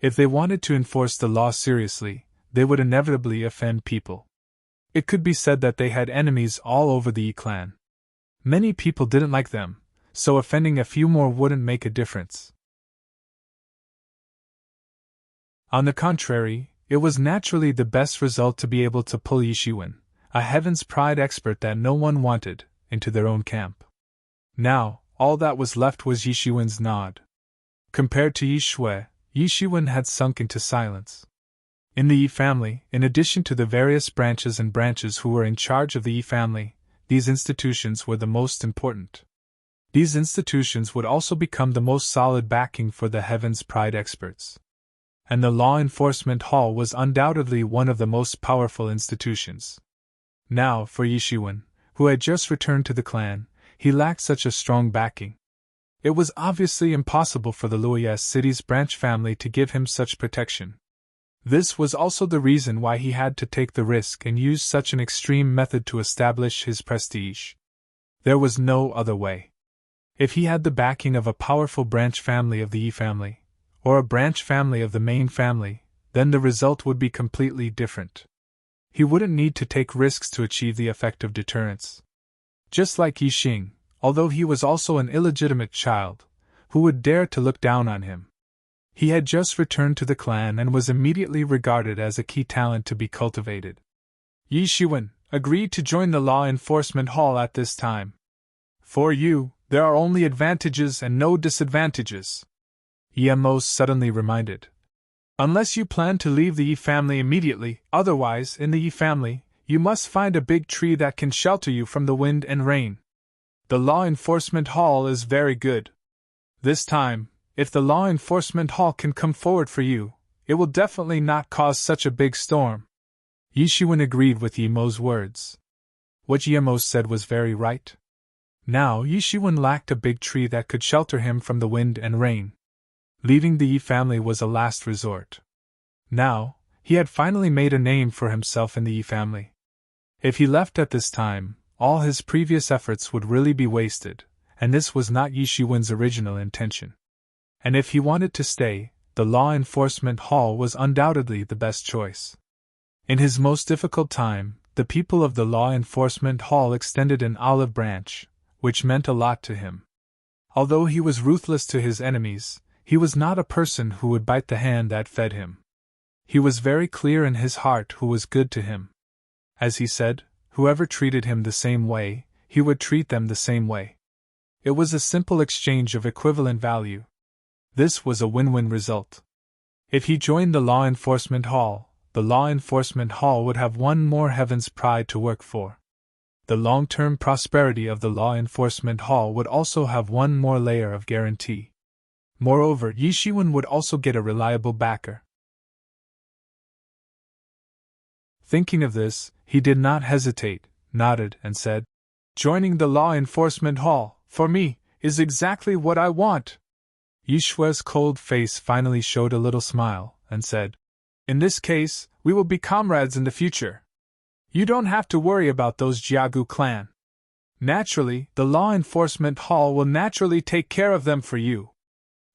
If they wanted to enforce the law seriously, they would inevitably offend people. It could be said that they had enemies all over the Yi clan. Many people didn't like them, so offending a few more wouldn't make a difference. On the contrary, it was naturally the best result to be able to pull Yishuan, a Heaven's Pride expert that no one wanted, into their own camp. Now, all that was left was Yishuan's nod. Compared to Yi Shui, Yishuan had sunk into silence. In the Yi family, in addition to the various branches and branches who were in charge of the Yi family, these institutions were the most important. These institutions would also become the most solid backing for the Heaven's Pride experts. And the Law Enforcement Hall was undoubtedly one of the most powerful institutions. Now, for Yishuan, who had just returned to the clan, he lacked such a strong backing. It was obviously impossible for the Luoyes city's branch family to give him such protection. This was also the reason why he had to take the risk and use such an extreme method to establish his prestige. There was no other way. If he had the backing of a powerful branch family of the Yi family, or a branch family of the main family, then the result would be completely different. He wouldn't need to take risks to achieve the effect of deterrence. Just like Yi Xing, although he was also an illegitimate child, who would dare to look down on him? He had just returned to the clan and was immediately regarded as a key talent to be cultivated. Yishuan agreed to join the Law Enforcement Hall at this time. For you, there are only advantages and no disadvantages, Yemos suddenly reminded. Unless you plan to leave the Yi family immediately, otherwise, in the Yi family, you must find a big tree that can shelter you from the wind and rain. The Law Enforcement Hall is very good. This time, if the Law Enforcement Hall can come forward for you, it will definitely not cause such a big storm. Yishuan agreed with Yemo's words. What Yemos said was very right. Now Yishuan lacked a big tree that could shelter him from the wind and rain. Leaving the Yi family was a last resort. Now, he had finally made a name for himself in the Yi family. If he left at this time, all his previous efforts would really be wasted, and this was not Yishuan's original intention. And if he wanted to stay, the Law Enforcement Hall was undoubtedly the best choice. In his most difficult time, the people of the Law Enforcement Hall extended an olive branch, which meant a lot to him. Although he was ruthless to his enemies, he was not a person who would bite the hand that fed him. He was very clear in his heart who was good to him. As he said, whoever treated him the same way, he would treat them the same way. It was a simple exchange of equivalent value. This was a win-win result. If he joined the law enforcement hall, the law enforcement hall would have one more heaven's pride to work for. The long-term prosperity of the law enforcement hall would also have one more layer of guarantee. Moreover, Yi Shiwen would also get a reliable backer. Thinking of this, he did not hesitate, nodded, and said, "Joining the law enforcement hall, for me, is exactly what I want." Yi Shue's cold face finally showed a little smile, and said, "In this case, we will be comrades in the future. You don't have to worry about those Jiagu clan. Naturally, the law enforcement hall will naturally take care of them for you."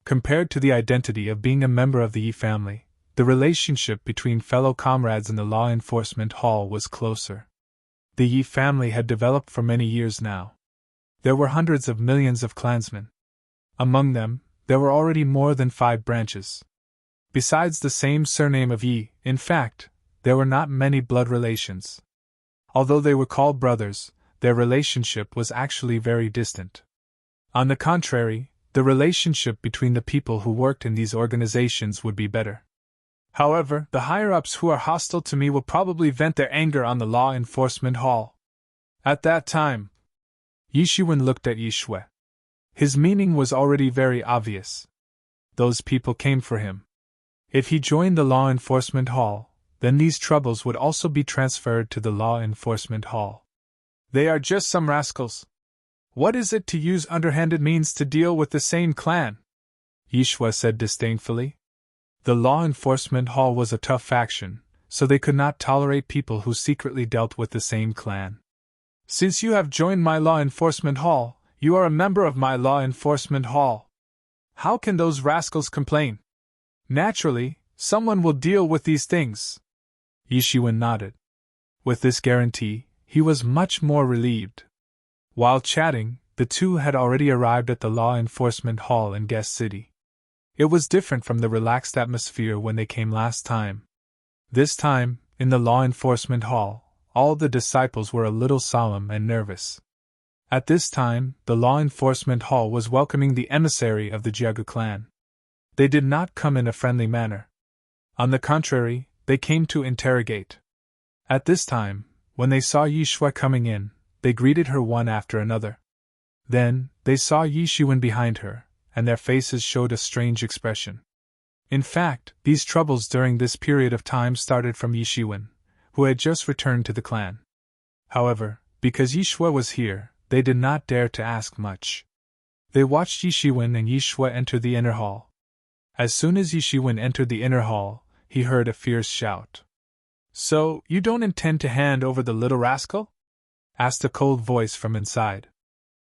Compared to the identity of being a member of the Yi family, the relationship between fellow comrades in the law enforcement hall was closer. The Yi family had developed for many years now. There were hundreds of millions of clansmen. Among them, there were already more than 5 branches. Besides the same surname of Yi, in fact, there were not many blood relations. Although they were called brothers, their relationship was actually very distant. On the contrary, the relationship between the people who worked in these organizations would be better. However, the higher-ups who are hostile to me will probably vent their anger on the law enforcement hall. At that time, Yi Shiwen looked at Yi Shue. His meaning was already very obvious. Those people came for him. If he joined the law enforcement hall, then these troubles would also be transferred to the law enforcement hall. They are just some rascals. What is it to use underhanded means to deal with the same clan? Yi Shue said disdainfully. The law enforcement hall was a tough faction, so they could not tolerate people who secretly dealt with the same clan. Since you have joined my law enforcement hall, you are a member of my law enforcement hall. How can those rascals complain? Naturally, someone will deal with these things. Yi Shiwen nodded. With this guarantee, he was much more relieved. While chatting, the two had already arrived at the law enforcement hall in Guest City. It was different from the relaxed atmosphere when they came last time. This time, in the law enforcement hall, all the disciples were a little solemn and nervous. At this time, the law enforcement hall was welcoming the emissary of the Jiagu clan. They did not come in a friendly manner. On the contrary, they came to interrogate. At this time, when they saw Yi Shue coming in, they greeted her one after another. Then, they saw Yi Shiwen behind her, and their faces showed a strange expression. In fact, these troubles during this period of time started from Yi Shiwen, who had just returned to the clan. However, because Yi Shue was here, they did not dare to ask much. They watched Yi Shiwen and Yi Shue enter the inner hall. As soon as Yi Shiwen entered the inner hall, he heard a fierce shout. "So, you don't intend to hand over the little rascal?" asked a cold voice from inside.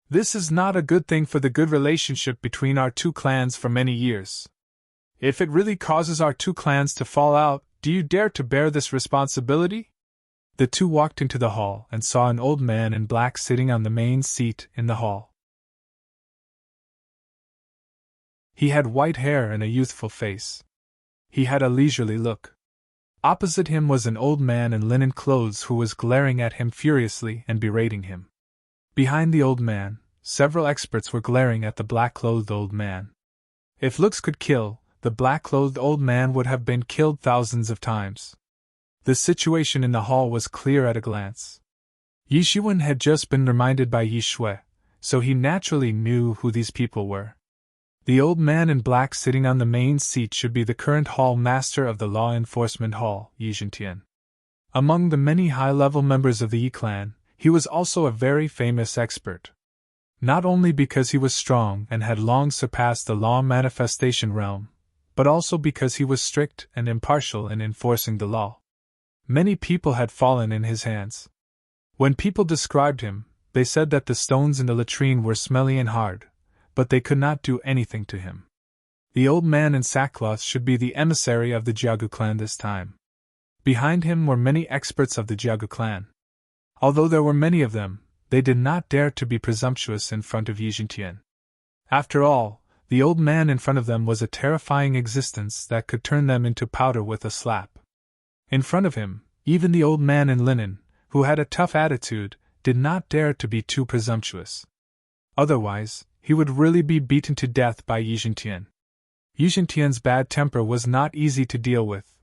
"This is not a good thing for the good relationship between our two clans for many years. If it really causes our two clans to fall out, do you dare to bear this responsibility?" The two walked into the hall and saw an old man in black sitting on the main seat in the hall. He had white hair and a youthful face. He had a leisurely look. Opposite him was an old man in linen clothes who was glaring at him furiously and berating him. Behind the old man, several experts were glaring at the black-clothed old man. If looks could kill, the black-clothed old man would have been killed thousands of times. The situation in the hall was clear at a glance. Yi Shiwen had just been reminded by Yi Shue, so he naturally knew who these people were. The old man in black sitting on the main seat should be the current hall master of the law enforcement hall, Yi Zhentian. Among the many high-level members of the Yi clan, he was also a very famous expert. Not only because he was strong and had long surpassed the law manifestation realm, but also because he was strict and impartial in enforcing the law. Many people had fallen in his hands. When people described him, they said that the stones in the latrine were smelly and hard, but they could not do anything to him. The old man in sackcloth should be the emissary of the Jiagu clan this time. Behind him were many experts of the Jiagu clan. Although there were many of them, they did not dare to be presumptuous in front of Yi Jingtian. After all, the old man in front of them was a terrifying existence that could turn them into powder with a slap. In front of him, even the old man in linen, who had a tough attitude, did not dare to be too presumptuous. Otherwise, he would really be beaten to death by Yi Jingtian. Yi Jingtian's bad temper was not easy to deal with.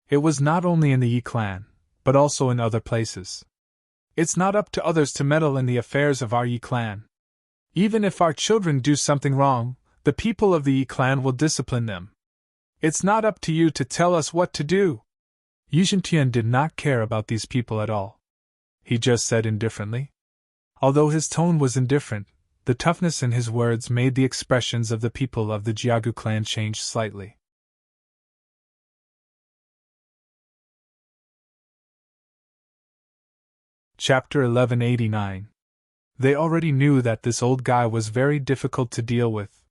It was not only in the Yi clan, but also in other places. It's not up to others to meddle in the affairs of our Yi clan. Even if our children do something wrong, the people of the Yi clan will discipline them. It's not up to you to tell us what to do. Yi Jingtian did not care about these people at all. He just said indifferently. Although his tone was indifferent, the toughness in his words made the expressions of the people of the Jiagu clan change slightly. Chapter 1189. They already knew that this old guy was very difficult to deal with.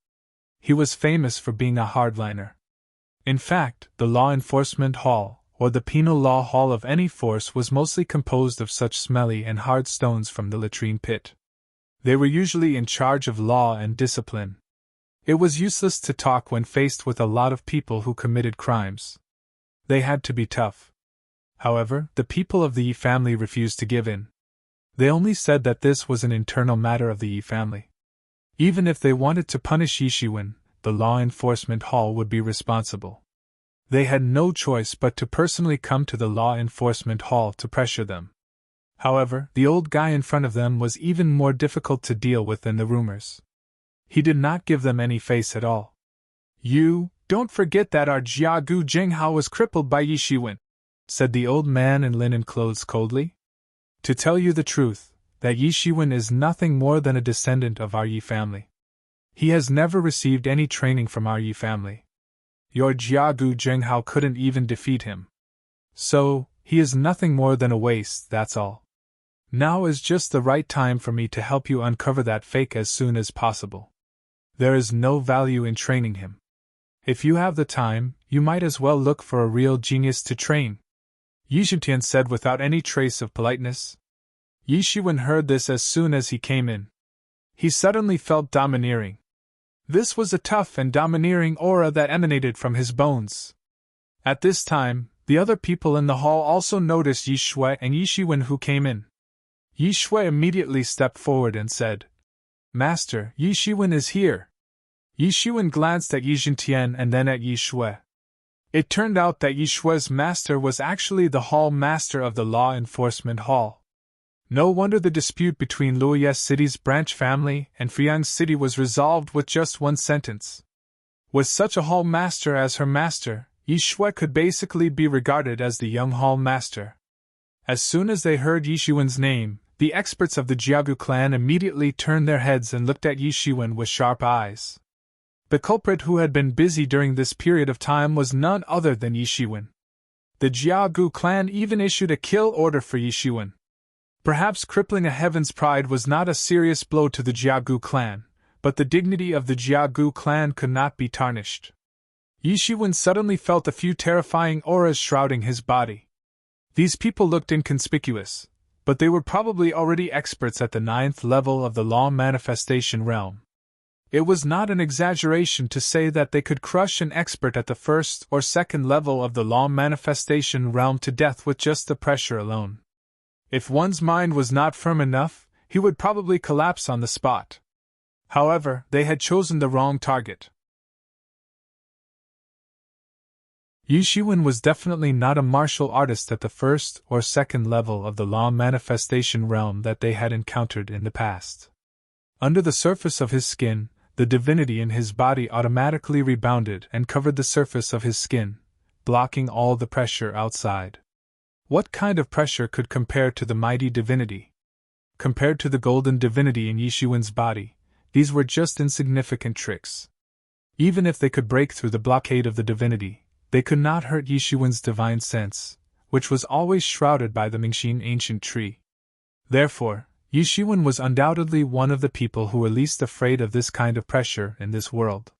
He was famous for being a hardliner. In fact, the law enforcement hall, or the penal law hall of any force, was mostly composed of such smelly and hard stones from the latrine pit. They were usually in charge of law and discipline. It was useless to talk when faced with a lot of people who committed crimes. They had to be tough. However, the people of the Yi family refused to give in. They only said that this was an internal matter of the Yi family. Even if they wanted to punish Yi Shiwen, the law enforcement hall would be responsible. They had no choice but to personally come to the law enforcement hall to pressure them. However, the old guy in front of them was even more difficult to deal with than the rumors. He did not give them any face at all. "You, don't forget that our Jiagu Jinghao was crippled by Yi Shiwen," said the old man in linen clothes coldly. "To tell you the truth, that Yi Shiwen is nothing more than a descendant of our Yi family. He has never received any training from our Yi family. Your Jiagu Jinghao couldn't even defeat him. So, he is nothing more than a waste, that's all. Now is just the right time for me to help you uncover that fake as soon as possible. There is no value in training him. If you have the time, you might as well look for a real genius to train," Yi Jingtian said without any trace of politeness. Yi Shiwen heard this as soon as he came in. He suddenly felt domineering. This was a tough and domineering aura that emanated from his bones. At this time, the other people in the hall also noticed Yi Shui and Yi Shiwen who came in. Yi Shui immediately stepped forward and said, "Master, Yi Shiwen is here." Yi Shiwen glanced at Yi Jingtian and then at Yi Shui. It turned out that Yi Shui's master was actually the hall master of the law enforcement hall. No wonder the dispute between Luoye City's branch family and Fuyang City was resolved with just one sentence. With such a hall master as her master, Yi Shui could basically be regarded as the young hall master. As soon as they heard Yi Shiwen's name, the experts of the Jiagu clan immediately turned their heads and looked at Yi Shiwen with sharp eyes. The culprit who had been busy during this period of time was none other than Yi Shiwen. The Jiagu clan even issued a kill order for Yi Shiwen. Perhaps crippling a heaven's pride was not a serious blow to the Jiagu clan, but the dignity of the Jiagu clan could not be tarnished. Yi Shiwen suddenly felt a few terrifying auras shrouding his body. These people looked inconspicuous, but they were probably already experts at the 9th level of the law manifestation realm. It was not an exaggeration to say that they could crush an expert at the 1st or 2nd level of the law manifestation realm to death with just the pressure alone. If one's mind was not firm enough, he would probably collapse on the spot. However, they had chosen the wrong target. Yi Shiwen was definitely not a martial artist at the 1st or 2nd level of the law manifestation realm that they had encountered in the past. Under the surface of his skin, the divinity in his body automatically rebounded and covered the surface of his skin, blocking all the pressure outside. What kind of pressure could compare to the mighty divinity? Compared to the golden divinity in Yi Shiwen's body, these were just insignificant tricks. Even if they could break through the blockade of the divinity, they could not hurt Yi Shiwen's divine sense, which was always shrouded by the Mingxin ancient tree. Therefore, Yi Shiwen was undoubtedly one of the people who were least afraid of this kind of pressure in this world.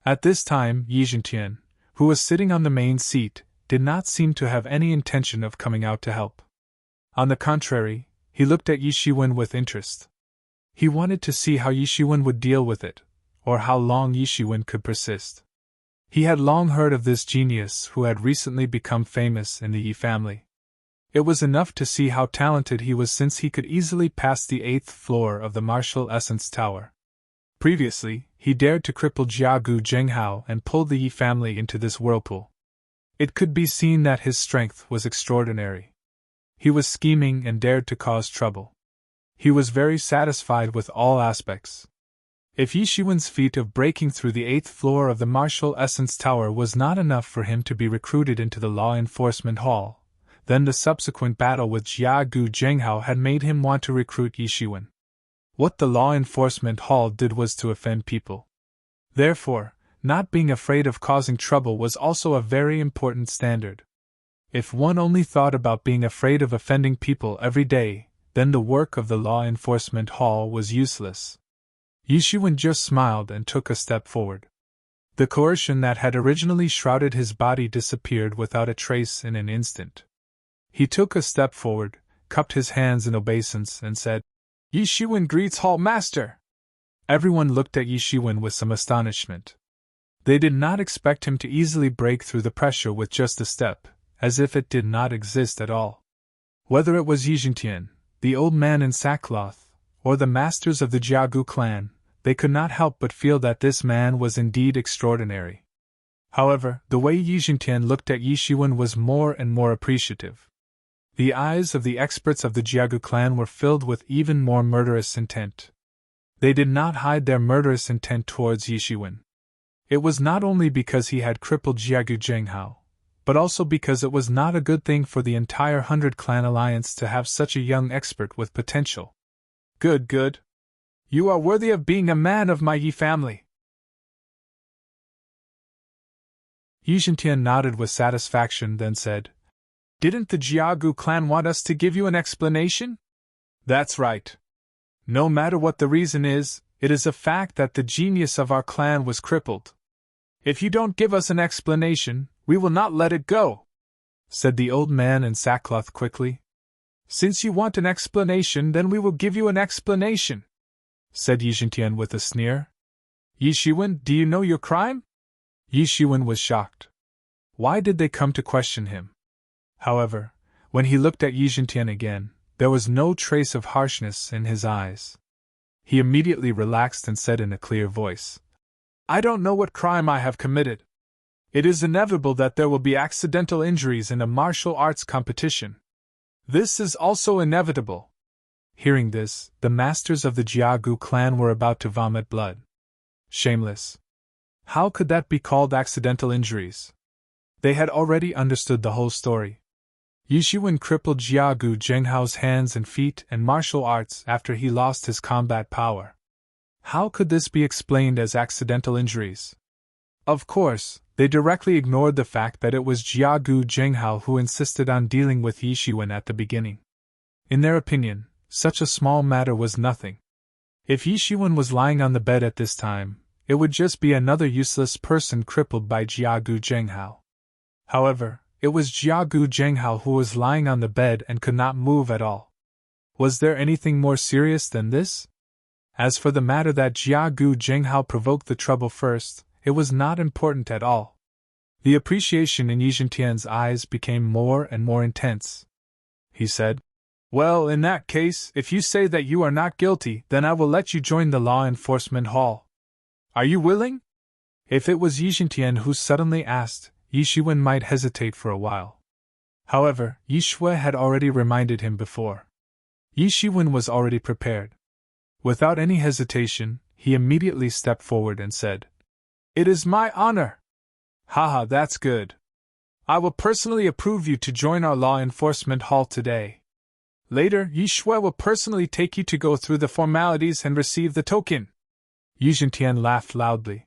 At this time, Yi Jingtian, who was sitting on the main seat, did not seem to have any intention of coming out to help. On the contrary, He looked at Yi Shiwen with interest. He wanted to see how Yi Shiwen would deal with it, or how long Yi Shiwen could persist. He had long heard of this genius who had recently become famous in the Yi family. It was enough to see how talented he was since he could easily pass the 8th floor of the Martial Essence Tower. Previously, he dared to cripple Jiagu Zhenghao and pull the Yi family into this whirlpool. It could be seen that his strength was extraordinary. He was scheming and dared to cause trouble. He was very satisfied with all aspects. If Yi Shiwen's feat of breaking through the 8th floor of the Martial Essence Tower was not enough for him to be recruited into the Law Enforcement Hall, then the subsequent battle with Jiagu Zhenghao had made him want to recruit Yi Shiwen. What the Law Enforcement Hall did was to offend people. Therefore, not being afraid of causing trouble was also a very important standard. If one only thought about being afraid of offending people every day, then the work of the Law Enforcement Hall was useless. Yi Shiwen just smiled and took a step forward. The coercion that had originally shrouded his body disappeared without a trace in an instant. He took a step forward, cupped his hands in obeisance, and said, "Yi Shiwen greets Hall Master!" Everyone looked at Yi Shiwen with some astonishment. They did not expect him to easily break through the pressure with just a step, as if it did not exist at all. Whether it was Yi Jintian, the old man in sackcloth, or the masters of the Jiagu clan, they could not help but feel that this man was indeed extraordinary. However, the way Yi Jintian looked at Yi Shiwen was more and more appreciative. The eyes of the experts of the Jiagu clan were filled with even more murderous intent. They did not hide their murderous intent towards Yi Shiwen. It was not only because he had crippled Jiagu Zhenghao, but also because it was not a good thing for the entire 100-clan alliance to have such a young expert with potential. Good, good. You are worthy of being a man of my Yi family. Yi Jintian nodded with satisfaction, then said, "Didn't the Jiagu clan want us to give you an explanation?" "That's right. No matter what the reason is, it is a fact that the genius of our clan was crippled. If you don't give us an explanation, we will not let it go," said the old man in sackcloth quickly. "Since you want an explanation, then we will give you an explanation," said Yi Jintian with a sneer. "Yi Shiwen, do you know your crime?" Yi Shiwen was shocked. Why did they come to question him? However, when he looked at Yi Jintian again, there was no trace of harshness in his eyes. He immediately relaxed and said in a clear voice, "I don't know what crime I have committed. It is inevitable that there will be accidental injuries in a martial arts competition. This is also inevitable." Hearing this, the masters of the Jiagu clan were about to vomit blood. Shameless. How could that be called accidental injuries? They had already understood the whole story. Yi Shiwen crippled Jiagu Zhenghao's hands and feet and martial arts after he lost his combat power. How could this be explained as accidental injuries? Of course, they directly ignored the fact that it was Jiagu Zhenghao who insisted on dealing with Yi Shiwen at the beginning. In their opinion, such a small matter was nothing. If Yi Shiwen was lying on the bed at this time, it would just be another useless person crippled by Jiagu Zhenghao. However, it was Jiagu Zhenghao who was lying on the bed and could not move at all. Was there anything more serious than this? As for the matter that Jiagu Zhenghao provoked the trouble first, it was not important at all. The appreciation in Yi Jintian's eyes became more and more intense. He said, "Well, in that case, if you say that you are not guilty, then I will let you join the Law Enforcement Hall. Are you willing?" If it was Yi Jintian who suddenly asked, Yi Shiwen might hesitate for a while. However, Yi Shui had already reminded him before. Yi Shiwen was already prepared. Without any hesitation, he immediately stepped forward and said, "It is my honor." "Haha, that's good. I will personally approve you to join our Law Enforcement Hall today. Later, Yi Shui will personally take you to go through the formalities and receive the token." Yi Jintian laughed loudly.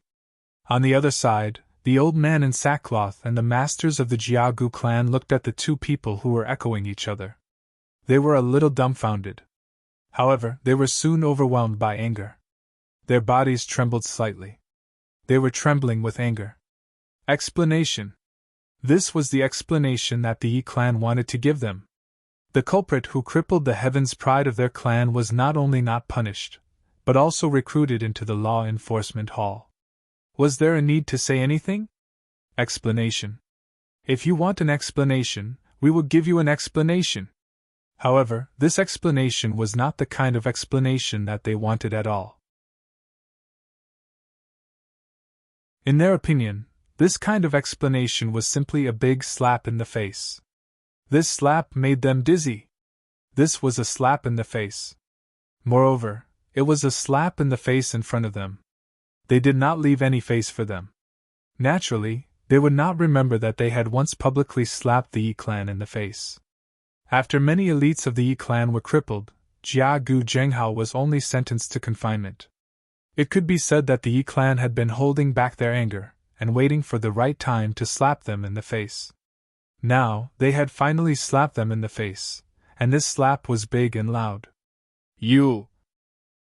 On the other side, the old man in sackcloth and the masters of the Jiagu clan looked at the two people who were echoing each other. They were a little dumbfounded. However, they were soon overwhelmed by anger. Their bodies trembled slightly. They were trembling with anger. Explanation. This was the explanation that the Yi clan wanted to give them. The culprit who crippled the heavens' pride of their clan was not only not punished, but also recruited into the law enforcement hall. Was there a need to say anything? Explanation. If you want an explanation, we will give you an explanation. However, this explanation was not the kind of explanation that they wanted at all. In their opinion, this kind of explanation was simply a big slap in the face. This slap made them dizzy. This was a slap in the face. Moreover, it was a slap in the face in front of them. They did not leave any face for them. Naturally, they would not remember that they had once publicly slapped the Yi clan in the face. After many elites of the Yi clan were crippled, Jia Gu Zhenghao was only sentenced to confinement. It could be said that the Yi clan had been holding back their anger, and waiting for the right time to slap them in the face. Now, they had finally slapped them in the face, and this slap was big and loud. You!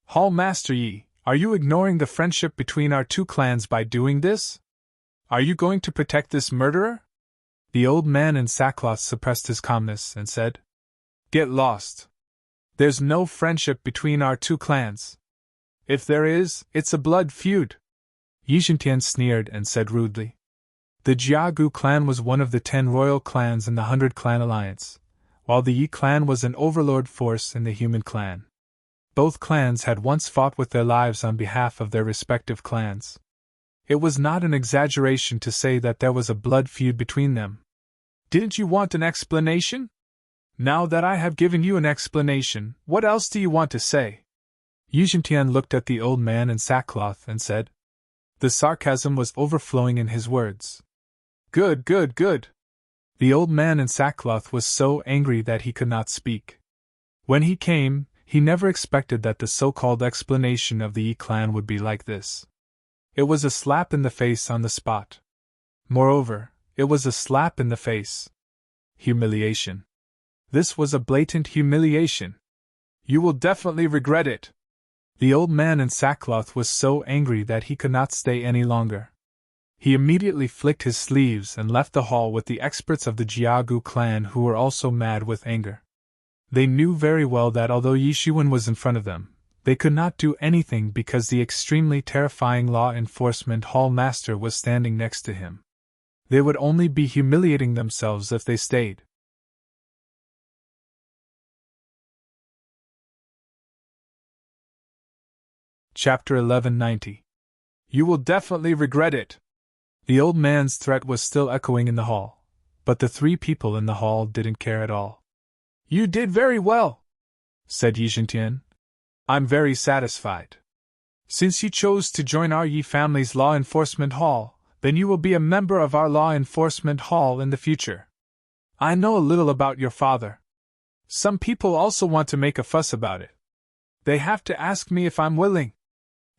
Hall Master Yi, are you ignoring the friendship between our two clans by doing this? Are you going to protect this murderer? The old man in sackcloth suppressed his calmness and said, Get lost. There's no friendship between our two clans. If there is, it's a blood feud. Yi Zhentian sneered and said rudely. The Jiagu clan was one of the 10 royal clans in the 100-clan alliance, while the Yi clan was an overlord force in the human clan. Both clans had once fought with their lives on behalf of their respective clans. It was not an exaggeration to say that there was a blood feud between them. Didn't you want an explanation? Now that I have given you an explanation, what else do you want to say? Yi Zhentian looked at the old man in sackcloth and said. The sarcasm was overflowing in his words. Good, good, good. The old man in sackcloth was so angry that he could not speak. When he came, he never expected that the so-called explanation of the Yi clan would be like this. It was a slap in the face on the spot. Moreover, it was a slap in the face. Humiliation. This was a blatant humiliation. You will definitely regret it. The old man in sackcloth was so angry that he could not stay any longer. He immediately flicked his sleeves and left the hall with the experts of the Jiagu clan who were also mad with anger. They knew very well that although Yi Shiwen was in front of them, they could not do anything because the extremely terrifying law enforcement hall master was standing next to him. They would only be humiliating themselves if they stayed. Chapter 1190. You will definitely regret it. The old man's threat was still echoing in the hall, but the 3 people in the hall didn't care at all. You did very well, said Yi Zhentian. I'm very satisfied. Since you chose to join our Yi family's law enforcement hall, then you will be a member of our law enforcement hall in the future. I know a little about your father. Some people also want to make a fuss about it. They have to ask me if I'm willing.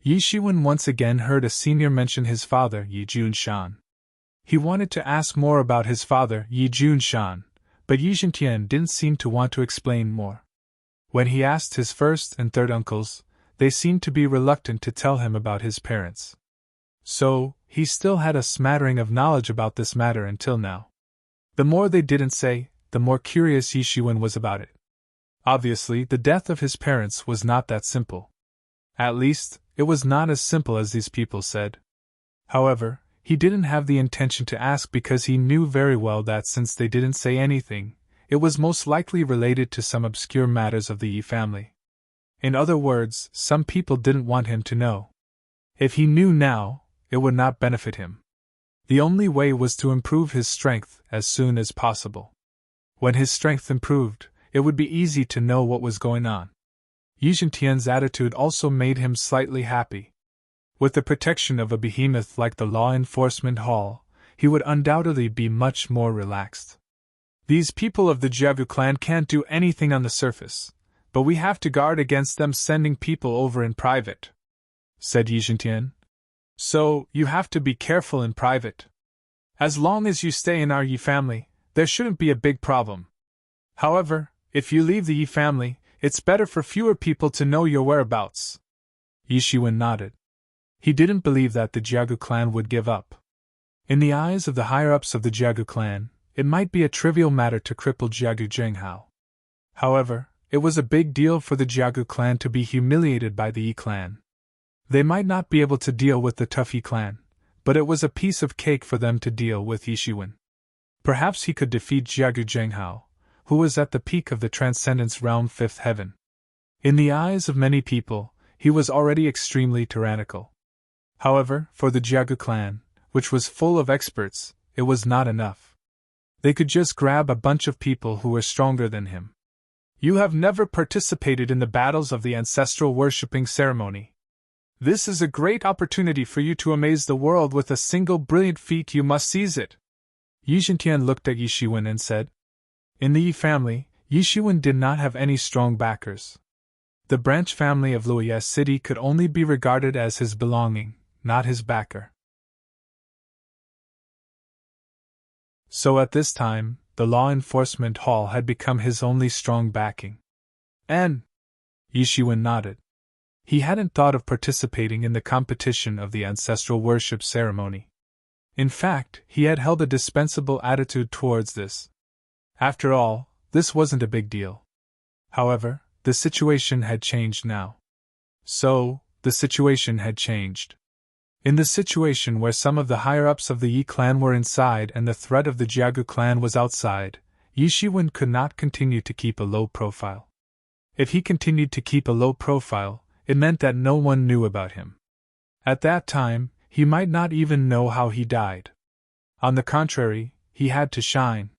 Yi Shiwen once again heard a senior mention his father, Yi Junshan. He wanted to ask more about his father, Yi Junshan, but Yi Zhentian didn't seem to want to explain more. When he asked his first and third uncles, they seemed to be reluctant to tell him about his parents. So, he still had a smattering of knowledge about this matter until now. The more they didn't say, the more curious Yi Shiwen was about it. Obviously, the death of his parents was not that simple. At least, it was not as simple as these people said. However, he didn't have the intention to ask because he knew very well that since they didn't say anything, it was most likely related to some obscure matters of the Yi family. In other words, some people didn't want him to know. If he knew now, it would not benefit him. The only way was to improve his strength as soon as possible. When his strength improved, it would be easy to know what was going on. Yi Zhentian's attitude also made him slightly happy. With the protection of a behemoth like the law enforcement hall, he would undoubtedly be much more relaxed. These people of the Jiavu clan can't do anything on the surface, but we have to guard against them sending people over in private, said Yi Zhentian. So, you have to be careful in private. As long as you stay in our Yi family, there shouldn't be a big problem. However, if you leave the Yi family, it's better for fewer people to know your whereabouts. Yi Shiwen nodded. He didn't believe that the Jiagu clan would give up. In the eyes of the higher-ups of the Jiagu clan, it might be a trivial matter to cripple Jiagu Zhenghao. However, it was a big deal for the Jiagu clan to be humiliated by the Yi clan. They might not be able to deal with the tough Yi clan, but it was a piece of cake for them to deal with Yi Shiwen. Perhaps he could defeat Jiagu Zhenghao, who was at the peak of the Transcendence Realm Fifth Heaven. In the eyes of many people, he was already extremely tyrannical. However, for the Jiagu clan, which was full of experts, it was not enough. They could just grab a bunch of people who were stronger than him. You have never participated in the battles of the ancestral worshipping ceremony. This is a great opportunity for you to amaze the world with a single brilliant feat. You must seize it. Yi Zhentian looked at Yi Shiwen and said. In the Yi family, Yi Shiwen did not have any strong backers. The branch family of Luoye City could only be regarded as his belonging, not his backer. So at this time, the Law Enforcement Hall had become his only strong backing. And Yi Shiwen nodded. He hadn't thought of participating in the competition of the ancestral worship ceremony. In fact, he had held a dispensable attitude towards this. After all, this wasn't a big deal. However, the situation had changed now. So, the situation had changed. In the situation where some of the higher-ups of the Yi clan were inside and the threat of the Jiagu clan was outside, Yi Shiwen could not continue to keep a low profile. If he continued to keep a low profile, it meant that no one knew about him. At that time, he might not even know how he died. On the contrary, he had to shine.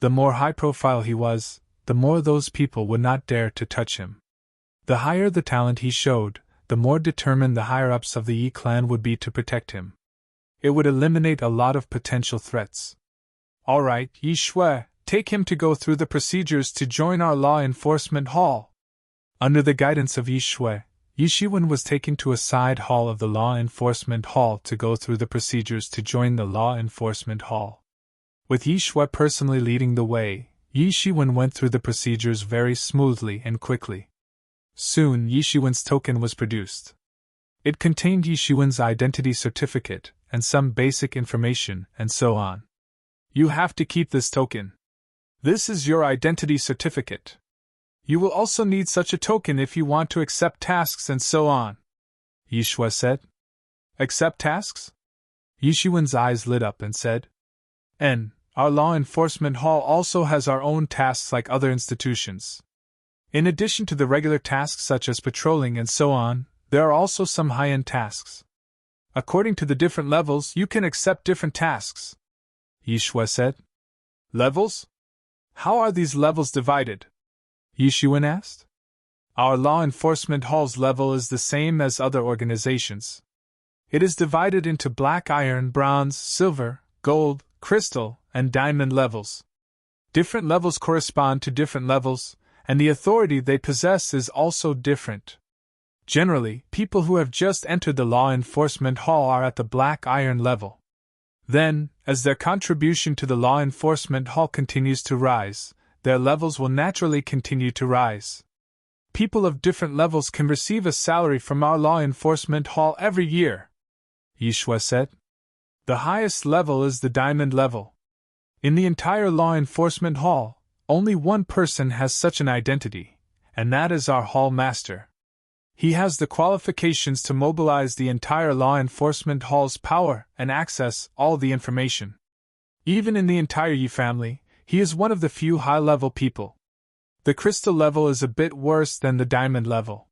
The more high-profile he was, the more those people would not dare to touch him. The higher the talent he showed, the more determined the higher-ups of the Yi clan would be to protect him. It would eliminate a lot of potential threats. All right, Yi Shui, take him to go through the procedures to join our law enforcement hall. Under the guidance of Yi Shui, Yi Shiwen was taken to a side hall of the law enforcement hall to go through the procedures to join the law enforcement hall. With Yi Shui personally leading the way, Yi Shiwen went through the procedures very smoothly and quickly. Soon Yi Shiwen's token was produced. It contained Yi Shiwen's identity certificate, and some basic information, and so on. You have to keep this token. This is your identity certificate. You will also need such a token if you want to accept tasks and so on, Yi Shui said. Accept tasks? Yi Shiwen's eyes lit up and said. Our law enforcement hall also has our own tasks like other institutions. In addition to the regular tasks such as patrolling and so on, there are also some high-end tasks. According to the different levels, you can accept different tasks, Yi Shui said. Levels? How are these levels divided? Yi Shiwen asked. Our law enforcement hall's level is the same as other organizations. It is divided into black iron, bronze, silver, gold, crystal, and diamond levels. Different levels correspond to different levels, and the authority they possess is also different. Generally, people who have just entered the law enforcement hall are at the black iron level. Then, as their contribution to the law enforcement hall continues to rise, their levels will naturally continue to rise. People of different levels can receive a salary from our law enforcement hall every year, Yi Shui said. The highest level is the diamond level. In the entire law enforcement hall, only one person has such an identity, and that is our hall master. He has the qualifications to mobilize the entire law enforcement hall's power and access all the information. Even in the entire Yi family, he is one of the few high-level people. The crystal level is a bit worse than the diamond level.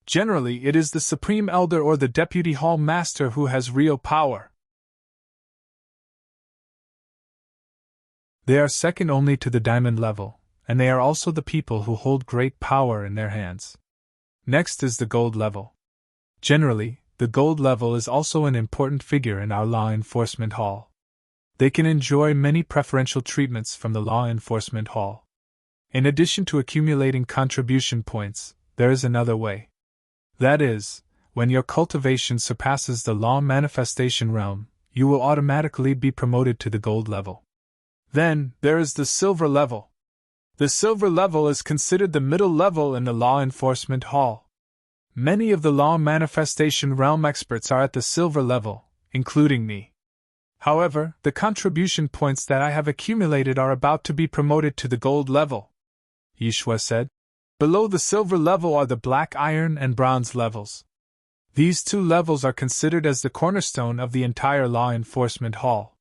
Generally, it is the supreme elder or the deputy hall master who has real power. They are second only to the diamond level, and they are also the people who hold great power in their hands. Next is the gold level. Generally, the gold level is also an important figure in our law enforcement hall. They can enjoy many preferential treatments from the law enforcement hall. In addition to accumulating contribution points, there is another way. That is, when your cultivation surpasses the law manifestation realm, you will automatically be promoted to the gold level. Then, there is the silver level. The silver level is considered the middle level in the law enforcement hall. Many of the law manifestation realm experts are at the silver level, including me. However, the contribution points that I have accumulated are about to be promoted to the gold level. Yishua said. Below the silver level are the black iron and bronze levels. These two levels are considered as the cornerstone of the entire law enforcement hall.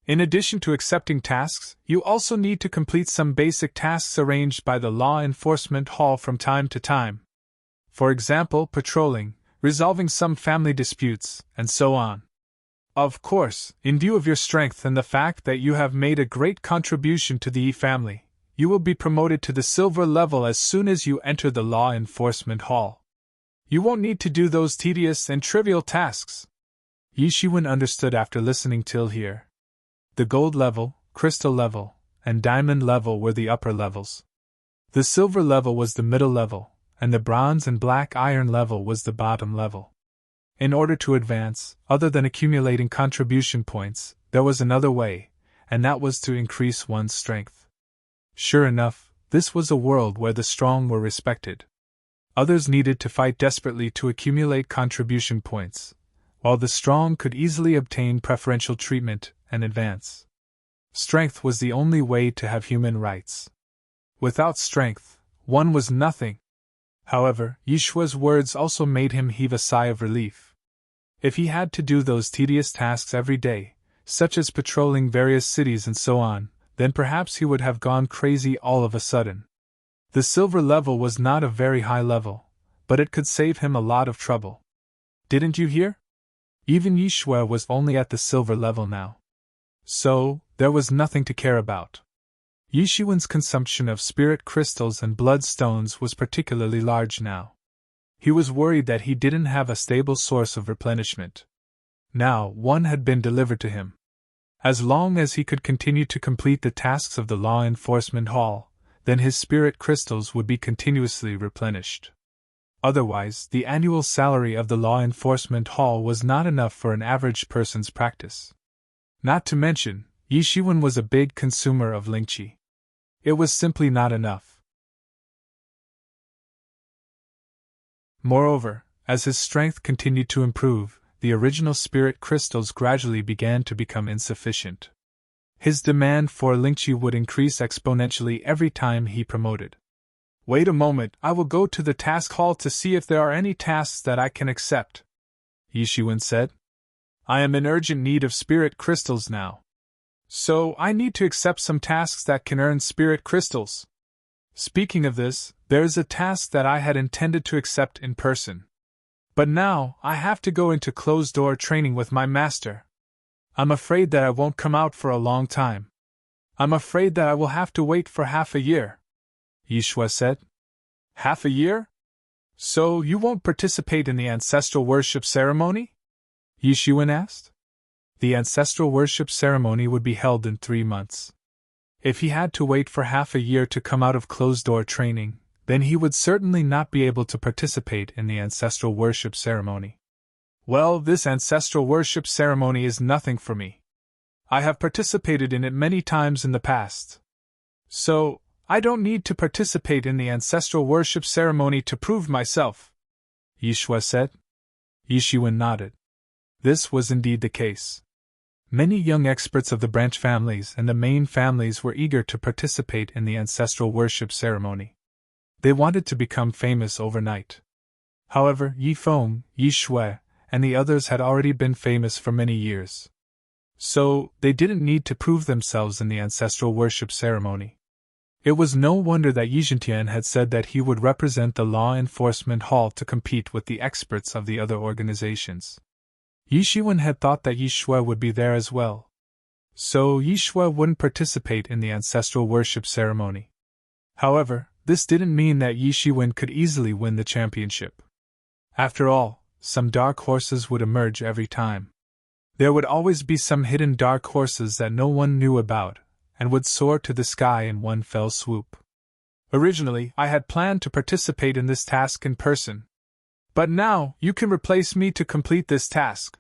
In addition to accepting tasks, you also need to complete some basic tasks arranged by the law enforcement hall from time to time. For example, patrolling, resolving some family disputes, and so on. Of course, in view of your strength and the fact that you have made a great contribution to the Yi family, you will be promoted to the silver level as soon as you enter the law enforcement hall. You won't need to do those tedious and trivial tasks. Yi Shiwen understood after listening till here. The gold level, crystal level, and diamond level were the upper levels. The silver level was the middle level, and the bronze and black iron level was the bottom level. In order to advance, other than accumulating contribution points, there was another way, and that was to increase one's strength. Sure enough, this was a world where the strong were respected. Others needed to fight desperately to accumulate contribution points, while the strong could easily obtain preferential treatment and advance. Strength was the only way to have human rights. Without strength, one was nothing. However, Yishua's words also made him heave a sigh of relief. If he had to do those tedious tasks every day, such as patrolling various cities and so on, then perhaps he would have gone crazy all of a sudden. The silver level was not a very high level, but it could save him a lot of trouble. Didn't you hear? Even Yishua was only at the silver level now. So, there was nothing to care about. Yishuan's consumption of spirit crystals and bloodstones was particularly large now. He was worried that he didn't have a stable source of replenishment. Now, one had been delivered to him. As long as he could continue to complete the tasks of the law enforcement hall, then his spirit crystals would be continuously replenished. Otherwise, the annual salary of the law enforcement hall was not enough for an average person's practice. Not to mention, Yi Shiwen was a big consumer of lingqi. It was simply not enough. Moreover, as his strength continued to improve, the original spirit crystals gradually began to become insufficient. His demand for lingqi would increase exponentially every time he promoted. Wait a moment, I will go to the task hall to see if there are any tasks that I can accept, Yi Shiwen said. I am in urgent need of spirit crystals now. So, I need to accept some tasks that can earn spirit crystals. Speaking of this, there is a task that I had intended to accept in person. But now, I have to go into closed-door training with my master. I'm afraid that I won't come out for a long time. I'm afraid that I will have to wait for half a year, Yishua said. Half a year? So, you won't participate in the ancestral worship ceremony? Yi Shiwen asked. The ancestral worship ceremony would be held in 3 months. If he had to wait for half a year to come out of closed-door training, then he would certainly not be able to participate in the ancestral worship ceremony. Well, this ancestral worship ceremony is nothing for me. I have participated in it many times in the past. So, I don't need to participate in the ancestral worship ceremony to prove myself, Yishua said. Yi Shiwen nodded. This was indeed the case. Many young experts of the branch families and the main families were eager to participate in the ancestral worship ceremony. They wanted to become famous overnight. However, Yi Feng, Yi Shui, and the others had already been famous for many years. So, they didn't need to prove themselves in the ancestral worship ceremony. It was no wonder that Yi Zhentian had said that he would represent the law enforcement hall to compete with the experts of the other organizations. Yi Shiwen had thought that Yi Shui would be there as well. So Yi Shui wouldn't participate in the ancestral worship ceremony. However, this didn't mean that Yi Shiwen could easily win the championship. After all, some dark horses would emerge every time. There would always be some hidden dark horses that no one knew about, and would soar to the sky in one fell swoop. Originally, I had planned to participate in this task in person. But now, you can replace me to complete this task,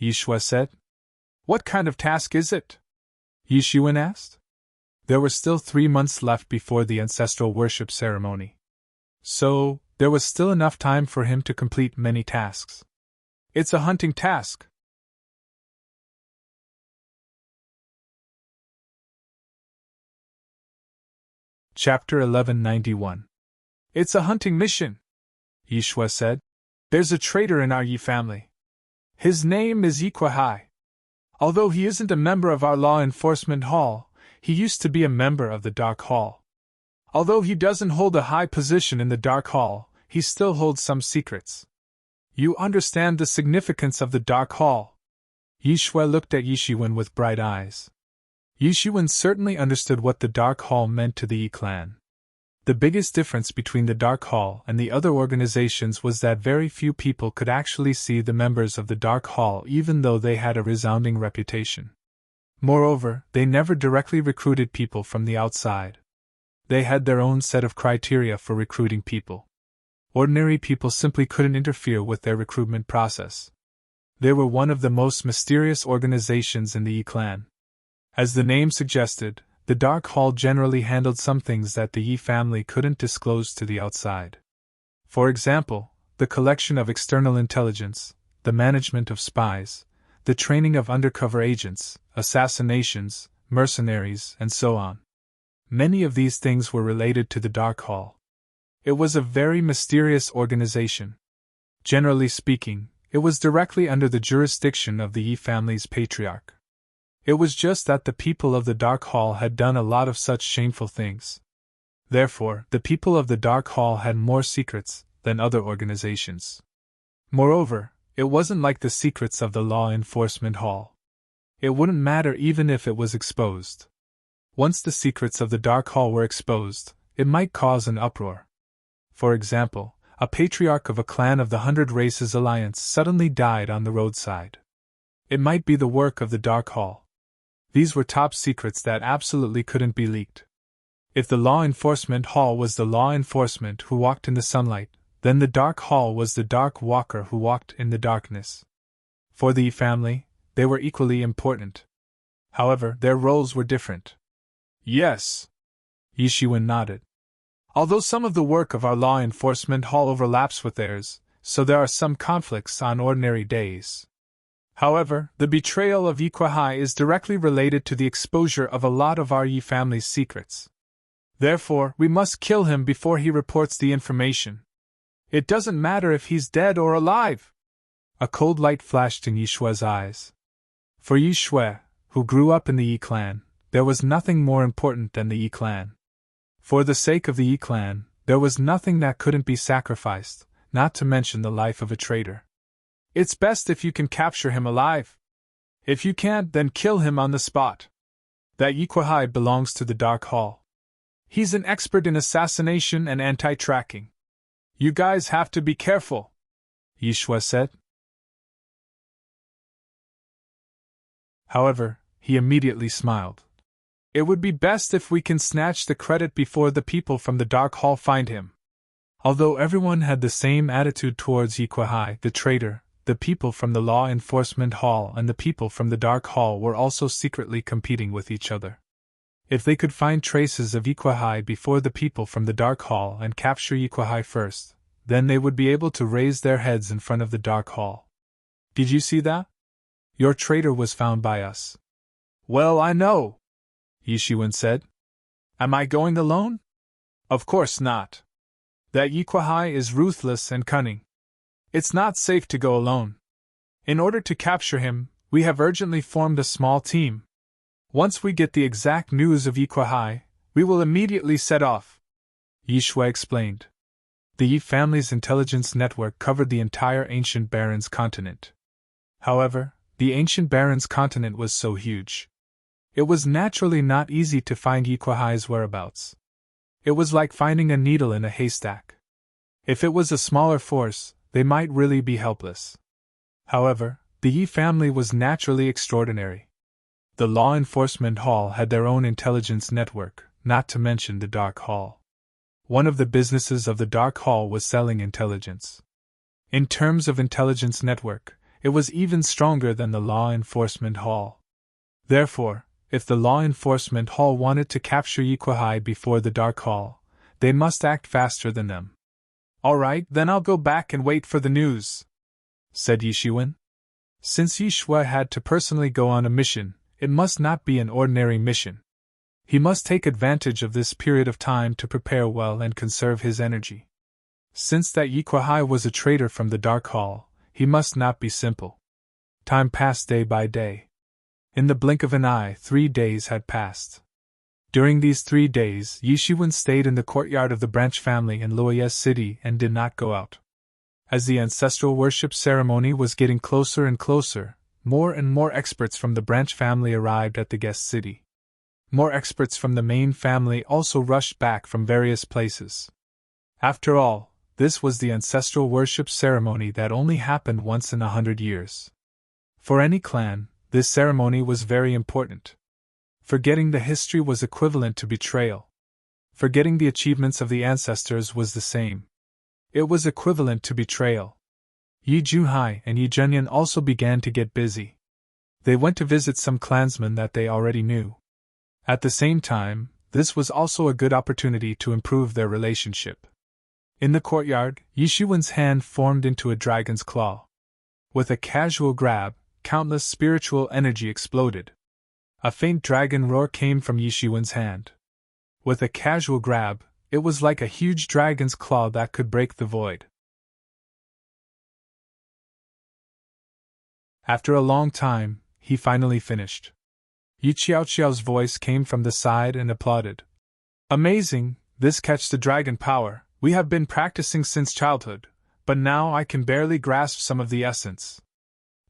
Yishua said. What kind of task is it? Yi Shiwen asked. There were still 3 months left before the ancestral worship ceremony. So, there was still enough time for him to complete many tasks. It's a hunting task. Chapter 1191. It's a hunting mission, Yi Shui said. There's a traitor in our Yi family. His name is Yi Kuai. Although he isn't a member of our law enforcement hall, he used to be a member of the Dark Hall. Although he doesn't hold a high position in the Dark Hall, he still holds some secrets. You understand the significance of the Dark Hall? Yi Shui looked at Yi Shiwen with bright eyes. Yi Shiwen certainly understood what the Dark Hall meant to the Yi clan. The biggest difference between the Dark Hall and the other organizations was that very few people could actually see the members of the Dark Hall even though they had a resounding reputation. Moreover, they never directly recruited people from the outside. They had their own set of criteria for recruiting people. Ordinary people simply couldn't interfere with their recruitment process. They were one of the most mysterious organizations in the Yi clan. As the name suggested, the Dark Hall generally handled some things that the Yi family couldn't disclose to the outside. For example, the collection of external intelligence, the management of spies, the training of undercover agents, assassinations, mercenaries, and so on. Many of these things were related to the Dark Hall. It was a very mysterious organization. Generally speaking, it was directly under the jurisdiction of the Yi family's patriarch. It was just that the people of the Dark Hall had done a lot of such shameful things. Therefore, the people of the Dark Hall had more secrets than other organizations. Moreover, it wasn't like the secrets of the Law Enforcement Hall. It wouldn't matter even if it was exposed. Once the secrets of the Dark Hall were exposed, it might cause an uproar. For example, a patriarch of a clan of the 100 Races Alliance suddenly died on the roadside. It might be the work of the Dark Hall. These were top secrets that absolutely couldn't be leaked. If the Law Enforcement Hall was the law enforcement who walked in the sunlight, then the Dark Hall was the Dark Walker who walked in the darkness. For the Yi family, they were equally important. However, their roles were different. Yes, Yi Shiwen nodded. Although some of the work of our Law Enforcement Hall overlaps with theirs, so there are some conflicts on ordinary days. However, the betrayal of Yi Kuai is directly related to the exposure of a lot of our Yi family's secrets. Therefore, we must kill him before he reports the information. It doesn't matter if he's dead or alive. A cold light flashed in Yi Shui's eyes. For Yi Shui, who grew up in the Yi clan, there was nothing more important than the Yi clan. For the sake of the Yi clan, there was nothing that couldn't be sacrificed, not to mention the life of a traitor. It's best if you can capture him alive. If you can't, then kill him on the spot. That Yi Kuai belongs to the Dark Hall. He's an expert in assassination and anti-tracking. You guys have to be careful, Yi Shui said. However, he immediately smiled. It would be best if we can snatch the credit before the people from the Dark Hall find him. Although everyone had the same attitude towards Yi Kuai, the traitor, the people from the Law Enforcement Hall and the people from the Dark Hall were also secretly competing with each other. If they could find traces of Yi Kuai before the people from the Dark Hall and capture Yi Kuai first, then they would be able to raise their heads in front of the Dark Hall. Did you see that? Your traitor was found by us. Well, I know, Yi Shiwen said. Am I going alone? Of course not. That Yi Kuai is ruthless and cunning. It's not safe to go alone. In order to capture him, we have urgently formed a small team. Once we get the exact news of Yi Kuai, we will immediately set off, Yi Shui explained. The Yi family's intelligence network covered the entire ancient Barons continent. However, the ancient Barons continent was so huge. It was naturally not easy to find Yi Kuai's whereabouts. It was like finding a needle in a haystack. If it was a smaller force, they might really be helpless. However, the Yi family was naturally extraordinary. The Law Enforcement Hall had their own intelligence network, not to mention the Dark Hall. One of the businesses of the Dark Hall was selling intelligence. In terms of intelligence network, it was even stronger than the Law Enforcement Hall. Therefore, if the Law Enforcement Hall wanted to capture Yi Kuai before the Dark Hall, they must act faster than them. Alright, then I'll go back and wait for the news, said Yi Shiwen. Since Yi Shui had to personally go on a mission, it must not be an ordinary mission. He must take advantage of this period of time to prepare well and conserve his energy. Since that Yi Kuai was a traitor from the Dark Hall, he must not be simple. Time passed day by day. In the blink of an eye, 3 days had passed. During these 3 days, Yi Shiwen stayed in the courtyard of the branch family in Luoyes City and did not go out. As the ancestral worship ceremony was getting closer and closer, more and more experts from the branch family arrived at the guest city. More experts from the main family also rushed back from various places. After all, this was the ancestral worship ceremony that only happened once in 100 years. For any clan, this ceremony was very important. Forgetting the history was equivalent to betrayal. Forgetting the achievements of the ancestors was the same. It was equivalent to betrayal. Yi Junhai and Yi Zhenyan also began to get busy. They went to visit some clansmen that they already knew. At the same time, this was also a good opportunity to improve their relationship. In the courtyard, Yi Shiwen's hand formed into a dragon's claw. With a casual grab, countless spiritual energy exploded. A faint dragon roar came from Yi Shiwen's hand. With a casual grab, it was like a huge dragon's claw that could break the void. After a long time, he finally finished. Yi Qiaoqiao's voice came from the side and applauded. Amazing, this catch the dragon power, we have been practicing since childhood, but now I can barely grasp some of the essence.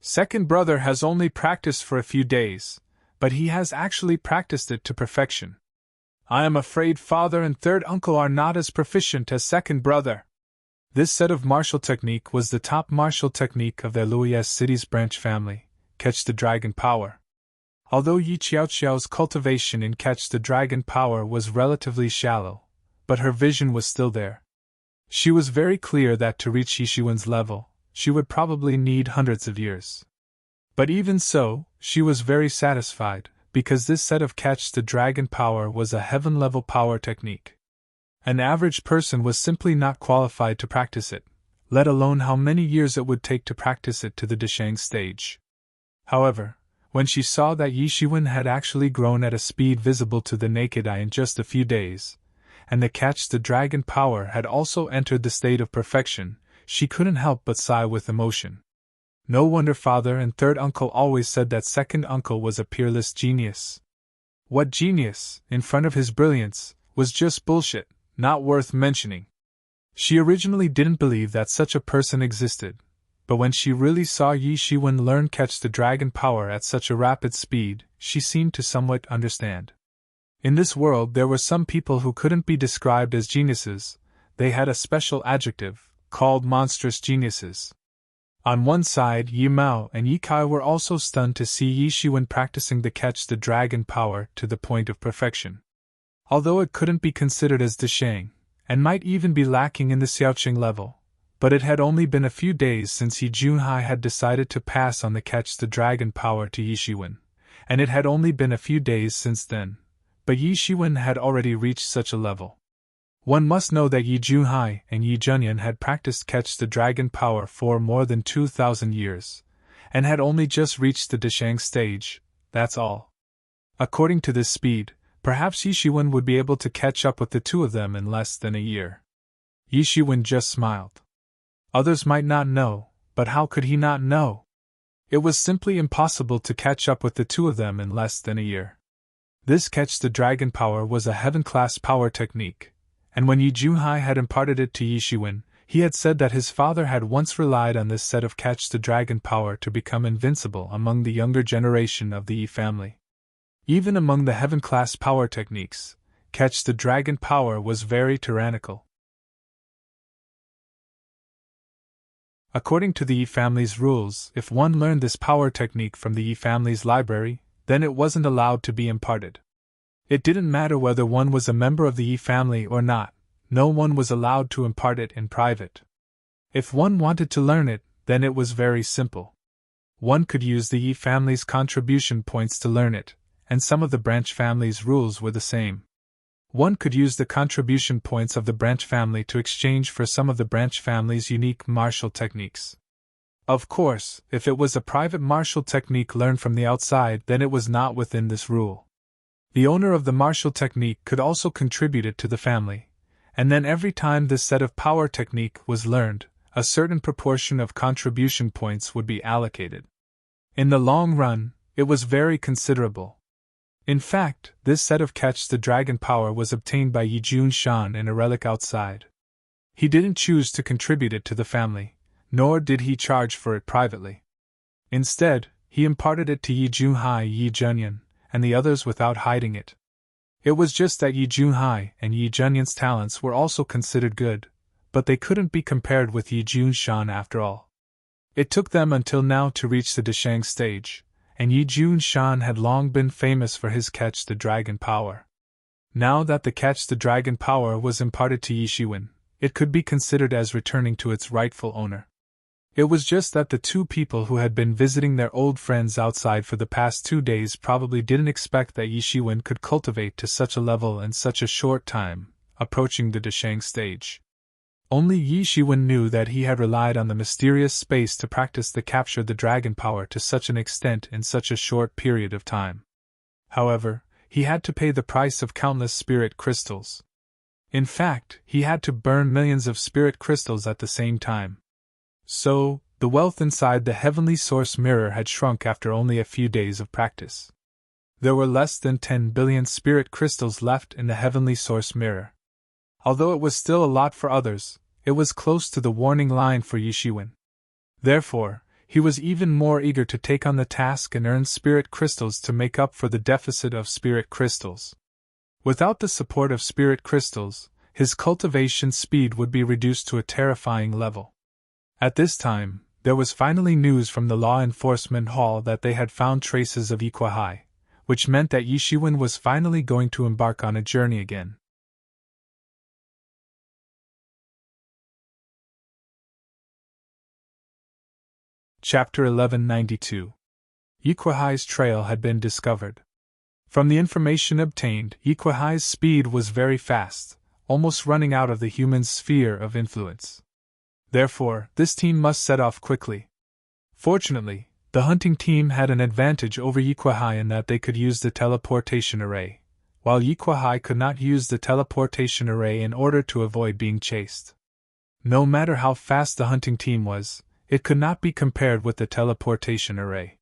Second brother has only practiced for a few days, but he has actually practiced it to perfection. I am afraid father and third uncle are not as proficient as second brother. This set of martial technique was the top martial technique of their Luoyes City's branch family, Catch the Dragon Power. Although Yi Qiaoqiao's cultivation in Catch the Dragon Power was relatively shallow, but her vision was still there. She was very clear that to reach Yi Shiwen's level, she would probably need hundreds of years. But even so, she was very satisfied, because this set of Catch the Dragon Power was a heaven-level power technique. An average person was simply not qualified to practice it, let alone how many years it would take to practice it to the Deshang stage. However, when she saw that Yi Shiwen had actually grown at a speed visible to the naked eye in just a few days, and the Catch the Dragon Power had also entered the state of perfection, she couldn't help but sigh with emotion. No wonder father and third uncle always said that second uncle was a peerless genius. What genius, in front of his brilliance, was just bullshit, not worth mentioning. She originally didn't believe that such a person existed, but when she really saw Yi Shiwen learn Catch the Dragon Power at such a rapid speed, she seemed to somewhat understand. In this world there were some people who couldn't be described as geniuses, they had a special adjective, called monstrous geniuses. On one side, Yi Mao and Yi Kai were also stunned to see Yi Shiwen practicing the Catch the Dragon Power to the point of perfection. Although it couldn't be considered as Deshang, and might even be lacking in the Xiaoqing level, but it had only been a few days since Yi Junhai had decided to pass on the Catch the Dragon Power to Yi Shiwen, and it had only been a few days since then, but Yi Shiwen had already reached such a level. One must know that Yi Junhai and Yi Zhenyan had practiced Catch the Dragon Power for more than 2,000 years, and had only just reached the Deshang stage, that's all. According to this speed, perhaps Yi Shiwen would be able to catch up with the two of them in less than a year. Yi Shiwen just smiled. Others might not know, but how could he not know? It was simply impossible to catch up with the two of them in less than a year. This Catch the Dragon Power was a heaven-class power technique, and when Yi Junhai had imparted it to Yi Shiwen, he had said that his father had once relied on this set of Catch the Dragon Power to become invincible among the younger generation of the Yi family. Even among the heaven-class power techniques, Catch the Dragon Power was very tyrannical. According to the Yi family's rules, if one learned this power technique from the Yi family's library, then it wasn't allowed to be imparted. It didn't matter whether one was a member of the Yi family or not, no one was allowed to impart it in private. If one wanted to learn it, then it was very simple. One could use the Yi family's contribution points to learn it, and some of the branch family's rules were the same. One could use the contribution points of the branch family to exchange for some of the branch family's unique martial techniques. Of course, if it was a private martial technique learned from the outside, then it was not within this rule. The owner of the martial technique could also contribute it to the family, and then every time this set of power technique was learned, a certain proportion of contribution points would be allocated. In the long run, it was very considerable. In fact, this set of Catch the Dragon power was obtained by Yi Jun Shan in a relic outside. He didn't choose to contribute it to the family, nor did he charge for it privately. Instead, he imparted it to Yi Junhai, Yi Junyan, and the others without hiding it. It was just that Yi Junhai and Yi Junyan's talents were also considered good, but they couldn't be compared with Yi Jun Shan after all. It took them until now to reach the Deshang stage, and Yi Jun Shan had long been famous for his Catch the Dragon power. Now that the Catch the Dragon power was imparted to Yi Shiwen, it could be considered as returning to its rightful owner. It was just that the two people who had been visiting their old friends outside for the past 2 days probably didn't expect that Yi Shiwen could cultivate to such a level in such a short time, approaching the Deshang stage. Only Yi Shiwen knew that he had relied on the mysterious space to practice the Capture the Dragon power to such an extent in such a short period of time. However, he had to pay the price of countless spirit crystals. In fact, he had to burn millions of spirit crystals at the same time. So, the wealth inside the heavenly source mirror had shrunk after only a few days of practice. There were less than 10 billion spirit crystals left in the heavenly source mirror. Although it was still a lot for others, it was close to the warning line for Yi Shiwen. Therefore, he was even more eager to take on the task and earn spirit crystals to make up for the deficit of spirit crystals. Without the support of spirit crystals, his cultivation speed would be reduced to a terrifying level. At this time, there was finally news from the law enforcement hall that they had found traces of Ikwahai, which meant that Yi Shiwen was finally going to embark on a journey again. Chapter 1192. Ikwahai's trail had been discovered. From the information obtained, Ikwahai's speed was very fast, almost running out of the human's sphere of influence. Therefore, this team must set off quickly. Fortunately, the hunting team had an advantage over Ikwahai in that they could use the teleportation array, while Ikwahai could not use the teleportation array in order to avoid being chased. No matter how fast the hunting team was, it could not be compared with the teleportation array.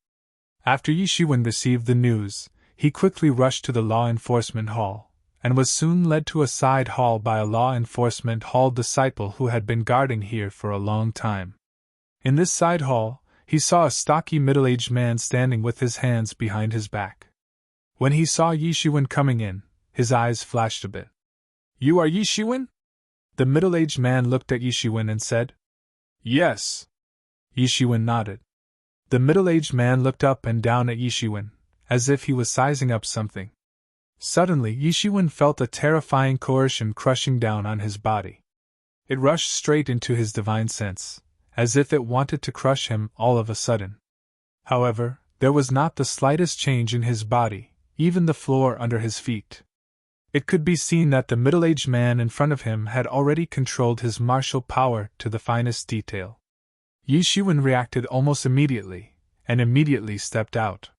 After Yi Shiwen received the news, he quickly rushed to the law enforcement hall, and was soon led to a side hall by a law enforcement hall disciple who had been guarding here for a long time. In this side hall, he saw a stocky middle-aged man standing with his hands behind his back. When he saw Yi Shiwen coming in, his eyes flashed a bit. "You are Yi Shiwen?" The middle-aged man looked at Yi Shiwen and said, "Yes." Yi Shiwen nodded. The middle-aged man looked up and down at Yi Shiwen, as if he was sizing up something. Suddenly, Yi Shiwen felt a terrifying coercion crushing down on his body. It rushed straight into his divine sense, as if it wanted to crush him all of a sudden. However, there was not the slightest change in his body, even the floor under his feet. It could be seen that the middle-aged man in front of him had already controlled his martial power to the finest detail. Yi Shiwen reacted almost immediately, and immediately stepped out.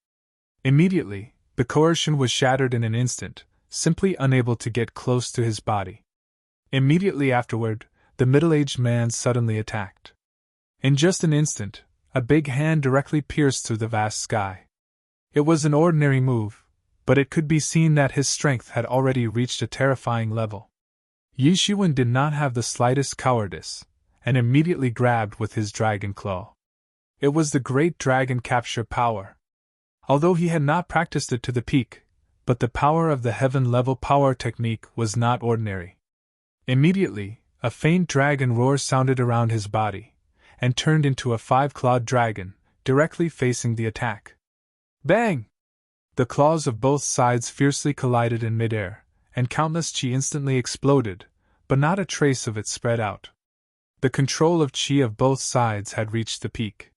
Immediately, the coercion was shattered in an instant, simply unable to get close to his body. Immediately afterward, the middle-aged man suddenly attacked. In just an instant, a big hand directly pierced through the vast sky. It was an ordinary move, but it could be seen that his strength had already reached a terrifying level. Yi Shiwen did not have the slightest cowardice, and immediately grabbed with his dragon claw. It was the great dragon capture power. Although he had not practiced it to the peak, but the power of the heaven-level power technique was not ordinary. Immediately, a faint dragon roar sounded around his body, and turned into a 5-clawed dragon, directly facing the attack. Bang! The claws of both sides fiercely collided in midair, and countless chi instantly exploded, but not a trace of it spread out. The control of chi of both sides had reached the peak.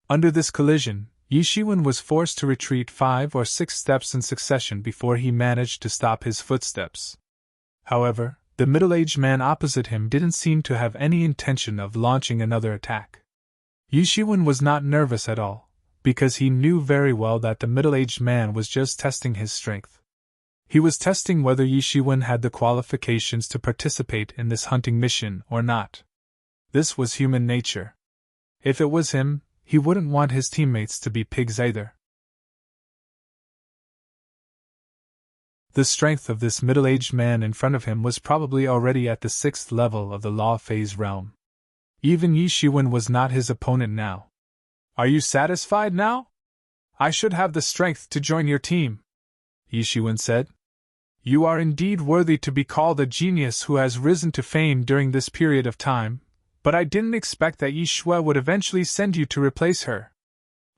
Under this collision, Yi Shiwen was forced to retreat 5 or 6 steps in succession before he managed to stop his footsteps. However, the middle-aged man opposite him didn't seem to have any intention of launching another attack. Yi Shiwen was not nervous at all, because he knew very well that the middle-aged man was just testing his strength. He was testing whether Yi Shiwen had the qualifications to participate in this hunting mission or not. This was human nature. If it was him, he wouldn't want his teammates to be pigs either. The strength of this middle-aged man in front of him was probably already at the 6th level of the law phase realm. Even Yi Shiwen was not his opponent now. "Are you satisfied now? I should have the strength to join your team," Yi Shiwen said. "You are indeed worthy to be called a genius who has risen to fame during this period of time, but I didn't expect that Yi Shui would eventually send you to replace her."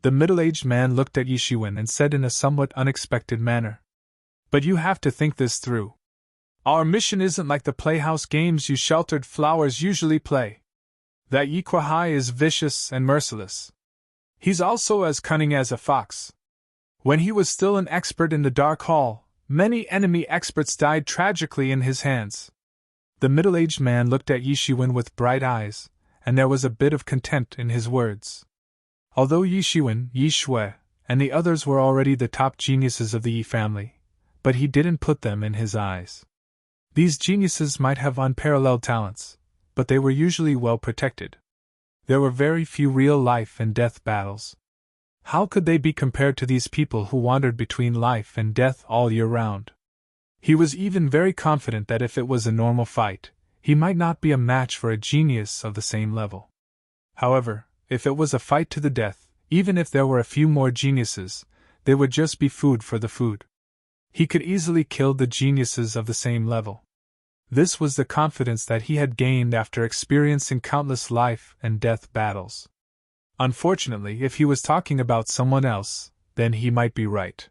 The middle-aged man looked at Yi Shiwen and said in a somewhat unexpected manner, "But you have to think this through. Our mission isn't like the playhouse games you sheltered flowers usually play. That Yi Kuai is vicious and merciless. He's also as cunning as a fox. When he was still an expert in the Dark Hall, many enemy experts died tragically in his hands." The middle-aged man looked at Yi Shiwen with bright eyes, and there was a bit of contempt in his words. Although Yi Shiwen, Yi Shui, and the others were already the top geniuses of the Yi family, but he didn't put them in his eyes. These geniuses might have unparalleled talents, but they were usually well protected. There were very few real life and death battles. How could they be compared to these people who wandered between life and death all year round? He was even very confident that if it was a normal fight, he might not be a match for a genius of the same level. However, if it was a fight to the death, even if there were a few more geniuses, they would just be food for the food. He could easily kill the geniuses of the same level. This was the confidence that he had gained after experiencing countless life and death battles. Unfortunately, if he was talking about someone else, then he might be right.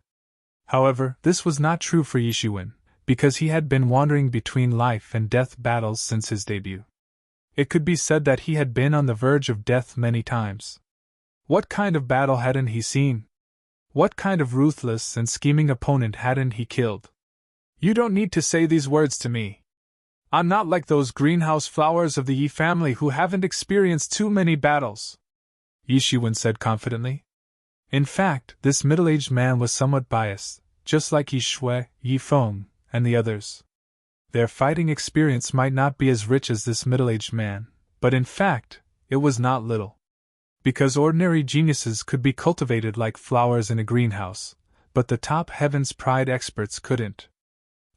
However, this was not true for Yi Shiwen, because he had been wandering between life and death battles since his debut. It could be said that he had been on the verge of death many times. What kind of battle hadn't he seen? What kind of ruthless and scheming opponent hadn't he killed? "You don't need to say these words to me. I'm not like those greenhouse flowers of the Yi family who haven't experienced too many battles," Yi Shiwen said confidently. In fact, this middle-aged man was somewhat biased, just like Yi Shui, Yi Feng, and the others. Their fighting experience might not be as rich as this middle-aged man, but in fact, it was not little. Because ordinary geniuses could be cultivated like flowers in a greenhouse, but the top Heaven's Pride experts couldn't.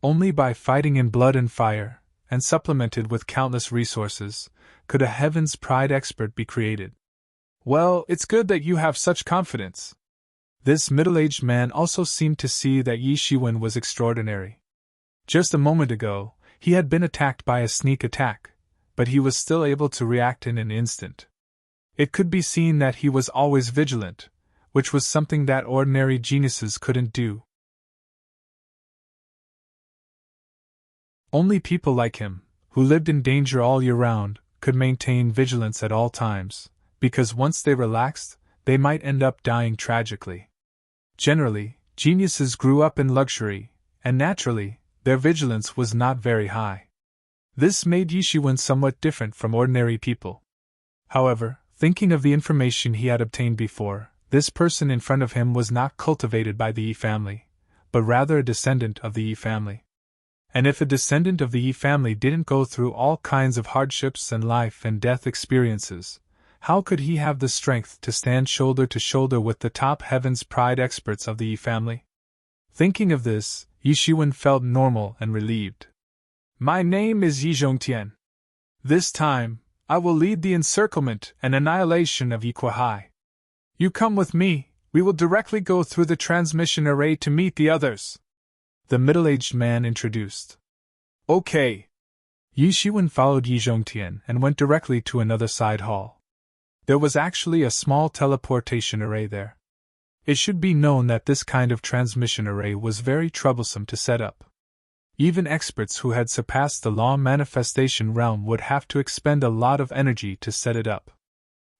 Only by fighting in blood and fire, and supplemented with countless resources, could a Heaven's Pride expert be created. "Well, it's good that you have such confidence." This middle-aged man also seemed to see that Yi Shiwen was extraordinary. Just a moment ago, he had been attacked by a sneak attack, but he was still able to react in an instant. It could be seen that he was always vigilant, which was something that ordinary geniuses couldn't do. Only people like him, who lived in danger all year round, could maintain vigilance at all times, because once they relaxed, they might end up dying tragically. Generally, geniuses grew up in luxury, and naturally, their vigilance was not very high. This made Yi Shiwen somewhat different from ordinary people. However, thinking of the information he had obtained before, this person in front of him was not cultivated by the Yi family, but rather a descendant of the Yi family. And if a descendant of the Yi family didn't go through all kinds of hardships and life and death experiences, how could he have the strength to stand shoulder to shoulder with the top Heaven's Pride experts of the Yi family? Thinking of this, Yi Shiwen felt normal and relieved. "My name is Yi Zhongtian. This time, I will lead the encirclement and annihilation of Yi Kuai. You come with me, we will directly go through the transmission array to meet the others," the middle-aged man introduced. "Okay." Yi Shiwen followed Yi Zhongtian and went directly to another side hall. There was actually a small teleportation array there. It should be known that this kind of transmission array was very troublesome to set up. Even experts who had surpassed the law manifestation realm would have to expend a lot of energy to set it up.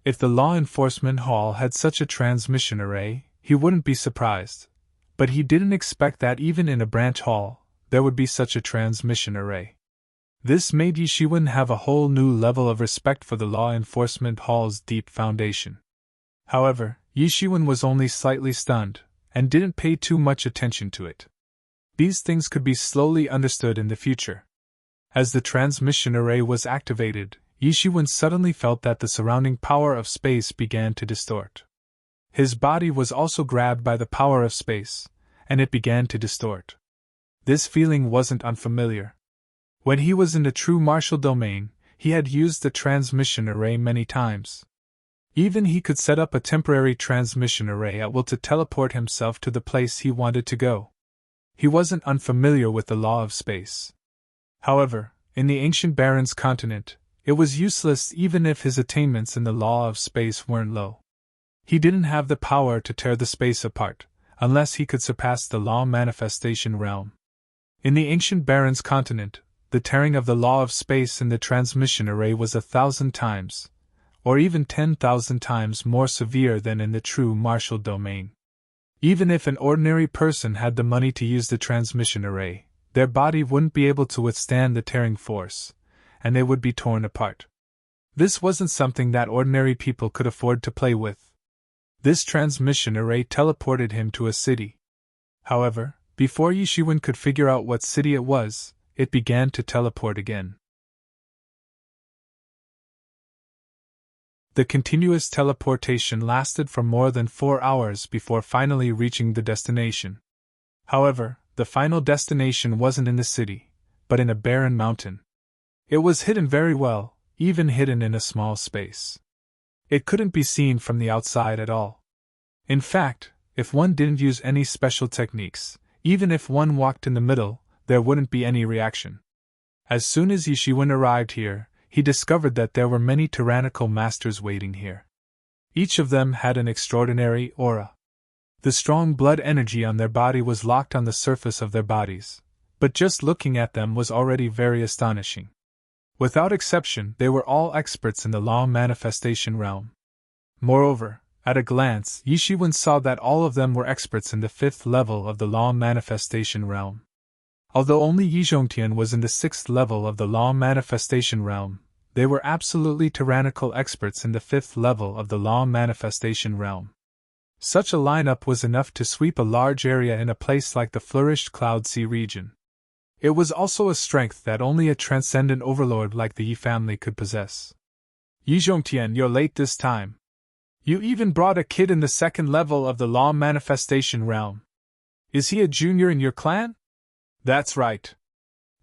If the law enforcement hall had such a transmission array, he wouldn't be surprised, but he didn't expect that even in a branch hall, there would be such a transmission array. This made Yi Shiwen have a whole new level of respect for the law enforcement hall's deep foundation. However, Yi Shiwen was only slightly stunned, and didn't pay too much attention to it. These things could be slowly understood in the future. As the transmission array was activated, Yishiwen suddenly felt that the surrounding power of space began to distort. His body was also grabbed by the power of space, and it began to distort. This feeling wasn't unfamiliar. When he was in the true martial domain, he had used the transmission array many times. Even he could set up a temporary transmission array at will to teleport himself to the place he wanted to go. He wasn't unfamiliar with the law of space. However, in the ancient Baron's continent, it was useless even if his attainments in the law of space weren't low. He didn't have the power to tear the space apart, unless he could surpass the law manifestation realm. In the ancient Baron's continent, the tearing of the law of space in the transmission array was 1,000 times, or even 10,000 times more severe than in the true martial domain. Even if an ordinary person had the money to use the transmission array, their body wouldn't be able to withstand the tearing force, and they would be torn apart. This wasn't something that ordinary people could afford to play with. This transmission array teleported him to a city. However, before Yishiwen could figure out what city it was, it began to teleport again. The continuous teleportation lasted for more than 4 hours before finally reaching the destination. However, the final destination wasn't in the city, but in a barren mountain. It was hidden very well, even hidden in a small space. It couldn't be seen from the outside at all. In fact, if one didn't use any special techniques, even if one walked in the middle, there wouldn't be any reaction. As soon as Yishiwen arrived here, he discovered that there were many tyrannical masters waiting here. Each of them had an extraordinary aura. The strong blood energy on their body was locked on the surface of their bodies, but just looking at them was already very astonishing. Without exception, they were all experts in the law manifestation realm. Moreover, at a glance, Yishiwen saw that all of them were experts in the 5th level of the law manifestation realm. Although only Yizhongtian was in the 6th level of the law manifestation realm, they were absolutely tyrannical experts in the 5th level of the law manifestation realm. Such a lineup was enough to sweep a large area in a place like the flourished Cloud Sea region. It was also a strength that only a transcendent overlord like the Yi family could possess. Yizhongtian, you're late this time. You even brought a kid in the 2nd level of the law manifestation realm. Is he a junior in your clan? That's right.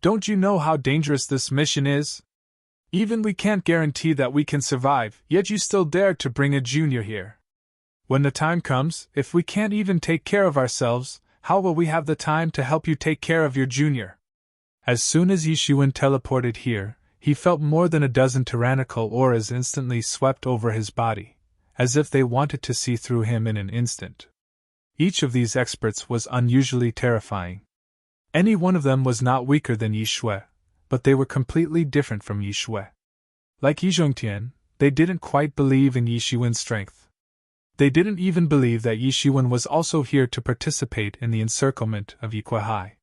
Don't you know how dangerous this mission is? Even we can't guarantee that we can survive, yet you still dare to bring a junior here. When the time comes, if we can't even take care of ourselves, how will we have the time to help you take care of your junior? As soon as Yishiwen teleported here, he felt more than a dozen tyrannical auras instantly swept over his body, as if they wanted to see through him in an instant. Each of these experts was unusually terrifying. Any one of them was not weaker than Yi Shui, but they were completely different from Yi Shui. Like Yizhongtian, they didn't quite believe in Yishiwen's strength. They didn't even believe that Yishiwen was also here to participate in the encirclement of Yiquehai.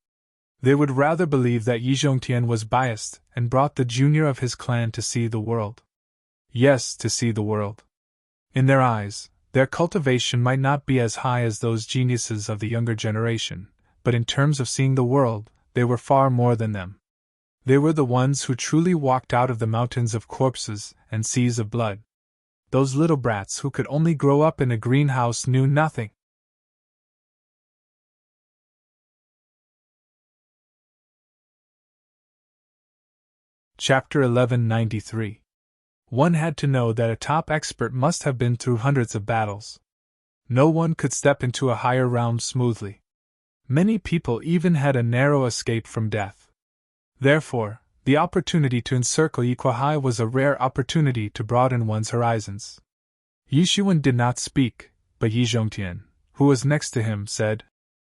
They would rather believe that Yizhongtian was biased and brought the junior of his clan to see the world. Yes, to see the world. In their eyes, their cultivation might not be as high as those geniuses of the younger generation, but in terms of seeing the world, they were far more than them. They were the ones who truly walked out of the mountains of corpses and seas of blood. Those little brats who could only grow up in a greenhouse knew nothing. Chapter 1193. One had to know that a top expert must have been through hundreds of battles. No one could step into a higher realm smoothly. Many people even had a narrow escape from death. Therefore, the opportunity to encircle Yiquehai was a rare opportunity to broaden one's horizons. Yishiwen did not speak, but Yizhongtian, who was next to him, said,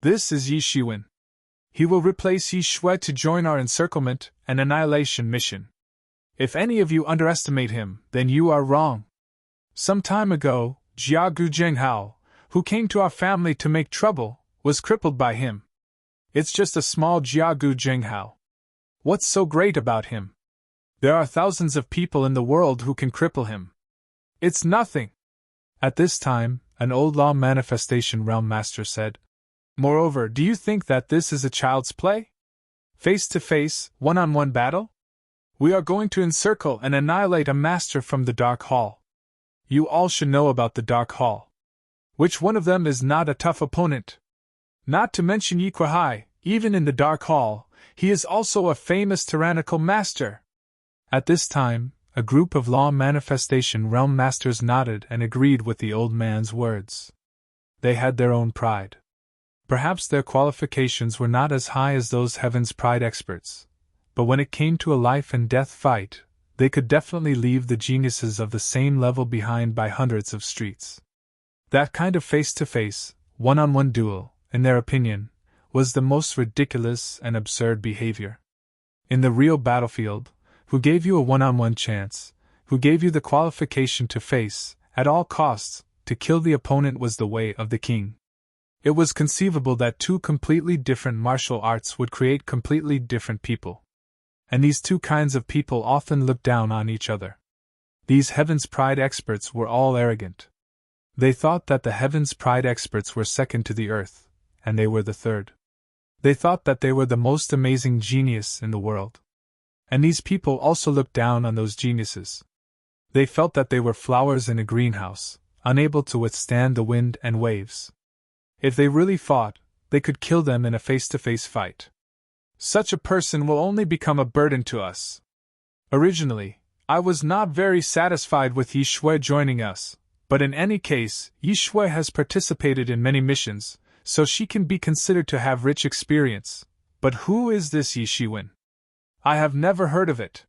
"This is Yishiwen. He will replace Yi Shui to join our encirclement and annihilation mission. If any of you underestimate him, then you are wrong. Some time ago, Jiagu Zhenghao, who came to our family to make trouble, was crippled by him. It's just a small Jiagu Zhenghao. What's so great about him? There are thousands of people in the world who can cripple him. It's nothing." At this time, an old law manifestation realm master said, Moreover, do you think that this is a child's play? Face-to-face, one-on-one battle? We are going to encircle and annihilate a master from the Dark Hall. You all should know about the Dark Hall. Which one of them is not a tough opponent? Not to mention Yi Kuai, even in the Dark Hall, he is also a famous tyrannical master. At this time, a group of Law Manifestation Realm Masters nodded and agreed with the old man's words. They had their own pride. Perhaps their qualifications were not as high as those Heaven's Pride experts, but when it came to a life-and-death fight, they could definitely leave the geniuses of the same level behind by hundreds of streets. That kind of face-to-face, one-on-one duel, in their opinion, was the most ridiculous and absurd behavior. In the real battlefield, who gave you a one-on-one chance, who gave you the qualification to face, at all costs, to kill the opponent was the way of the king. It was conceivable that two completely different martial arts would create completely different people. And these two kinds of people often looked down on each other. These Heaven's Pride experts were all arrogant. They thought that the Heaven's Pride experts were second to the earth, and they were the third. They thought that they were the most amazing genius in the world. And these people also looked down on those geniuses. They felt that they were flowers in a greenhouse, unable to withstand the wind and waves. If they really fought, they could kill them in a face-to-face fight. Such a person will only become a burden to us. Originally, I was not very satisfied with Yi Shui joining us, but in any case, Yi Shui has participated in many missions, so she can be considered to have rich experience. But who is this Yi Shiwen? I have never heard of it.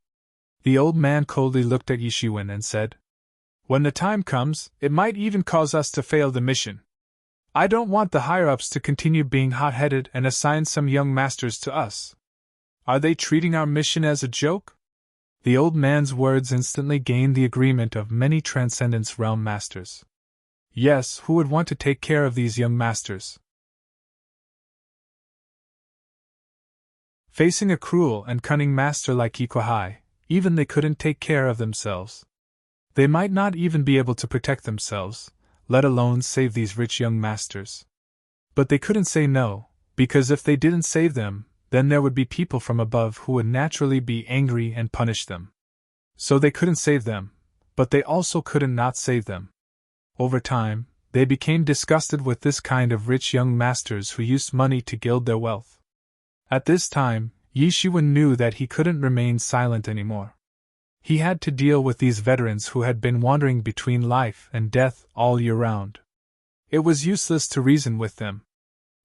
The old man coldly looked at Yi Shiwen and said, When the time comes, it might even cause us to fail the mission. I don't want the higher-ups to continue being hot-headed and assign some young masters to us. Are they treating our mission as a joke? The old man's words instantly gained the agreement of many Transcendence Realm Masters. Yes, who would want to take care of these young masters? Facing a cruel and cunning master like Yi Kuai, even they couldn't take care of themselves. They might not even be able to protect themselves, let alone save these rich young masters. But they couldn't say no, because if they didn't save them, then there would be people from above who would naturally be angry and punish them. So they couldn't save them, but they also couldn't not save them. Over time, they became disgusted with this kind of rich young masters who used money to gild their wealth. At this time, Yi Shiwen knew that he couldn't remain silent anymore. He had to deal with these veterans who had been wandering between life and death all year round. It was useless to reason with them.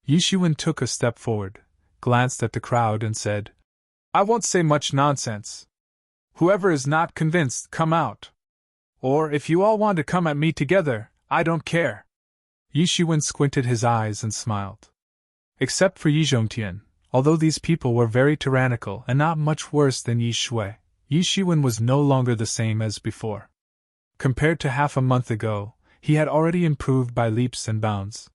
Yi Shiwen took a step forward, glanced at the crowd and said, I won't say much nonsense. Whoever is not convinced, come out. Or if you all want to come at me together, I don't care. Yi Shiwen squinted his eyes and smiled. Except for Yi Zhongtian, although these people were very tyrannical and not much worse than Yi Shui, Yi Shiwen was no longer the same as before. Compared to half a month ago, he had already improved by leaps and bounds.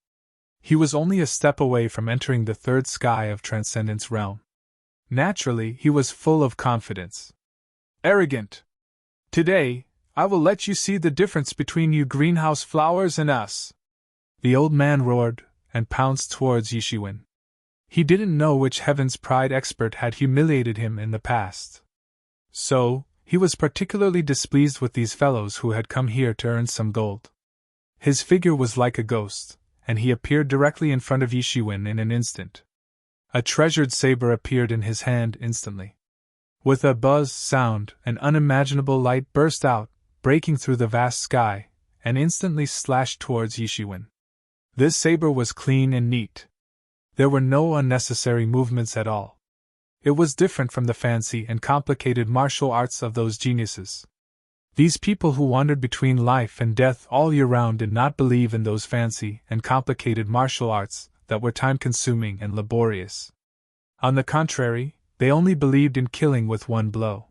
He was only a step away from entering the third sky of Transcendence Realm. Naturally, he was full of confidence. Arrogant! Today, I will let you see the difference between you greenhouse flowers and us. The old man roared and pounced towards Yi Shiwen. He didn't know which Heaven's Pride expert had humiliated him in the past. So, he was particularly displeased with these fellows who had come here to earn some gold. His figure was like a ghost, and he appeared directly in front of Yi Shiwen in an instant. A treasured saber appeared in his hand instantly. With a buzz sound, an unimaginable light burst out, breaking through the vast sky, and instantly slashed towards Yi Shiwen. This saber was clean and neat. There were no unnecessary movements at all. It was different from the fancy and complicated martial arts of those geniuses. These people who wandered between life and death all year round did not believe in those fancy and complicated martial arts that were time-consuming and laborious. On the contrary, they only believed in killing with one blow.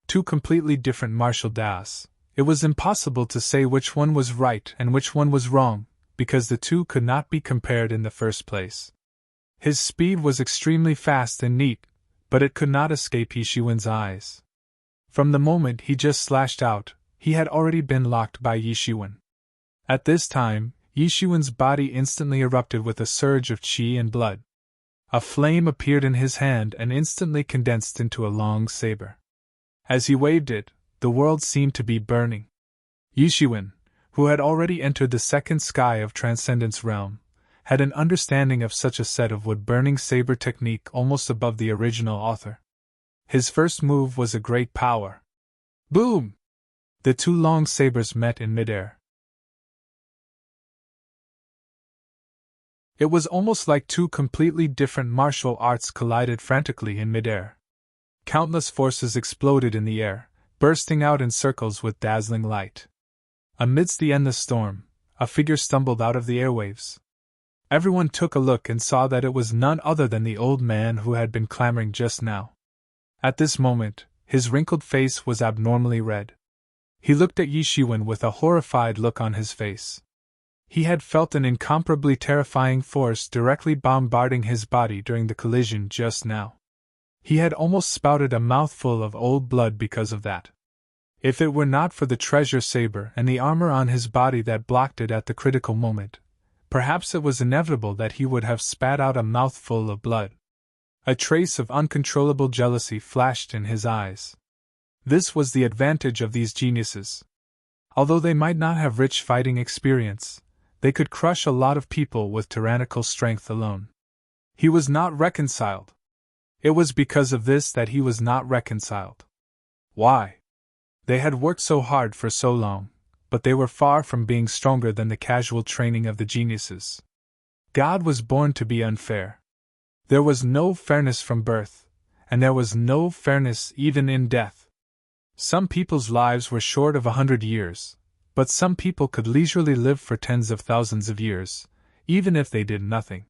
Two completely different martial das. It was impossible to say which one was right and which one was wrong, because the two could not be compared in the first place. His speed was extremely fast and neat, but it could not escape Yi Shiwen's eyes. From the moment he just slashed out, he had already been locked by Yi Shiwen. At this time, Yishuan's body instantly erupted with a surge of qi and blood. A flame appeared in his hand and instantly condensed into a long saber. As he waved it, the world seemed to be burning. Yishuan, who had already entered the second sky of Transcendence realm, had an understanding of such a set of wood-burning saber technique almost above the original author. His first move was a great power. Boom! The two long sabers met in midair. It was almost like two completely different martial arts collided frantically in midair. Countless forces exploded in the air, bursting out in circles with dazzling light. Amidst the endless storm, a figure stumbled out of the airwaves. Everyone took a look and saw that it was none other than the old man who had been clamoring just now. At this moment, his wrinkled face was abnormally red. He looked at Yishuan with a horrified look on his face. He had felt an incomparably terrifying force directly bombarding his body during the collision just now. He had almost spouted a mouthful of old blood because of that. If it were not for the treasure saber and the armor on his body that blocked it at the critical moment, perhaps it was inevitable that he would have spat out a mouthful of blood. A trace of uncontrollable jealousy flashed in his eyes. This was the advantage of these geniuses. Although they might not have rich fighting experience, they could crush a lot of people with tyrannical strength alone. He was not reconciled. It was because of this that he was not reconciled. Why? They had worked so hard for so long, but they were far from being stronger than the casual training of the geniuses. God was born to be unfair. There was no fairness from birth, and there was no fairness even in death. Some people's lives were short of 100 years, but some people could leisurely live for tens of thousands of years, even if they did nothing.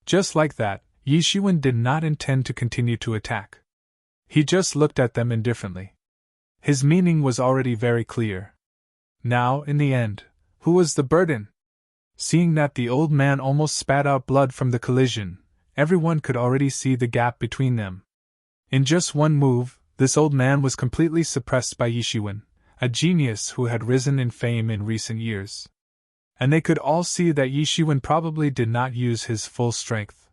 Just like that, Yishuan did not intend to continue to attack. He just looked at them indifferently. His meaning was already very clear. Now, in the end, who was the burden? Seeing that the old man almost spat out blood from the collision, everyone could already see the gap between them. In just one move, this old man was completely suppressed by Yishuan, a genius who had risen in fame in recent years. And they could all see that Yishuan probably did not use his full strength.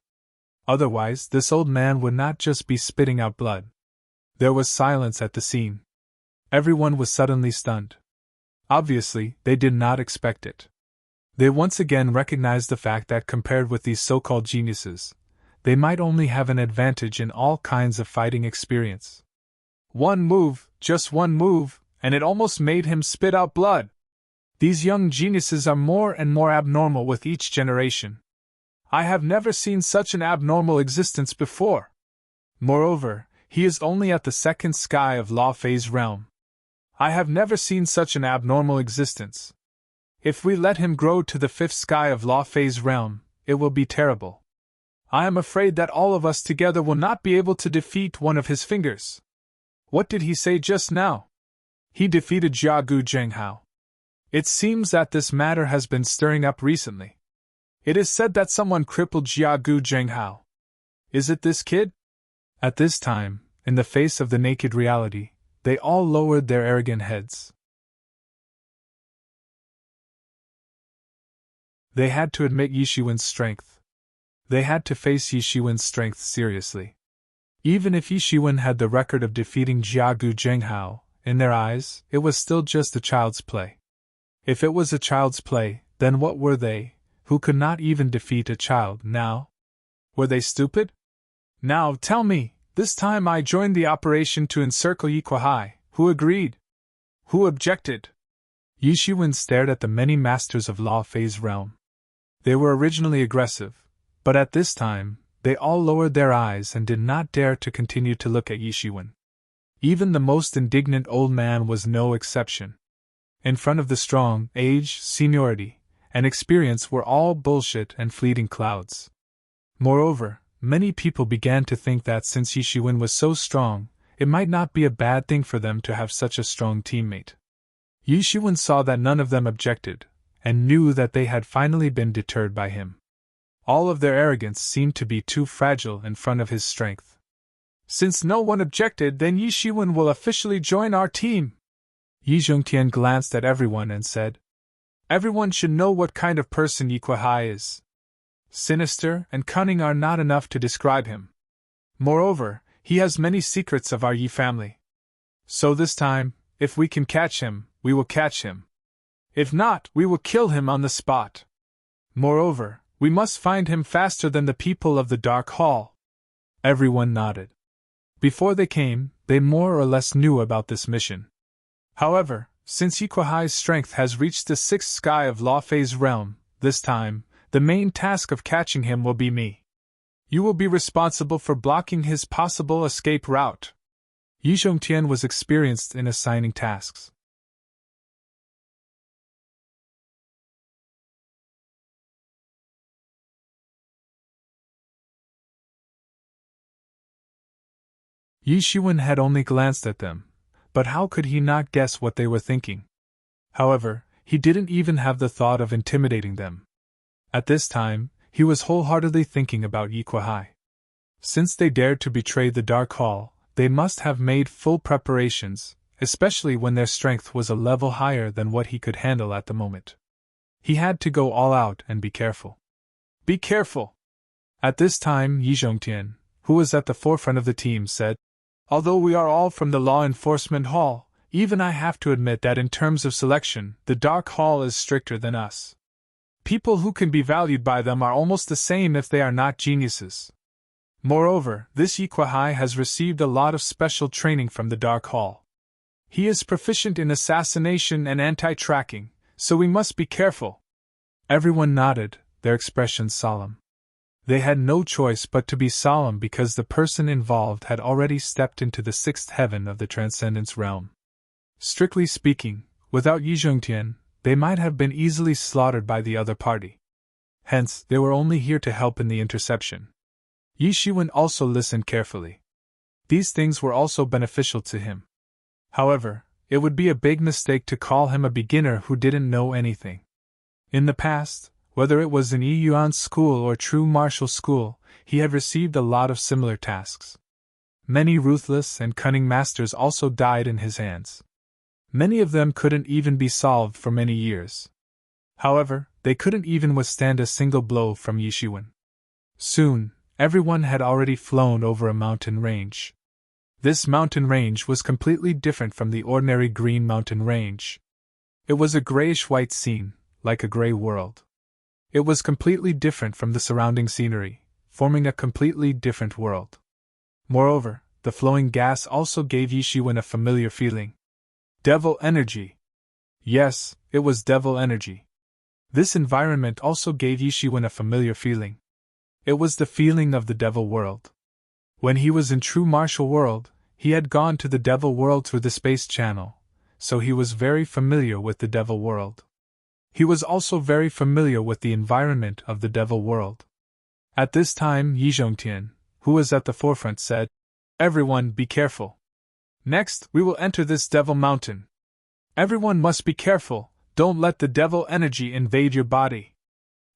Otherwise, this old man would not just be spitting out blood. There was silence at the scene. Everyone was suddenly stunned. Obviously, they did not expect it. They once again recognized the fact that compared with these so-called geniuses, they might only have an advantage in all kinds of fighting experience. One move, just one move, and it almost made him spit out blood. These young geniuses are more and more abnormal with each generation. I have never seen such an abnormal existence before. Moreover, he is only at the second sky of Law Phase realm. I have never seen such an abnormal existence. If we let him grow to the fifth sky of Law Phase realm, it will be terrible. I am afraid that all of us together will not be able to defeat one of his fingers. What did he say just now? He defeated Jiagu Zhenghao. It seems that this matter has been stirring up recently. It is said that someone crippled Jiagu Zhenghao. Is it this kid? At this time, in the face of the naked reality, they all lowered their arrogant heads. They had to admit Yishuan's strength. They had to face Yishuan's strength seriously. Even if Yishuan had the record of defeating Jiagu Zhenghao, in their eyes, it was still just a child's play. If it was a child's play, then what were they, who could not even defeat a child now? Were they stupid? Now tell me, this time I joined the operation to encircle Yiquahai. Who agreed? Who objected? Yishuan stared at the many masters of Law Phase realm. They were originally aggressive, but at this time, they all lowered their eyes and did not dare to continue to look at Yishuan. Even the most indignant old man was no exception. In front of the strong, age, seniority, and experience were all bullshit and fleeting clouds. Moreover, many people began to think that since Yishuan was so strong, it might not be a bad thing for them to have such a strong teammate. Yishuan saw that none of them objected, and knew that they had finally been deterred by him. All of their arrogance seemed to be too fragile in front of his strength. Since no one objected, then Yishuan will officially join our team. Yi Zhongtian glanced at everyone and said, Everyone should know what kind of person Yi Kuai is. Sinister and cunning are not enough to describe him. Moreover, he has many secrets of our Yi family. So this time, if we can catch him, we will catch him. If not, we will kill him on the spot. Moreover, we must find him faster than the people of the Dark Hall. Everyone nodded. Before they came, they more or less knew about this mission. However, since Yi Kuai's strength has reached the sixth sky of Law Fei's realm, this time, the main task of catching him will be me. You will be responsible for blocking his possible escape route. Yi Zhongtian was experienced in assigning tasks. Yi Shiwen had only glanced at them, but how could he not guess what they were thinking? However, he didn't even have the thought of intimidating them. At this time, he was wholeheartedly thinking about Yi Kuai. Since they dared to betray the Dark Hall, they must have made full preparations, especially when their strength was a level higher than what he could handle at the moment. He had to go all out and be careful. Be careful! At this time, Yi Zhongtian, who was at the forefront of the team, said, although we are all from the Law Enforcement Hall, even I have to admit that in terms of selection, the Dark Hall is stricter than us. People who can be valued by them are almost the same if they are not geniuses. Moreover, this Yi Kuai has received a lot of special training from the Dark Hall. He is proficient in assassination and anti-tracking, so we must be careful. Everyone nodded, their expressions solemn. They had no choice but to be solemn because the person involved had already stepped into the sixth heaven of the Transcendence realm. Strictly speaking, without Yi Zhongtian, they might have been easily slaughtered by the other party. Hence, they were only here to help in the interception. Yi Shiwen also listened carefully. These things were also beneficial to him. However, it would be a big mistake to call him a beginner who didn't know anything. In the past, whether it was in Yi Yuan's school or true martial school, he had received a lot of similar tasks. Many ruthless and cunning masters also died in his hands. Many of them couldn't even be solved for many years. However, they couldn't even withstand a single blow from Yi Shiwen. Soon, everyone had already flown over a mountain range. This mountain range was completely different from the ordinary green mountain range. It was a grayish-white scene, like a gray world. It was completely different from the surrounding scenery, forming a completely different world. Moreover, the flowing gas also gave Yi Shiwen a familiar feeling. Devil energy. Yes, it was devil energy. This environment also gave Yi Shiwen a familiar feeling. It was the feeling of the devil world. When he was in true martial world, he had gone to the devil world through the space channel, so he was very familiar with the devil world. He was also very familiar with the environment of the devil world. At this time, Yi Zhongtian, who was at the forefront, said, everyone be careful. Next, we will enter this devil mountain. Everyone must be careful, don't let the devil energy invade your body.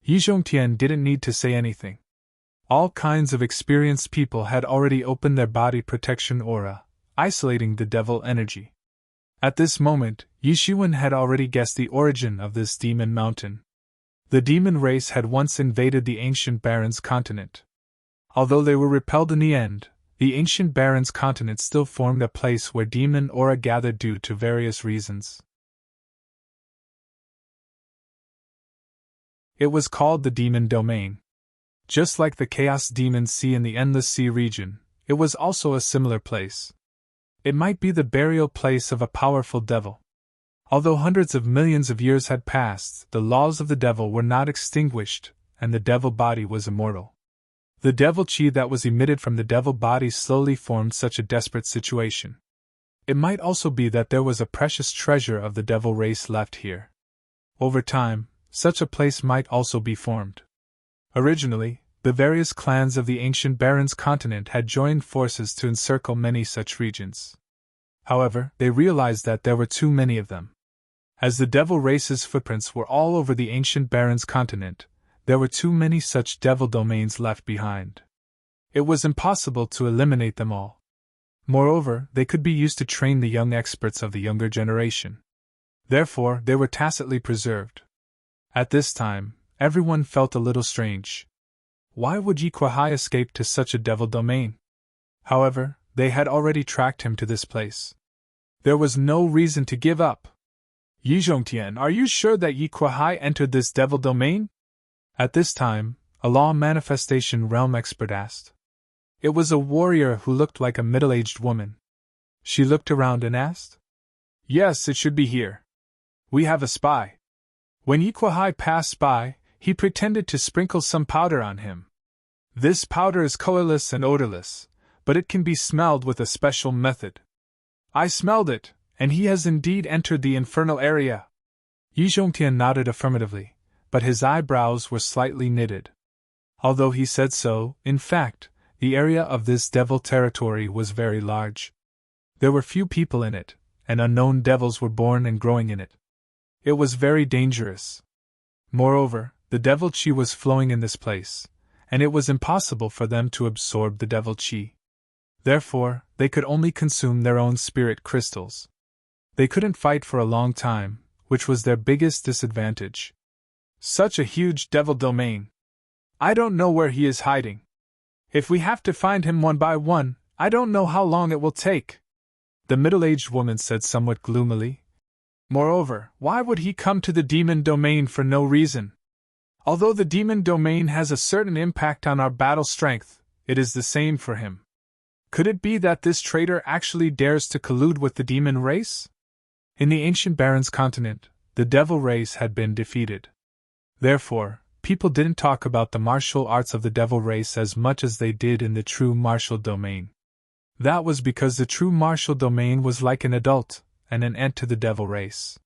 Yi Zhongtian didn't need to say anything. All kinds of experienced people had already opened their body protection aura, isolating the devil energy. At this moment, Yi Shiwen had already guessed the origin of this demon mountain. The demon race had once invaded the ancient Barons continent. Although they were repelled in the end, the ancient Barons continent still formed a place where demon aura gathered due to various reasons. It was called the Demon Domain. Just like the Chaos Demon Sea in the Endless Sea region, it was also a similar place. It might be the burial place of a powerful devil. Although hundreds of millions of years had passed, the laws of the devil were not extinguished, and the devil body was immortal. The devil chi that was emitted from the devil body slowly formed such a desperate situation. It might also be that there was a precious treasure of the devil race left here. Over time, such a place might also be formed. Originally, the various clans of the ancient Barons continent had joined forces to encircle many such regions. However, they realized that there were too many of them. As the devil race's footprints were all over the ancient Barons continent, there were too many such devil domains left behind. It was impossible to eliminate them all. Moreover, they could be used to train the young experts of the younger generation. Therefore, they were tacitly preserved. At this time, everyone felt a little strange. Why would Yi Kuai escape to such a devil domain? However, they had already tracked him to this place. There was no reason to give up. Yi Zhongtian, are you sure that Yi Kuai entered this devil domain? At this time, a law manifestation realm expert asked. It was a warrior who looked like a middle-aged woman. She looked around and asked. Yes, it should be here. We have a spy. When Yi Kuai passed by, he pretended to sprinkle some powder on him. This powder is colorless and odorless, but it can be smelled with a special method. I smelled it, and he has indeed entered the infernal area. Yi Zhongtian nodded affirmatively, but his eyebrows were slightly knitted. Although he said so, in fact, the area of this devil territory was very large. There were few people in it, and unknown devils were born and growing in it. It was very dangerous. Moreover, the devil chi was flowing in this place, and it was impossible for them to absorb the devil chi. Therefore, they could only consume their own spirit crystals. They couldn't fight for a long time, which was their biggest disadvantage. Such a huge devil domain. I don't know where he is hiding. If we have to find him one by one, I don't know how long it will take. The middle-aged woman said somewhat gloomily. Moreover, why would he come to the demon domain for no reason? Although the demon domain has a certain impact on our battle strength, it is the same for him. Could it be that this traitor actually dares to collude with the demon race? In the ancient Baron's continent, the devil race had been defeated. Therefore, people didn't talk about the martial arts of the devil race as much as they did in the true martial domain. That was because the true martial domain was like an adult and an ant to the devil race.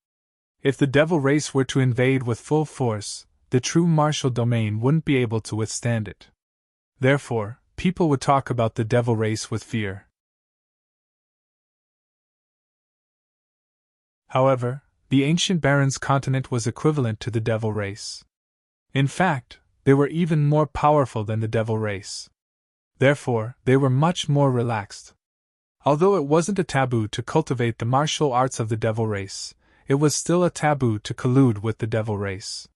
If the devil race were to invade with full force, the true martial domain wouldn't be able to withstand it. Therefore, people would talk about the devil race with fear. However, the ancient Baron's continent was equivalent to the devil race. In fact, they were even more powerful than the devil race. Therefore, they were much more relaxed. Although it wasn't a taboo to cultivate the martial arts of the devil race, it was still a taboo to collude with the devil race.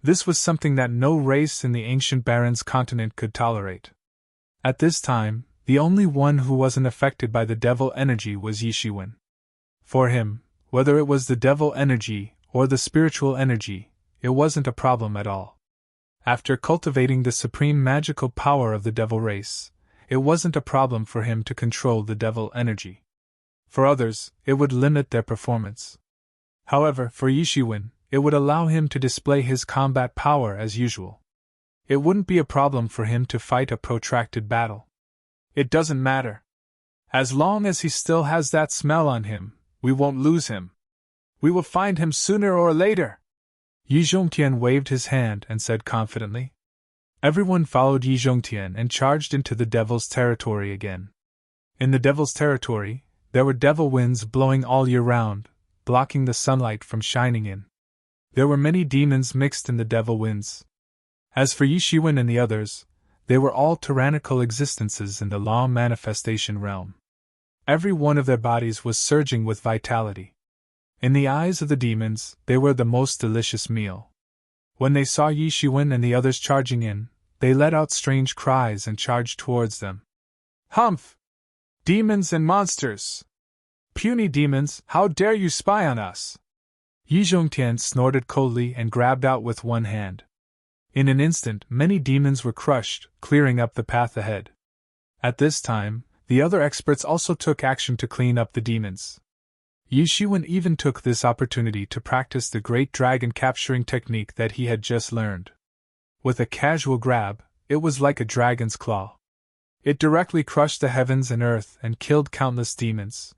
This was something that no race in the ancient Baron's continent could tolerate. At this time, the only one who wasn't affected by the devil energy was Yi Shiwen. For him, whether it was the devil energy or the spiritual energy, it wasn't a problem at all. After cultivating the supreme magical power of the devil race, it wasn't a problem for him to control the devil energy. For others, it would limit their performance. However, for Yi Shiwen, it would allow him to display his combat power as usual. It wouldn't be a problem for him to fight a protracted battle. It doesn't matter. As long as he still has that smell on him, we won't lose him. We will find him sooner or later. Yi Zhongtian waved his hand and said confidently. Everyone followed Yi Zhongtian and charged into the devil's territory again. In the devil's territory, there were devil winds blowing all year round, blocking the sunlight from shining in. There were many demons mixed in the devil winds. As for Yi Shiwen and the others, they were all tyrannical existences in the law manifestation realm. Every one of their bodies was surging with vitality. In the eyes of the demons, they were the most delicious meal. When they saw Yi Shiwen and the others charging in, they let out strange cries and charged towards them. Humph! Demons and monsters! Puny demons, how dare you spy on us? Yi Zhongtian snorted coldly and grabbed out with one hand. In an instant, many demons were crushed, clearing up the path ahead. At this time, the other experts also took action to clean up the demons. Yi Shiwen even took this opportunity to practice the great dragon capturing technique that he had just learned. With a casual grab, it was like a dragon's claw. It directly crushed the heavens and earth and killed countless demons.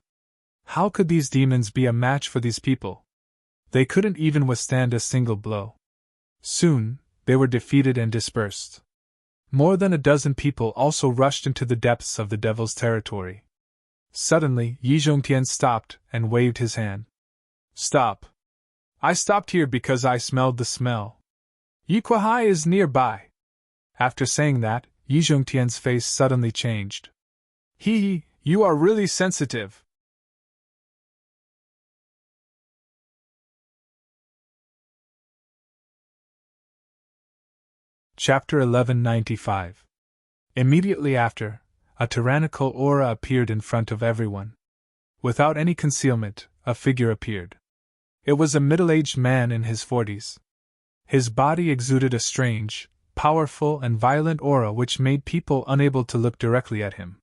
How could these demons be a match for these people? They couldn't even withstand a single blow. Soon, they were defeated and dispersed. More than a dozen people also rushed into the depths of the devil's territory. Suddenly, Yi Zhongtian stopped and waved his hand. Stop. I stopped here because I smelled the smell. Yi Kuai is nearby. After saying that, Yi Zhongtian's face suddenly changed. Hee, you are really sensitive. Chapter 1195. Immediately after, a tyrannical aura appeared in front of everyone. Without any concealment, a figure appeared. It was a middle-aged man in his 40s. His body exuded a strange, powerful and violent aura which made people unable to look directly at him.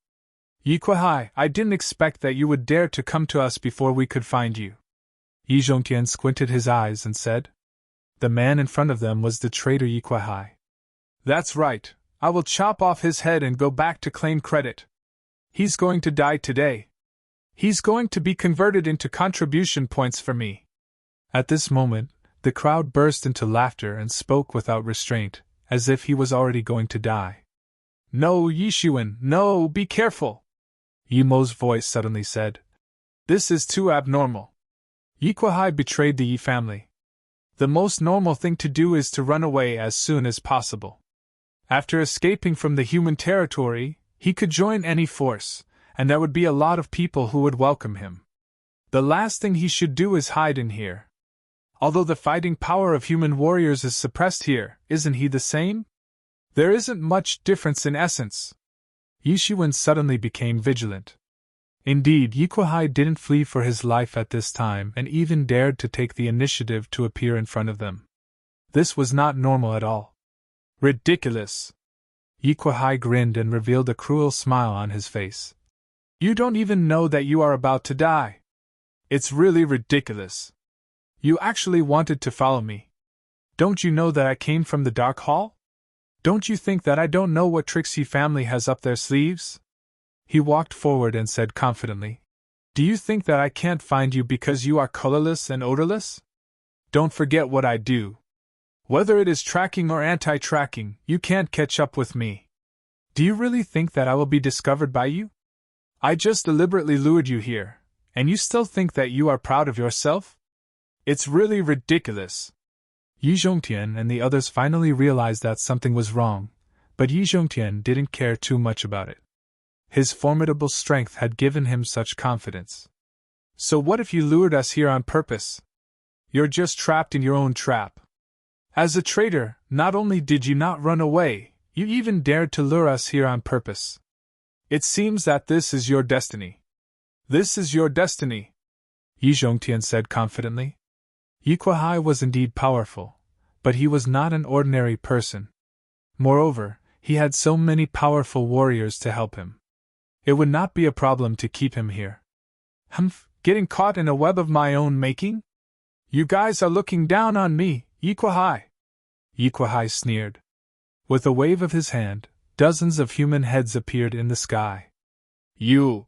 Yikwahai, I didn't expect that you would dare to come to us before we could find you. Yi Zhongtian squinted his eyes and said. The man in front of them was the traitor Yikwahai. That's right, I will chop off his head and go back to claim credit. He's going to die today. He's going to be converted into contribution points for me. At this moment, the crowd burst into laughter and spoke without restraint, as if he was already going to die. No, Yishuan, no, be careful! Yimo's voice suddenly said. This is too abnormal. Yikwahai betrayed the Yi family. The most normal thing to do is to run away as soon as possible. After escaping from the human territory, he could join any force, and there would be a lot of people who would welcome him. The last thing he should do is hide in here. Although the fighting power of human warriors is suppressed here, isn't he the same? There isn't much difference in essence. Yishuan suddenly became vigilant. Indeed, Yikwahai didn't flee for his life at this time and even dared to take the initiative to appear in front of them. This was not normal at all. Ridiculous! Yikwahai grinned and revealed a cruel smile on his face. You don't even know that you are about to die. It's really ridiculous. You actually wanted to follow me. Don't you know that I came from the Dark Hall? Don't you think that I don't know what tricks Yi family has up their sleeves? He walked forward and said confidently. Do you think that I can't find you because you are colorless and odorless? Don't forget what I do. Whether it is tracking or anti-tracking, you can't catch up with me. Do you really think that I will be discovered by you? I just deliberately lured you here, and you still think that you are proud of yourself? It's really ridiculous. Yi Zhongtian and the others finally realized that something was wrong, but Yi Zhongtian didn't care too much about it. His formidable strength had given him such confidence. So what if you lured us here on purpose? You're just trapped in your own trap. As a traitor, not only did you not run away, you even dared to lure us here on purpose. It seems that this is your destiny. This is your destiny, Yi Zhongtian said confidently. Yikwahai was indeed powerful, but he was not an ordinary person. Moreover, he had so many powerful warriors to help him. It would not be a problem to keep him here. Humph, getting caught in a web of my own making? You guys are looking down on me, Yikwahai. Yikwahai sneered. With a wave of his hand, dozens of human heads appeared in the sky. You!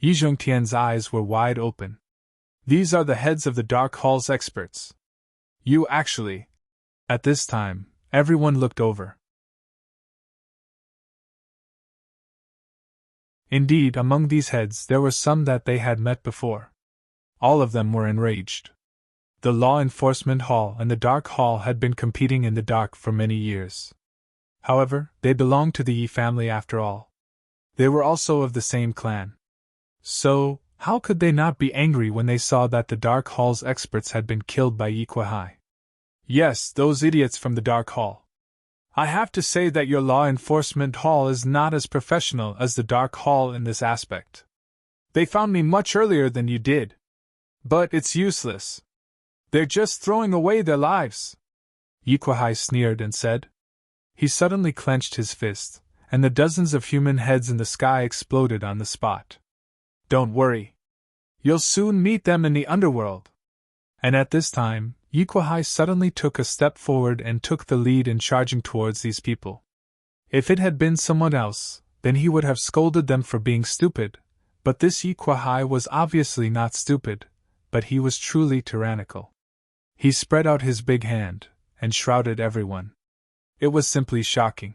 Yi Zhongtian's eyes were wide open. These are the heads of the Dark Hall's experts. You actually. At this time, everyone looked over. Indeed, among these heads there were some that they had met before. All of them were enraged. The Law Enforcement Hall and the Dark Hall had been competing in the dark for many years. However, they belonged to the Yi family after all. They were also of the same clan. So, how could they not be angry when they saw that the Dark Hall's experts had been killed by Yikwahai? Yes, those idiots from the Dark Hall. I have to say that your Law Enforcement Hall is not as professional as the Dark Hall in this aspect. They found me much earlier than you did. But it's useless. They're just throwing away their lives. Yikwahai sneered and said. He suddenly clenched his fist, and the dozens of human heads in the sky exploded on the spot. Don't worry. You'll soon meet them in the underworld. And at this time, Yikwahai suddenly took a step forward and took the lead in charging towards these people. If it had been someone else, then he would have scolded them for being stupid, but this Yikwahai was obviously not stupid, but he was truly tyrannical. He spread out his big hand, and shrouded everyone. It was simply shocking.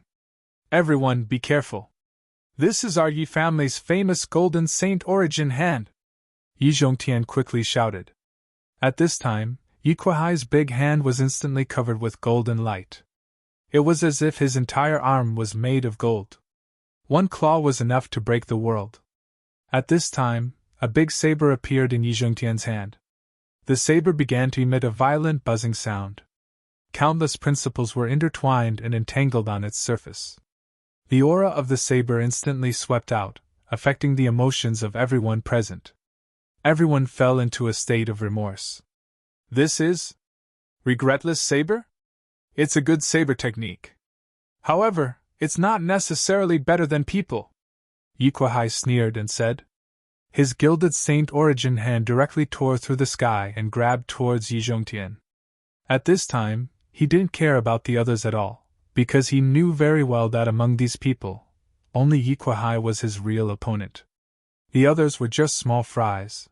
Everyone, be careful. This is our Yi family's famous Golden Saint origin hand, Yi Zhongtian quickly shouted. At this time, Yikwahai's big hand was instantly covered with golden light. It was as if his entire arm was made of gold. One claw was enough to break the world. At this time, a big saber appeared in Yi Zhongtian's hand. The saber began to emit a violent buzzing sound. Countless principles were intertwined and entangled on its surface. The aura of the saber instantly swept out, affecting the emotions of everyone present. Everyone fell into a state of remorse. This is regretless saber? It's a good saber technique. However, it's not necessarily better than people, Yikwahai sneered and said. His gilded Saint Origin hand directly tore through the sky and grabbed towards Yi Zhongtian. At this time, he didn't care about the others at all, because he knew very well that among these people, only Yikwahai was his real opponent. The others were just small fries.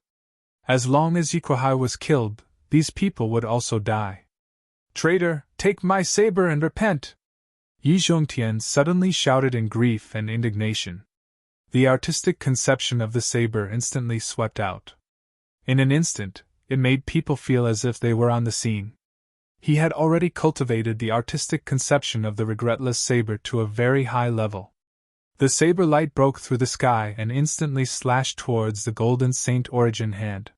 As long as Yikwahai was killed, these people would also die. Traitor, take my saber and repent! Yi Zhongtian suddenly shouted in grief and indignation. The artistic conception of the saber instantly swept out. In an instant, it made people feel as if they were on the scene. He had already cultivated the artistic conception of the regretless saber to a very high level. The saber light broke through the sky and instantly slashed towards the golden Saint Origin hand.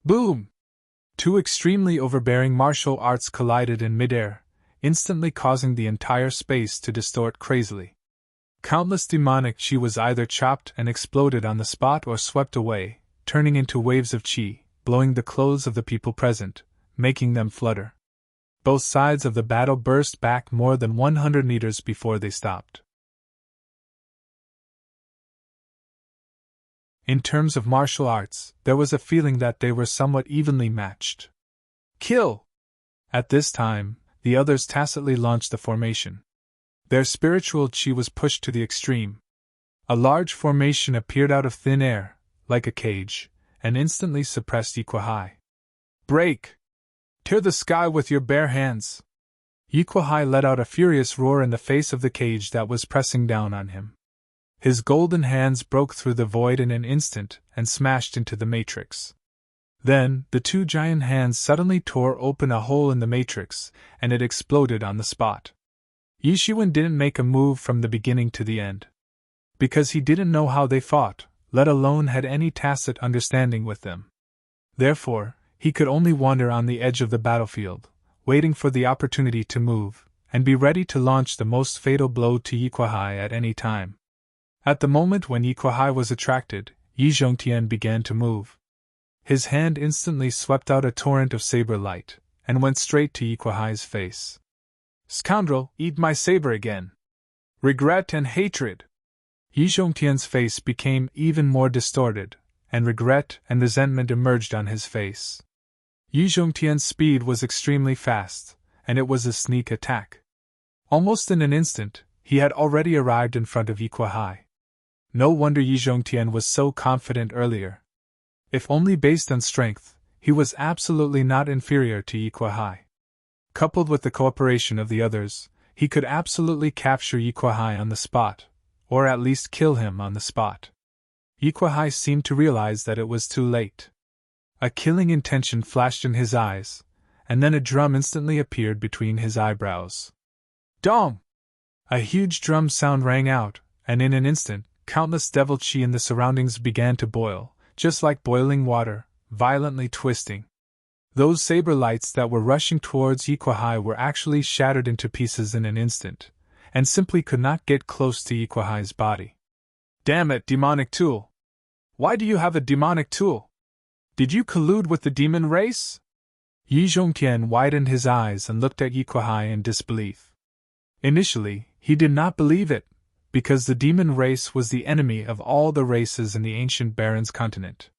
Boom! Two extremely overbearing martial arts collided in midair, instantly causing the entire space to distort crazily. Countless demonic chi was either chopped and exploded on the spot or swept away, turning into waves of chi, blowing the clothes of the people present, making them flutter. Both sides of the battle burst back more than 100 meters before they stopped. In terms of martial arts, there was a feeling that they were somewhat evenly matched. Kill! At this time, the others tacitly launched the formation. Their spiritual chi was pushed to the extreme. A large formation appeared out of thin air, like a cage, and instantly suppressed Yikwahai. Break! Tear the sky with your bare hands! Yikwahai let out a furious roar in the face of the cage that was pressing down on him. His golden hands broke through the void in an instant and smashed into the matrix. Then, the two giant hands suddenly tore open a hole in the matrix, and it exploded on the spot. Yi Shiwen didn't make a move from the beginning to the end. Because he didn't know how they fought, let alone had any tacit understanding with them. Therefore, he could only wander on the edge of the battlefield, waiting for the opportunity to move, and be ready to launch the most fatal blow to Yikwahai at any time. At the moment when Yikwahai was attracted, Yi Zhongtian began to move. His hand instantly swept out a torrent of saber light, and went straight to Yikwahai's face. Scoundrel, eat my saber again! Regret and hatred! Yi Zhongtian's face became even more distorted, and regret and resentment emerged on his face. Yi Zhongtian's speed was extremely fast, and it was a sneak attack. Almost in an instant, he had already arrived in front of Yikwahai. No wonder Yi Zhongtian was so confident earlier. If only based on strength, he was absolutely not inferior to Yikwahai. Coupled with the cooperation of the others, he could absolutely capture Yikwahai on the spot, or at least kill him on the spot. Yikwahai seemed to realize that it was too late. A killing intention flashed in his eyes, and then a drum instantly appeared between his eyebrows. Dong! A huge drum sound rang out, and in an instant, countless devil chi in the surroundings began to boil, just like boiling water, violently twisting. Those saber lights that were rushing towards Yikwahai were actually shattered into pieces in an instant, and simply could not get close to Yikwahai's body. Damn it, demonic tool! Why do you have a demonic tool? Did you collude with the demon race? Yi Zhongtian widened his eyes and looked at Yikwahai in disbelief. Initially, he did not believe it, because the demon race was the enemy of all the races in the ancient Barrens continent.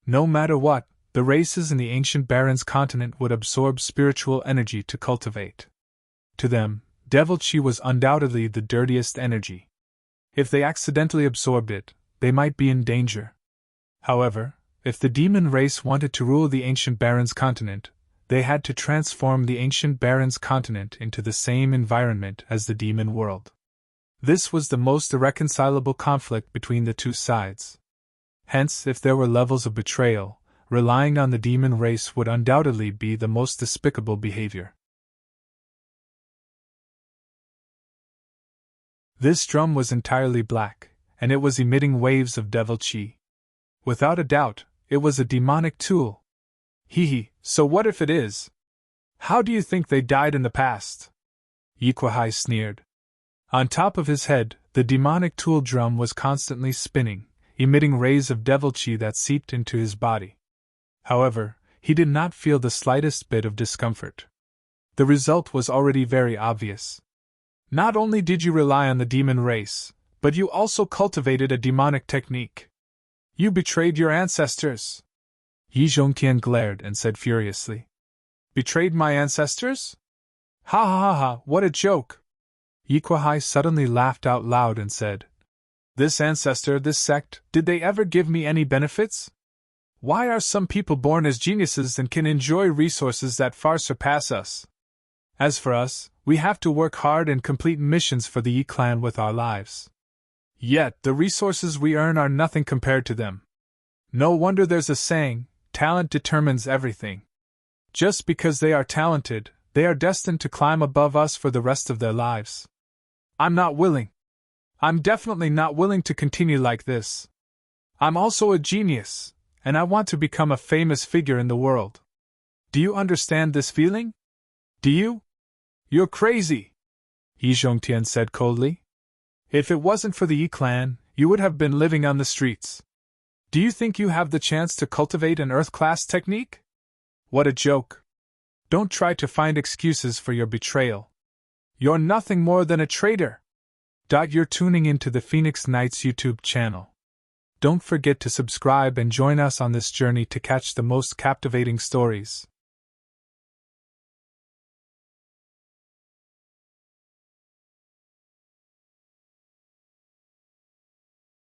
No matter what, the races in the ancient Barrens continent would absorb spiritual energy to cultivate. To them, devil chi was undoubtedly the dirtiest energy. If they accidentally absorbed it, they might be in danger. However, if the demon race wanted to rule the ancient Barrens continent, they had to transform the ancient Barrens continent into the same environment as the demon world. This was the most irreconcilable conflict between the two sides. Hence, if there were levels of betrayal, relying on the demon race would undoubtedly be the most despicable behavior. This drum was entirely black, and it was emitting waves of devil chi. Without a doubt, it was a demonic tool. Hee hee, so what if it is? How do you think they died in the past? Yikwahai sneered. On top of his head, the demonic tool drum was constantly spinning, emitting rays of devil chi that seeped into his body. However, he did not feel the slightest bit of discomfort. The result was already very obvious. Not only did you rely on the demon race, but you also cultivated a demonic technique. You betrayed your ancestors. Yi Zhongqian glared and said furiously. Betrayed my ancestors? Ha ha ha ha, what a joke! Yikwahai suddenly laughed out loud and said, This ancestor, this sect, did they ever give me any benefits? Why are some people born as geniuses and can enjoy resources that far surpass us? As for us, we have to work hard and complete missions for the Yi clan with our lives. Yet, the resources we earn are nothing compared to them. No wonder there's a saying, talent determines everything. Just because they are talented, they are destined to climb above us for the rest of their lives. I'm not willing. I'm definitely not willing to continue like this. I'm also a genius, and I want to become a famous figure in the world. Do you understand this feeling? Do you? You're crazy, Yi Zhongtian said coldly. If it wasn't for the Yi clan, you would have been living on the streets. Do you think you have the chance to cultivate an Earth-class technique? What a joke. Don't try to find excuses for your betrayal. You're nothing more than a traitor. You're tuning into the Phoenix Knights YouTube channel. Don't forget to subscribe and join us on this journey to catch the most captivating stories.